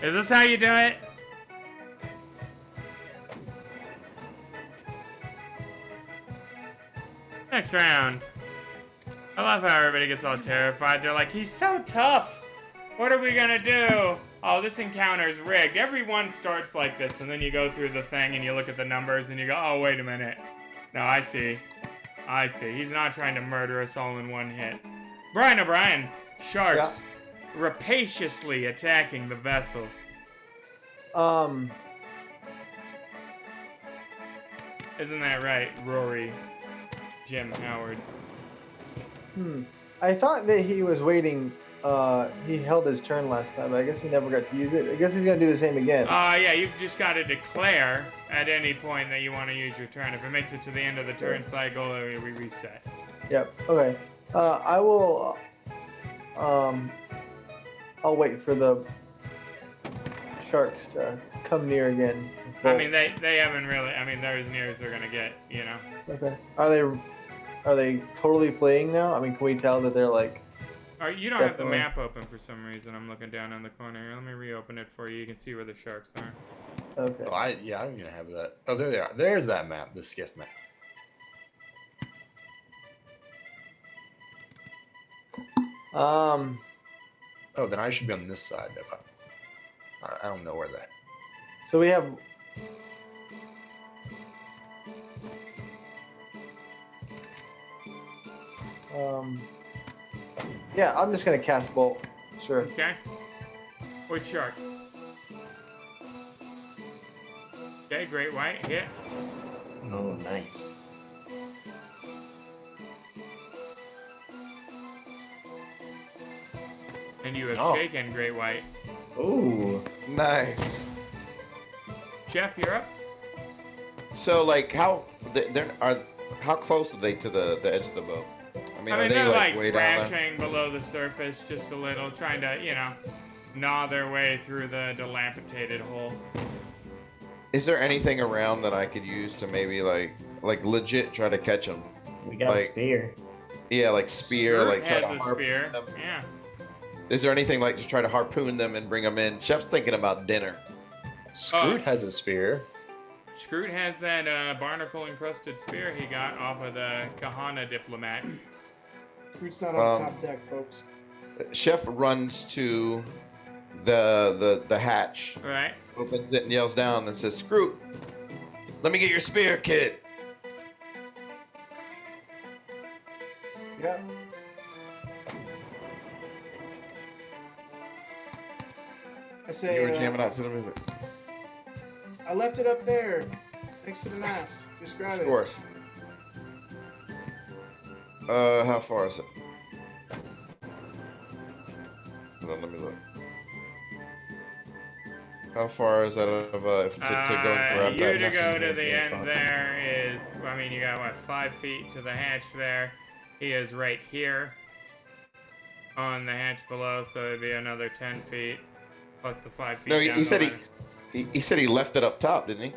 Is this how you do it? Next round. I love how everybody gets all terrified. They're like, he's so tough. What are we gonna do? Oh, this encounter's rigged. Everyone starts like this, and then you go through the thing and you look at the numbers and you go, oh, wait a minute. No, I see. I see. He's not trying to murder us all in one hit. Brian O'Brien, sharks rapaciously attacking the vessel. Isn't that right, Rory? Jim Howard. I thought that he was waiting. He held his turn last time, but I guess he never got to use it. I guess he's gonna do the same again. Yeah, you've just got to declare at any point that you want to use your turn. If it makes it to the end of the turn cycle, we reset. Yep. Okay. I will. I'll wait for the sharks to come near again. I mean, they haven't really. I mean, they're as near as they're gonna get. You know. Okay. Are they totally playing now? I mean, can we tell that they're like? You don't have the map open for some reason. I'm looking down in the corner here. Let me reopen it for you. You can see where the sharks are. Okay. Oh, I don't even have that. Oh, there they are. There's that map, the skiff map. Oh, then I should be on this side. If I don't know where that. So we have. Yeah, I'm just gonna cast bolt. Sure. Okay. Which shark? Okay, great white. Hit. Oh, nice. And you have shaken great white. Ooh. Nice. Jeff, you're up. So like how how close are they to the edge of the boat? I mean, are they they're like way down there? thrashing below the surface just a little, trying to, you know, gnaw their way through the dilapidated hole. Is there anything around that I could use to maybe like like legit try to catch them. We got a Like- spear. Yeah, like spear, Scroot like try has to a harpoon spear. them. Yeah. Is there anything like to try to harpoon them and bring them in? Chef's thinking about dinner. Scroot has a spear. Scroot has that barnacle-encrusted spear he got off of the Kahana diplomat. Scroot's not on top deck, folks. Chef runs to the hatch, Right. opens it and yells down and says, "Scroot, let me get your spear, kid." Yeah. I You say, were jamming out to the music. I left it up there, next to the mast. Just grab Of it. course. How far is it? Hold on, let me look. How far is that of to go and grab you that? to go to Nothing the goes end very far. there is, I mean, you got what, 5 feet to the hatch there. He is right here on the hatch below, so it'd be another 10 feet plus the 5 feet. No, down he the said ladder. he said he left it up top, didn't he?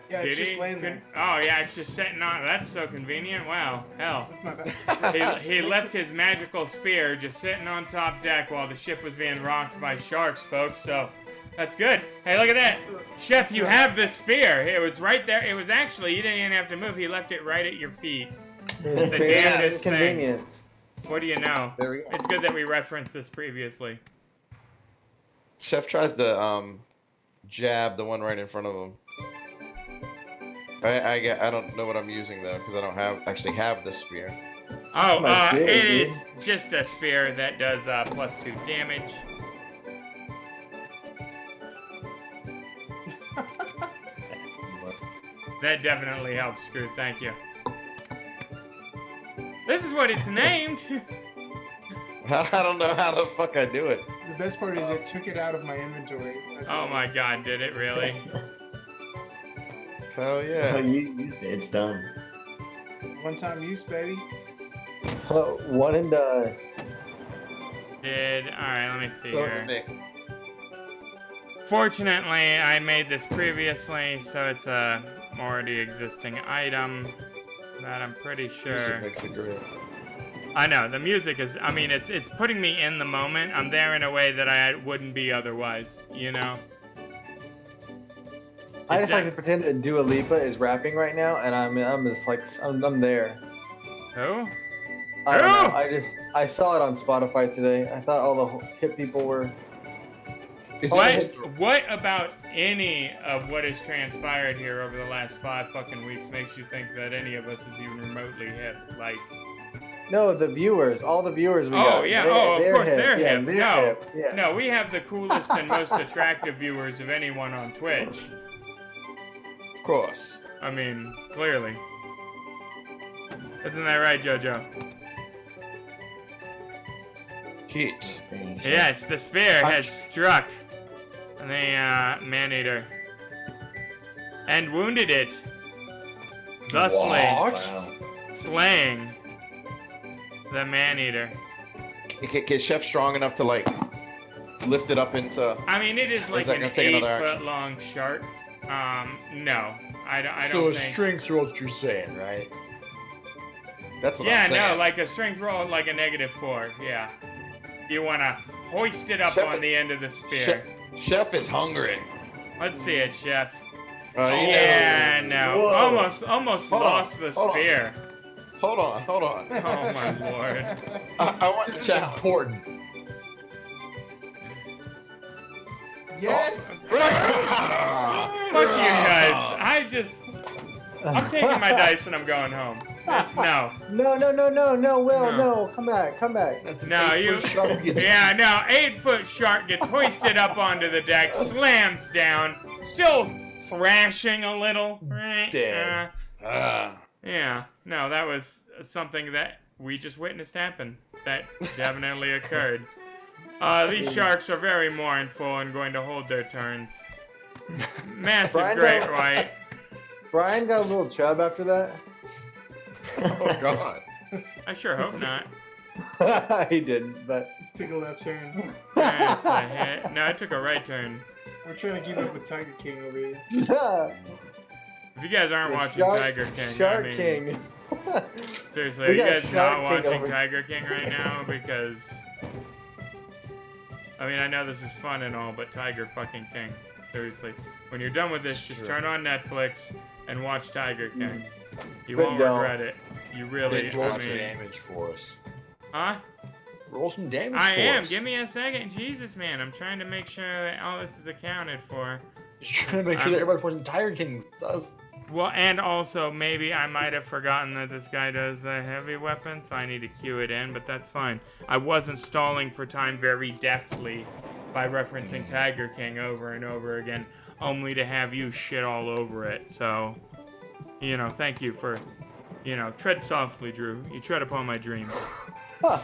Yeah, Did it's just he? laying there. Oh yeah, it's just sitting on. That's so convenient. Wow, hell. That's my bad. He left his magical spear just sitting on top deck while the ship was being rocked by sharks, folks. So that's good. Hey, look at that, Chef. You have the spear. It was right there. It was actually, you didn't even have to move. He left it right at your feet. The damnedest thing. Convenient. What do you know? There we go. It's good that we referenced this previously. Chef tries to jab the one right in front of him. I don't know what I'm using though because I don't actually have the spear. Oh, My spear, it dude. is just a spear that does +2 damage. That definitely helps, Screw. Thank you. This is what it's named. I don't know how the fuck I do it. The best part is it took it out of my inventory. That's Oh all. my god, did it really? Hell Oh, yeah. you used it. It's done. One-time use, baby. One and done. Alright, let me see So here. Nick, Fortunately, I made this previously, so it's a already existing item that I'm pretty sure. music makes it great. I know, the music is, I mean, it's putting me in the moment. I'm there in a way that I wouldn't be otherwise, you know? I just like to pretend that Dua Lipa is rapping right now, and I'm just like I'm there. Who? I don't know. Who? I saw it on Spotify today. I thought all the hip people were. What about any of what has transpired here over the last 5 fucking weeks makes you think that any of us is even remotely hip? Like, No, the viewers, all the viewers we got. oh yeah, they're of course hip. they're Yeah, hip. they're No, hip. Yeah. no, we have the coolest and most attractive viewers of anyone on Twitch. Of course. I mean, clearly. Isn't that right, JoJo? Heat. Yes, the spear has struck the man-eater and wounded it, thusly Wow. slaying the man-eater. Is Chef strong enough to like lift it up into? I mean, it is like that an gonna take another 8-foot action? long shark. No, I So don't a think. string throw what you're saying, right? That's what Yeah, I'm saying. no, like a strength roll, like a -4. Yeah, you wanna hoist it up Chef- on the end of the spear. Chef is hungry. Let's see it, Chef. He Yeah, knows. no, Whoa. almost Hold on, lost the hold on. spear. Hold on. Oh my lord. I want This to is challenge. important. Yes. Fuck you guys. I'm taking my dice and I'm going home. That's no. No, Will, No. no, come back. That's an No, 8-foot you. shark getting- Yeah, no. 8-foot shark gets hoisted up onto the deck, slams down, still thrashing a little. Right? Dead. Yeah. No, that was something that we just witnessed happen. That definitely occurred. These sharks are very mournful and going to hold their turns. Massive Brian, great don't- white. Brian got a little chub after that. Oh God. I sure hope not. He didn't, but Let's take a left turn. That's a hit. No, I took a right turn. We're trying to keep up with Tiger King over here. If you guys aren't The watching Shark- Tiger King, Shark I mean, King. seriously, We are you got guys Shark not King watching over- Tiger King right now? Because, I mean, I know this is fun and all, but Tiger fucking King. Seriously. When you're done with this, just turn on Netflix and watch Tiger King. You But won't don't. regret it. You really, Roll I some mean, damage for us. huh? Roll some damage I for am. us. Give me a second. Jesus, man. I'm trying to make sure that all this is accounted for. You're trying to make sure that everybody watching Tiger King does. Well, and also, maybe I might have forgotten that this guy does the heavy weapon, so I need to cue it in, but that's fine. I wasn't stalling for time very deftly by referencing Tiger King over and over again, only to have you shit all over it. So, you know, thank you for, you know, tread softly, Drew. You tread upon my dreams. Huh.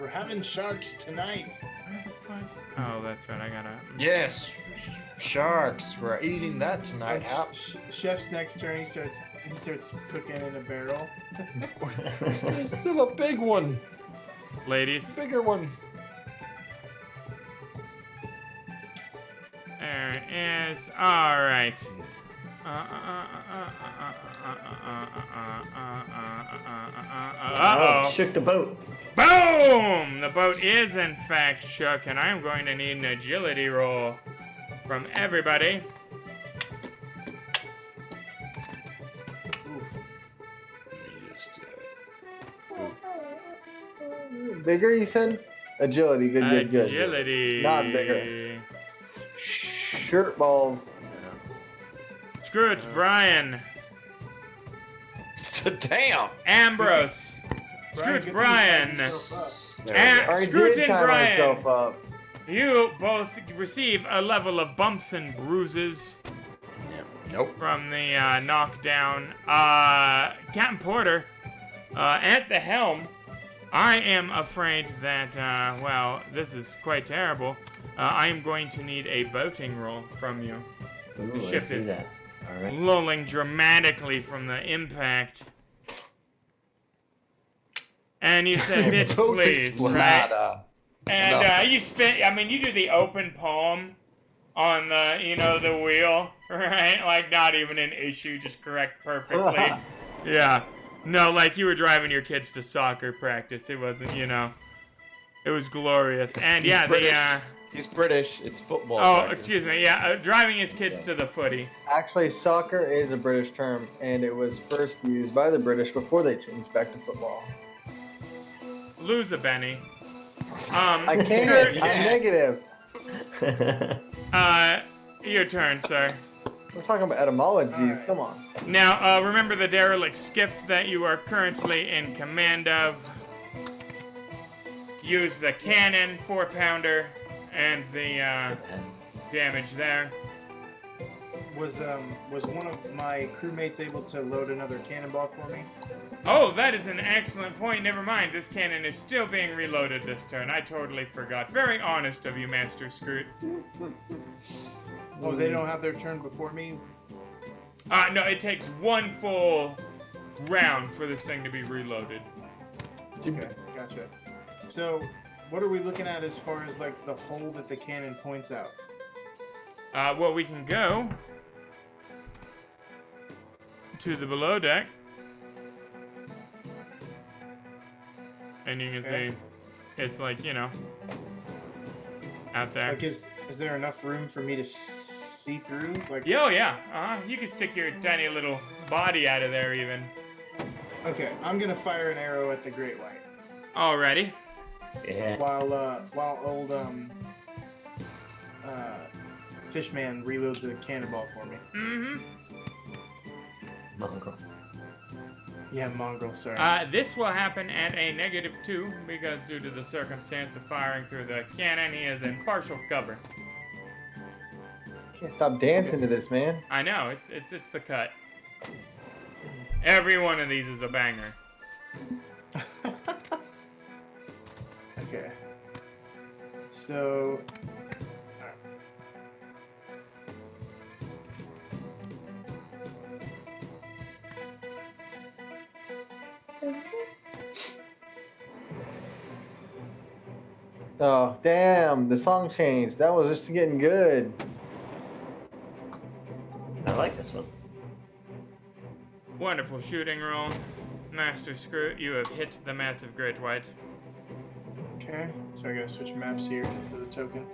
We're having sharks tonight. Where the fuck? Oh, that's right. I gotta. Yes, sharks. We're eating that tonight. How? Chef's next turn. He starts cooking in a barrel. There's still a big one. Ladies. Bigger one. There it is. All right. Uh-oh. Shook the boat. Boom! The boat is in fact shook, and I'm going to need an agility roll from everybody. Bigger, you said? Agility. Good, good. Agility. Not bigger. Shirt balls. Screw it, Brian. Damn. Ambrose. Screw it, get Brian. yourself up. I Screw it did in, tie Brian. myself up. You both receive a level of bumps and bruises Nope. from the knockdown. Captain Porter, at the helm, I am afraid that, well, this is quite terrible. I am going to need a boating roll from you. Ooh, The I ship see is that. All right. lulling dramatically from the impact. And you said, bitch, Boat please, exploded. right? And No. you spin. I mean, you do the open palm on the, you know, the wheel, right? Like not even an issue, just correct perfectly. Yeah. No, like you were driving your kids to soccer practice. It wasn't, you know. It was glorious. And yeah, British. the. He's British. It's football. Oh, practice. excuse me. Yeah, driving his kids to the footy. Actually, soccer is a British term, and it was first used by the British before they changed back to football. Lose a Benny. I can't. Skirt, I'm negative. your turn, sir. We're talking about etymologies. Alright. Come on. Now, remember the derelict skiff that you are currently in command of. Use the cannon, 4-pounder, and the damage there. Was one of my crewmates able to load another cannonball for me? Oh, that is an excellent point. Never mind, this cannon is still being reloaded this turn. I totally forgot. Very honest of you, Master Scroot. Oh, they don't have their turn before me? No, it takes one full round for this thing to be reloaded. Okay, gotcha. So, what are we looking at as far as like the hole that the cannon points out? Well, we can go to the below deck. And you can Okay. see it's like, you know, out there. Like, is there enough room for me to see through? Like, Oh, yeah. You can stick your tiny little body out of there even. okay, I'm gonna fire an arrow at the Great White Alrighty. Yeah. while old Fishman reloads a cannonball for me. Mm-hmm. Mongrel. Yeah, mongrel. Sorry. This will happen at a -2 because due to the circumstance of firing through the cannon, he is in partial cover. Can't stop dancing to this, man. I know, it's the cut. Every one of these is a banger. Okay. So. Oh, damn. The song changed. That was just getting good. this one. Wonderful shooting roll. Master Screw, you have hit the massive great white. Okay, so I gotta switch maps here for the token.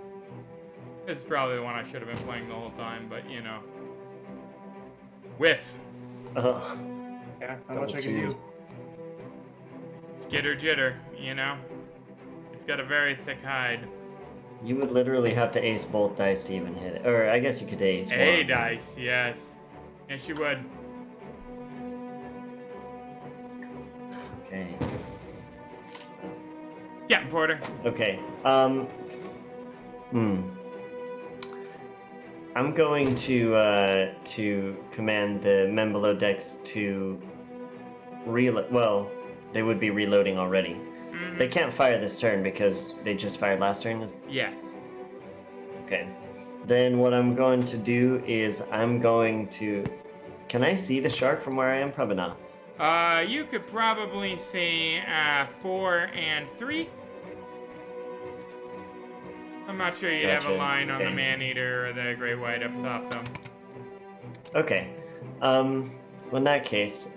This is probably the one I should have been playing the whole time, but you know. Whiff. Oh, Yeah, not much I can Double do. Skitter jitter, you know? It's got a very thick hide. you would literally have to ace both dice to even hit it. Or I guess you could ace A one. dice, yes. Yes, you would. Okay. Captain Porter. Okay. I'm going to command the men below decks to reload. Well, they would be reloading already. Mhm. They can't fire this turn because they just fired last turn. Yes. Okay. Then what I'm going to do is I'm going to. Can I see the shark from where I am? Probably not. You could probably see 4 and 3. I'm not sure you'd have a Gotcha, line on the okay. man-eater or the gray white up top, though. Okay. Well, in that case,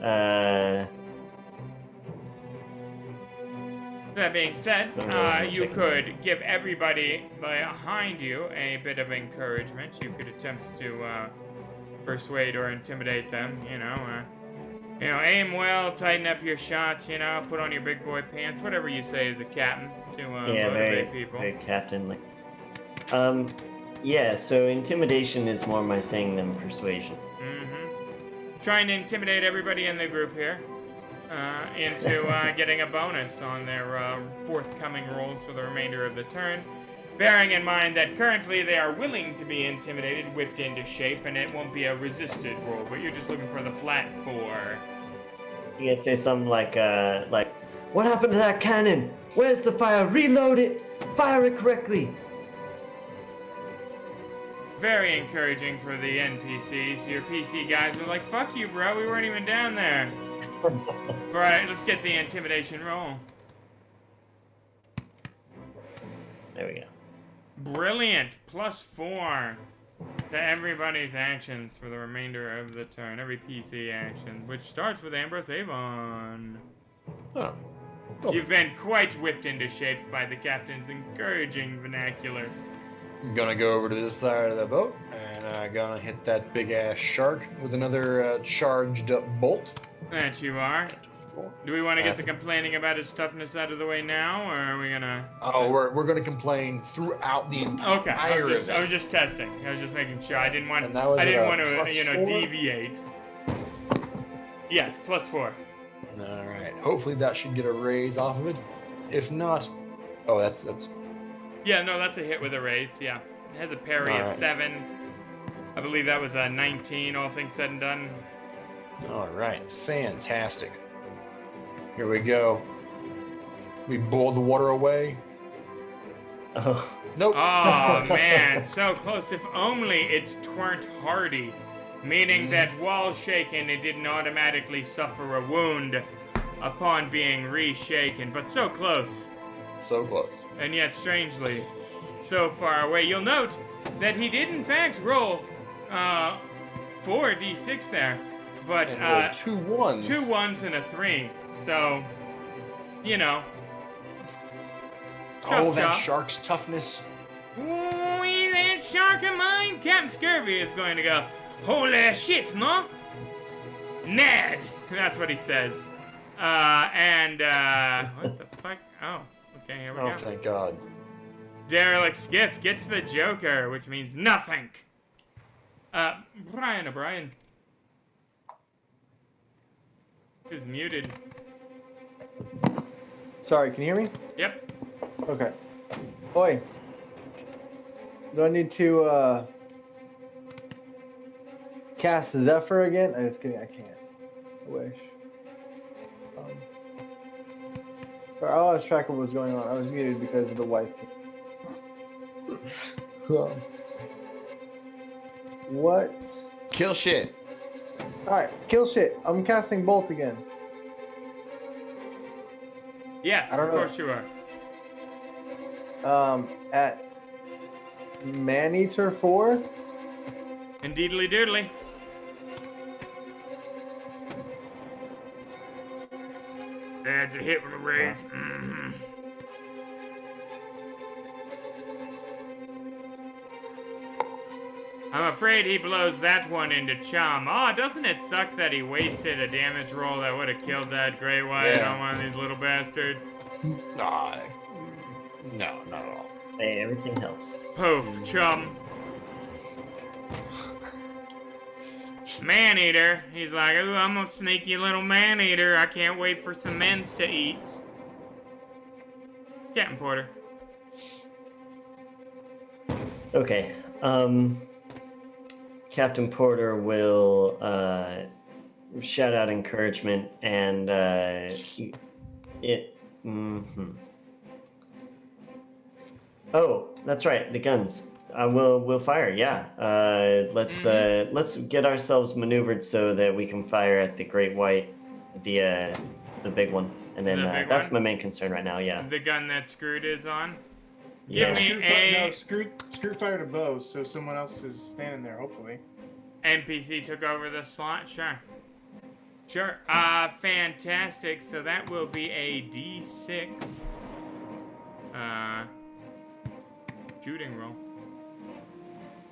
That being said, you could give everybody behind you a bit of encouragement. You could attempt to persuade or intimidate them, you know, aim well, tighten up your shots, you know, put on your big boy pants, whatever you say as a captain to yeah, motivate very, people. very captainly. Yeah. So intimidation is more my thing than persuasion. Trying to intimidate everybody in the group here into getting a bonus on their forthcoming rolls for the remainder of the turn. Bearing in mind that currently they are willing to be intimidated, whipped into shape, and it won't be a resisted roll, but you're just looking for the flat 4. You could say something like, "What happened to that cannon? Where's the fire? Reload it! Fire it correctly!" Very encouraging for the NPCs. Your PC guys are like, fuck you, bro, we weren't even down there. Alright, let's get the intimidation roll. There we go. Brilliant. +4 to everybody's actions for the remainder of the turn. Every PC action, which starts with Ambrose Avon. Oh. You've been quite whipped into shape by the captain's encouraging vernacular. I'm gonna go over to this side of the boat and gonna hit that big ass shark with another charged up bolt. That you are. Do we want to get the complaining about its toughness out of the way now, or are we gonna? Oh, we're gonna complain throughout the entire Okay, I was event. just testing. I was just making sure. I didn't want And that was to, +4? deviate. Yes, +4. All right. Hopefully that should get a raise off of it. If not, oh, that's. Yeah, no, that's a hit with a raise. Yeah, it has a parry of Alright. 7. I believe that was a 19. All things said and done. All right. Fantastic. Here we go. We boil the water away. Oh, Nope. Oh man, so close. If only it weren't hardy, meaning that while shaken, it didn't automatically suffer a wound upon being reshaken. But so close. So close. And yet, strangely, so far away. You'll note that he did, in fact, roll 4d6 there, but And roll 2 ones. 2 1s and a 3. So, you know. Oh, Chop, that chop. shark's toughness. Ooh, that shark of mine! Captain Scurvy is going to go, holy shit, no? Ned! That's what he says. What the fuck? Oh, okay, here we Oh, go. thank God. Derelict Skiff gets the Joker, which means nothing. Brian O'Brien is muted. Sorry, can you hear me? Yep. Okay. Oi. Do I need to cast Zephyr again? I'm just kidding, I can't. I wish. Sorry, I lost track of what was going on. I was muted because of the wife. What? Kill shit. Alright, kill shit. I'm casting Bolt again. Yes, I don't of know. course you are. At Maneater 4. Indeedly doodly. That's a hit with a raise. Mm-hmm. I'm afraid he blows that one into chum. Oh, doesn't it suck that he wasted a damage roll that would have killed that gray white on one of these little bastards? No, not at all. Hey, everything helps. Poof, chum. Man-eater. He's like, ooh, I'm a sneaky little man-eater. I can't wait for some men's to eat. Captain Porter. Okay. Captain Porter will shout out encouragement and Oh, that's right. The guns. We'll fire. Yeah. Let's get ourselves maneuvered so that we can fire at the great white, the big one, and then that's my main concern right now. Yeah. The gun that Screwed is on. Yeah. Give me a Screw fired a bow, so someone else is standing there. Hopefully. NPC took over the slot. Sure. Fantastic. So that will be a D6. Shooting roll.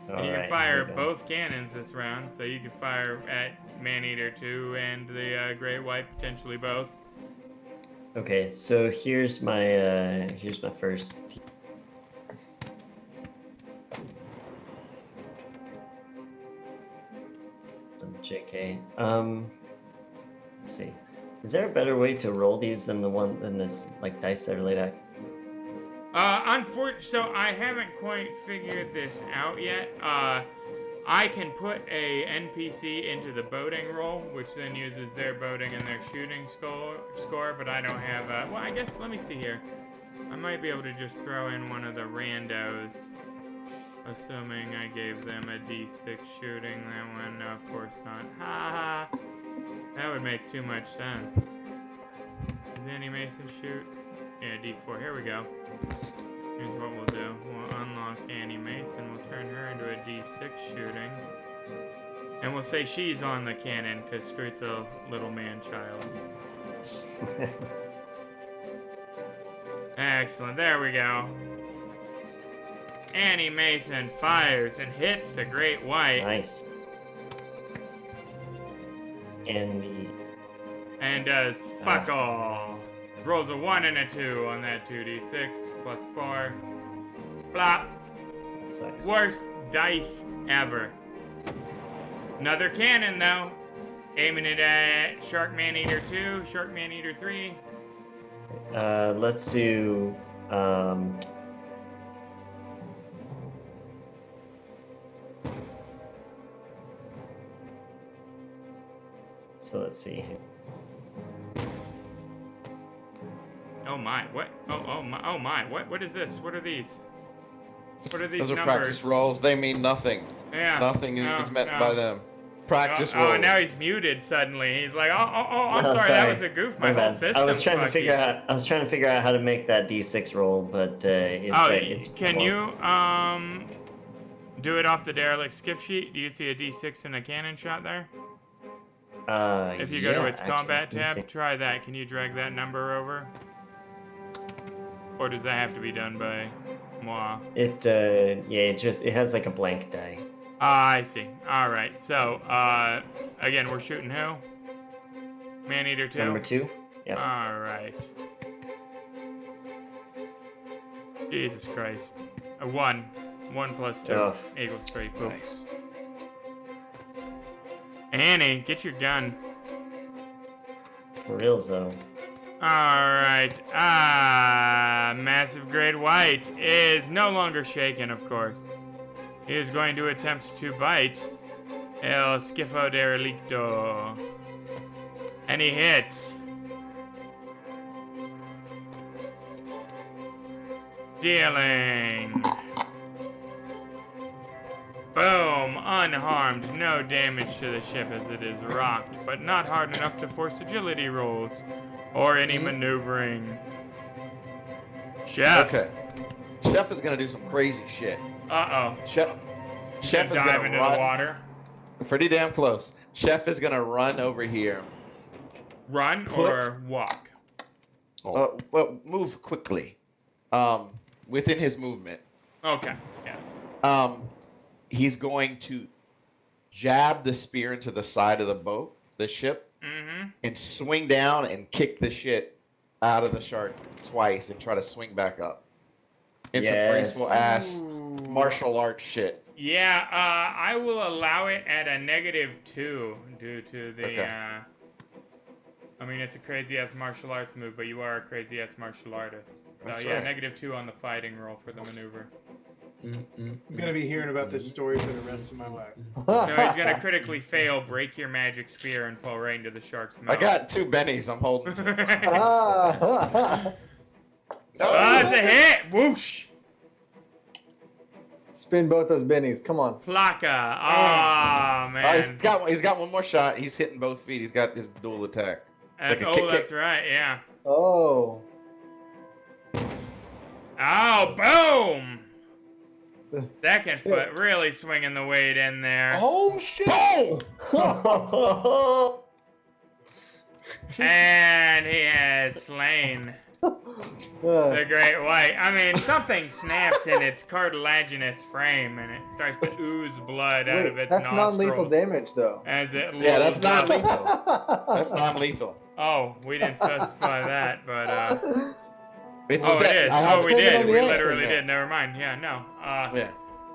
And you can fire both cannons this round, so you can fire at Man-Eater 2 and the Great White, potentially both. Okay, so here's my first. Some JK. Let's see. Is there a better way to roll these than this like dice that are laid out? So I haven't quite figured this out yet. I can put a NPC into the boating roll, which then uses their boating and their shooting score, but I don't have well, I guess, let me see here. I might be able to just throw in one of the randos, assuming I gave them a D6 shooting. That one, no, of course not. Ha ha. That would make too much sense. Does Annie Mason shoot? Yeah, D4. Here we go. Here's what we'll do. We'll unlock Annie Mason. We'll turn her into a D6 shooting. And we'll say she's on the cannon, because Screet's a little man-child. Excellent. There we go. Annie Mason fires and hits the Great White. Nice. And does fuck all. Rolls a 1 and a 2 on that 2d6 plus 4. Blop. Sucks. Worst dice ever. Another cannon though. Aiming it at Shark Man-Eater 2, Shark Man-Eater 3. Let's do so let's see. Oh my, what? Oh my, what is this? What are these? What are these Those are numbers? practice rolls. They mean nothing. Yeah. Nothing is meant by them. Practice rolls. Oh, now he's muted suddenly. He's like, I'm No, sorry, that was a goof. My whole system. I was trying to figure out how to make that D6 roll, but it's can you do it off the derelict skiff sheet? Do you see a D6 and a cannon shot there? If you go to its combat tab, try that. Can you drag that number over? Or does that have to be done by moi? It has like a blank die. I see. All right. So, again, we're shooting who? Man-Eater 2? Number 2? Yeah. All right. Jesus Christ. A 1. 1 plus 2 equals 3. Poof. Nice. Annie, get your gun. For reals, though. Alright. Massive Great White is no longer shaken, of course. He is going to attempt to bite El Schifo Derelicto. And he hits. Dealing. Boom! Unharmed, no damage to the ship as it is rocked, but not hard enough to force agility rolls or any maneuvering. Chef! Okay. Chef is gonna do some crazy shit. Uh-oh. Chef is Dive gonna into run the water. pretty damn close. Chef is gonna run over here. Run or walk? Well, move quickly. Within his movement. Okay. Yes. He's going to jab the spear into the side of the ship, Mm-hmm. and swing down and kick the shit out of the shark twice and try to swing back up. It's a graceful ass martial arts shit. Yeah, I will allow it at a -2 due to the, Okay. I mean, it's a crazy-ass martial arts move, but you are a crazy-ass martial artist. So, That's yeah, right. -2 on the fighting roll for the maneuver. I'm gonna be hearing about this story for the rest of my life. No, he's gonna critically fail, break your magic spear, and fall right into the shark's mouth. I got 2 bennies I'm holding. Ah. Oh, it's a hit! Whoosh! Spin both those bennies. Come on. Plaka. Oh, man. He's got one more shot. He's hitting both feet. He's got his dual attack. That's, like a kick. that's right, yeah. Oh. Oh, boom! Second foot really swinging the weight in there. Oh shit! Boom! And he has slain the great white. I mean, something snaps in its cartilaginous frame and it starts to ooze blood out of its that's nostrils. non-lethal damage, though. As it Yeah, that's lolls up. non-lethal. That's non-lethal. Oh, we didn't specify that, but It's oh, it set. is. I have Oh, we it did. on We the literally end. did. Never mind. Yeah, no. Yeah.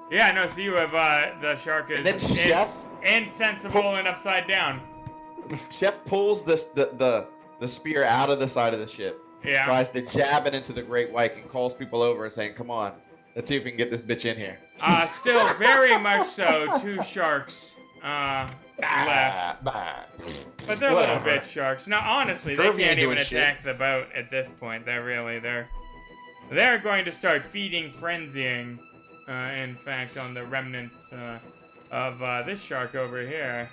Yeah, no. So you have the shark is And then Chef insensible and upside down. pulls the spear out of the side of the ship. Yeah. Tries to jab it into the great white and calls people over and saying, "Come on, let's see if we can get this bitch in here." Still very much so. 2 sharks left. But they're little Whatever. bitch sharks. No, honestly, they Scurvy can't ain't even doing shit. attack the boat at this point. They're going to start feeding frenzying. In fact, on the remnants of this shark over here,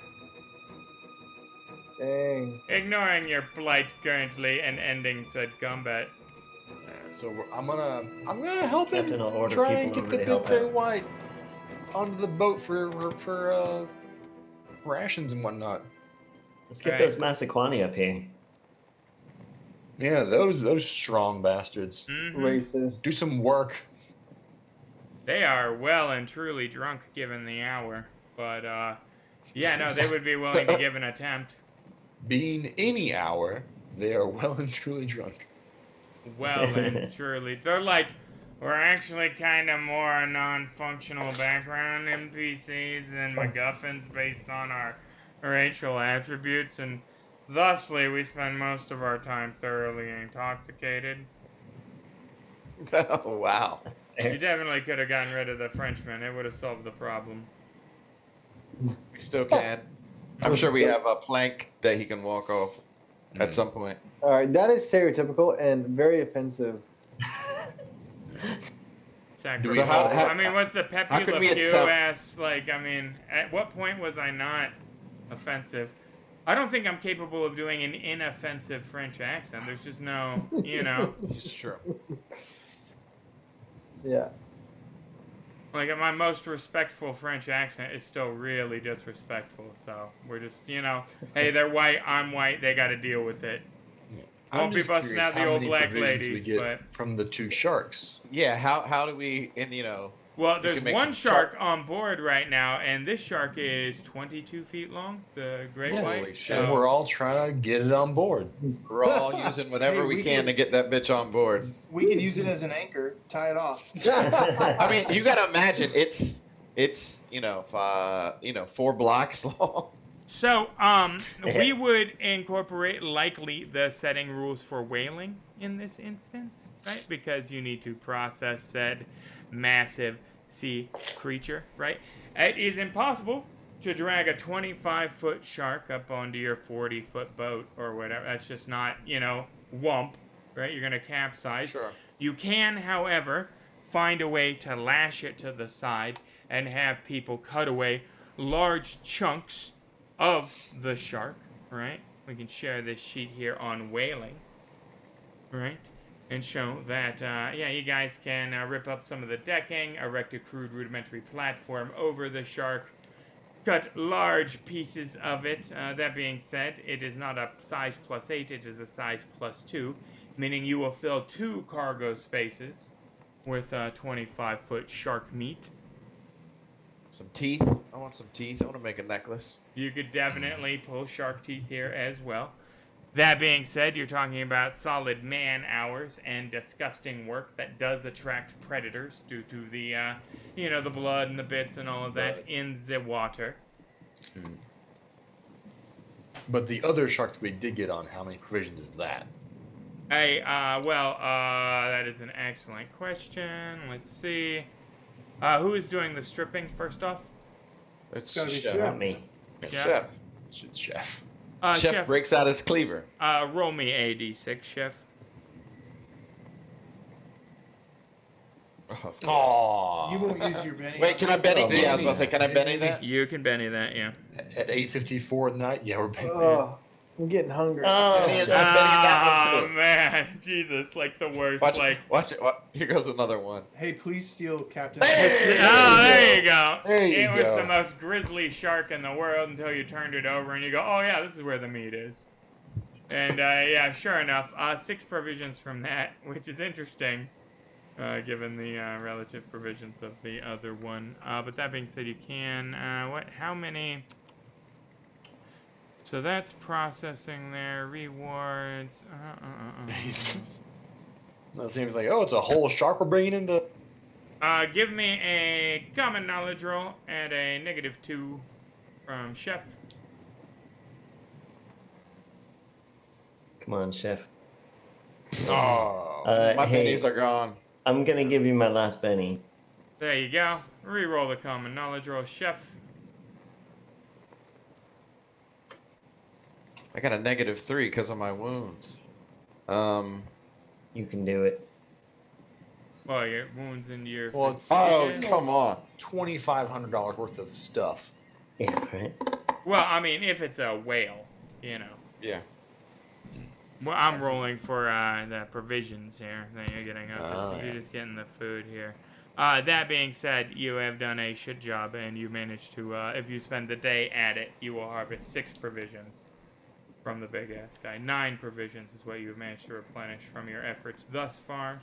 Dang. ignoring your plight currently and ending said combat. So I'm gonna help him Captain will order try and people get over the to help big gray out. white onto the boat for rations and whatnot. Let's get Right. those Massaquani up here. Yeah, those strong bastards. Mhm. Racist. Do some work. They are well and truly drunk given the hour, but yeah, no, they would be willing to give an attempt. Being any hour, they are well and truly drunk. Well and truly, they're like, we're actually kind of more non-functional background NPCs and MacGuffins based on our racial attributes, and thusly we spend most of our time thoroughly intoxicated. Oh wow. You definitely could have gotten rid of the Frenchman. It would have solved the problem. We still can. I'm sure we have a plank that he can walk off at some point. All right, that is stereotypical and very offensive. Sacrifice. So how- I mean, was the Pepe how could Le we Pew accept- ass, like, I mean, at what point was I not offensive? I don't think I'm capable of doing an inoffensive French accent. There's just no, you know. It's true. Yeah. Like, my most respectful French accent is still really disrespectful. So we're just, you know, hey, they're white, I'm white, they got to deal with it. Won't be just busting curious out the how old many black provisions ladies, we get but from the 2 sharks. Yeah. How do we? And well, we there's can make one some shark on board right now, and this shark is 22 feet long, the great white. Holy shit. And we're all trying to get it on board. we're all using whatever Hey, we we can can- to get that bitch on board. We could use it as an anchor, tie it off. I mean, you gotta imagine it's 4 blocks long. So, we would incorporate likely the setting rules for whaling in this instance, right? Because you need to process said massive sea creature, right? It is impossible to drag a 25-foot shark up onto your 40-foot boat or whatever. That's just not, wump, right? You're going to capsize. Sure. You can, however, find a way to lash it to the side and have people cut away large chunks of the shark, right? We can share this sheet here on whaling, right? And show that, you guys can rip up some of the decking, erect a crude rudimentary platform over the shark, cut large pieces of it. That being said, it is not a size +8, it is a size +2, meaning you will fill 2 cargo spaces with 25-foot shark meat. Some teeth. I want some teeth. I want to make a necklace. You could definitely pull shark teeth here as well. That being said, you're talking about solid man hours and disgusting work that does attract predators due to the, the blood and the bits and all of that in the water. But the other shark that we did get on, how many provisions is that? Hey, that is an excellent question. Let's see. Who is doing the stripping first off? It's gotta be Chef. Chef. Not me. Chef. It's Chef. Chef breaks out his cleaver. Roll me a d6, Chef. Oh, Aww. You won't use your Benny. wait, can I Benny? Oh, Yeah, I was Benny. about to say, can I Benny that? You can Benny that, yeah. At 8:54 at night, yeah, we're back. Oh, I'm getting hungry. Benny is- Oh, I'm betting that Oh one too. man, Jesus, like the worst. Watch like, it. Watch it. Here goes another one. Hey, please steal Captain. Hey! oh, there you go. There you it was go. the most grisly shark in the world until you turned it over and you go, oh yeah, this is where the meat is. And yeah, sure enough, 6 provisions from that, which is interesting, given the relative provisions of the other one. But that being said, you can how many? So that's processing there, rewards. That seems like, oh, it's a whole shark we're bringing into. Give me a common knowledge roll and a -2 from Chef. Come on, Chef. Oh. My Hey, pennies are gone. I'm gonna give you my last penny. There you go. Reroll the common knowledge roll, Chef. I got a -3 because of my wounds. You can do it. Well, your wounds into your. Well, it's Oh, Yeah. come on. $2,500 worth of stuff. Yeah, right. Well, I mean, if it's a whale, you know. Yeah. Well, I'm rolling for the provisions here that you're getting up. Oh, You're yeah. just getting the food here. That being said, you have done a shit job, and you managed to, if you spend the day at it, you will harvest 6 provisions from the big ass guy. 9 provisions is what you have managed to replenish from your efforts thus far,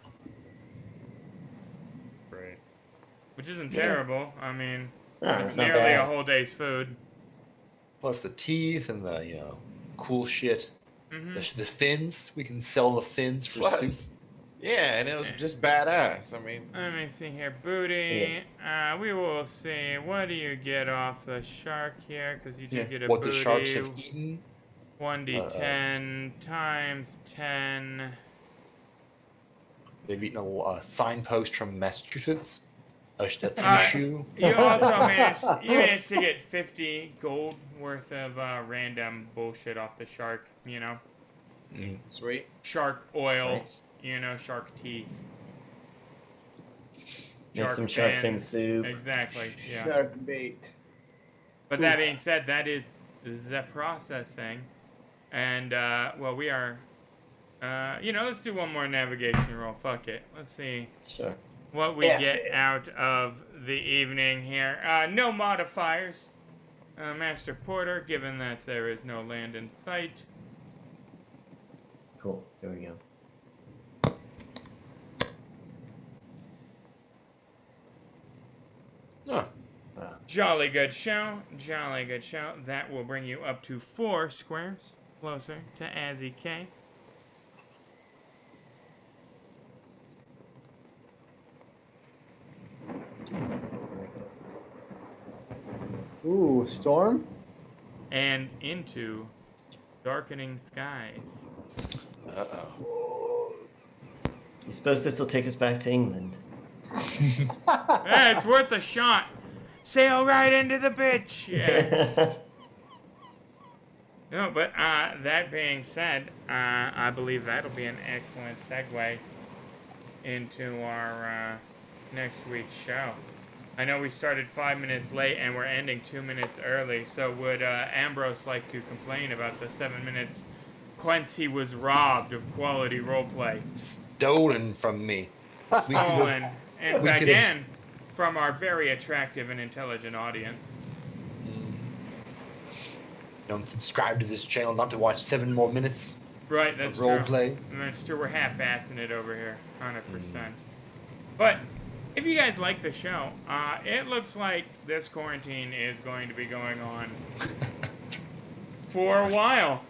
Right. which isn't terrible. I mean, Ah, it's it's not nearly a bad. whole day's food. Plus the teeth and the, cool shit. Mm-hmm. The fins. We can sell the fins for soup. Plus, yeah, and it was just badass. I mean, Let me see here. Booty. We will see. What do you get off the shark here? Because you did get a What booty. the sharks have eaten. 1d10 times 10. They've eaten a signpost from Massachusetts. A shoe. You also managed to get 50 gold worth of random bullshit off the shark, you know? Mm. sweet. Shark oil, Nice. shark teeth. Make some shark fin soup. Exactly, yeah. Shark bait. But that being said, that is the processing. And, well, we are, let's do one more navigation roll. Fuck it. Let's see Sure. what we get out of the evening here. No modifiers, Master Porter, given that there is no land in sight. Cool. There we go. Oh, Wow. Jolly good show. Jolly good show. That will bring you up to 4 squares closer to Azzy K. Ooh, storm? And into darkening skies. Uh-oh. You suppose this will take us back to England? Hey, it's worth a shot. Sail right into the bitch. Yeah. No, but that being said, I believe that'll be an excellent segue into our next week's show. I know we started 5 minutes late and we're ending 2 minutes early, so would Ambrose like to complain about the 7 minutes whence he was robbed of quality roleplay? stolen from me. We could have- Stolen, in we fact, could have- and from our very attractive and intelligent audience. don't subscribe to this channel not to watch 7 more minutes Right, that's of role true. play. That's true. We're half-assing it over here, 100%. But if you guys like the show, it looks like this quarantine is going to be going on for a while.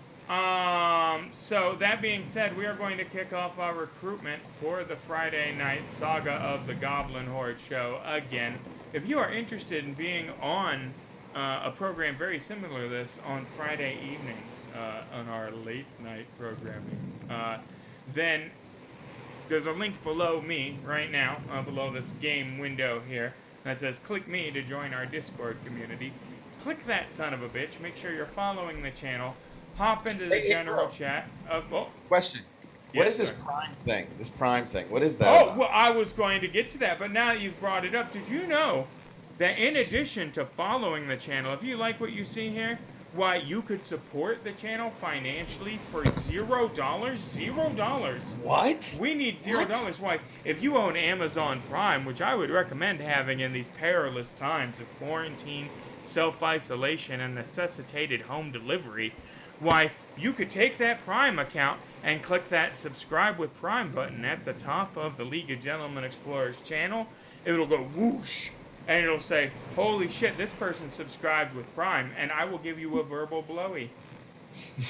So that being said, we are going to kick off our recruitment for the Friday night Saga of the Goblin Horde show again. If you are interested in being on a program very similar to this on Friday evenings, on our late night programming, then there's a link below me right now, below this game window here, that says click me to join our Discord community. Click that son of a bitch. Make sure you're following the channel. Hop into the general chat. Question. What Yes, is this sir. Prime thing? This Prime thing. What is that? Oh, about? well, I was going to get to that, but now that you've brought it up, did you know that in addition to following the channel, if you like what you see here, why you could support the channel financially for $0? $0. What? We need $0. Why? If you own Amazon Prime, which I would recommend having in these perilous times of quarantine, self-isolation, and necessitated home delivery, why, you could take that Prime account and click that subscribe with Prime button at the top of the League of Gentlemen Explorers channel. It'll go whoosh, and it'll say, holy shit, this person subscribed with Prime, and I will give you a verbal blowy.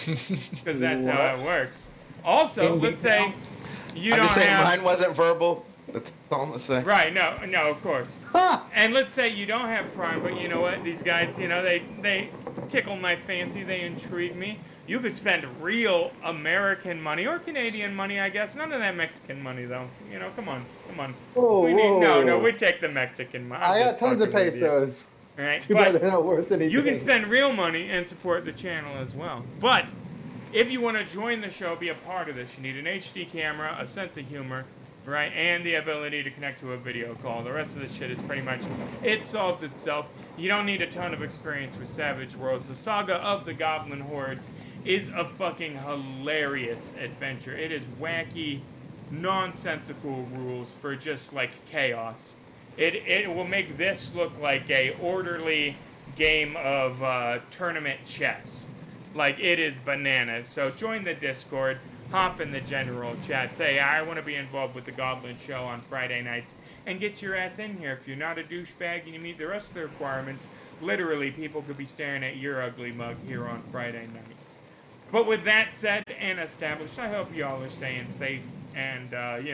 Because that's how it works. Also, let's say you I'm don't just saying have... mine wasn't verbal. That's all I'm gonna say. Right, no, of course. And let's say you don't have Prime, but you know what? These guys, they tickle my fancy, they intrigue me. You could spend real American money, or Canadian money, I guess. None of that Mexican money, though. Come on. Whoa, No, whoa. we take the Mexican money. I got tons of pesos. Right, Too bad but they're not worth anything. you can spend real money and support the channel as well. But if you want to join the show, be a part of this, you need an HD camera, a sense of humor, right, and the ability to connect to a video call. The rest of this shit is pretty much, it solves itself. You don't need a ton of experience with Savage Worlds. The Saga of the Goblin Hordes is a fucking hilarious adventure. It is wacky, nonsensical rules for just, like, chaos. It will make this look like a orderly game of tournament chess. Like, it is bananas. So join the Discord. Hop in the general chat. Say, I want to be involved with the Goblin Show on Friday nights. And get your ass in here. If you're not a douchebag and you meet the rest of the requirements, literally, people could be staring at your ugly mug here on Friday nights. But with that said and established, I hope you all are staying safe and, healthy.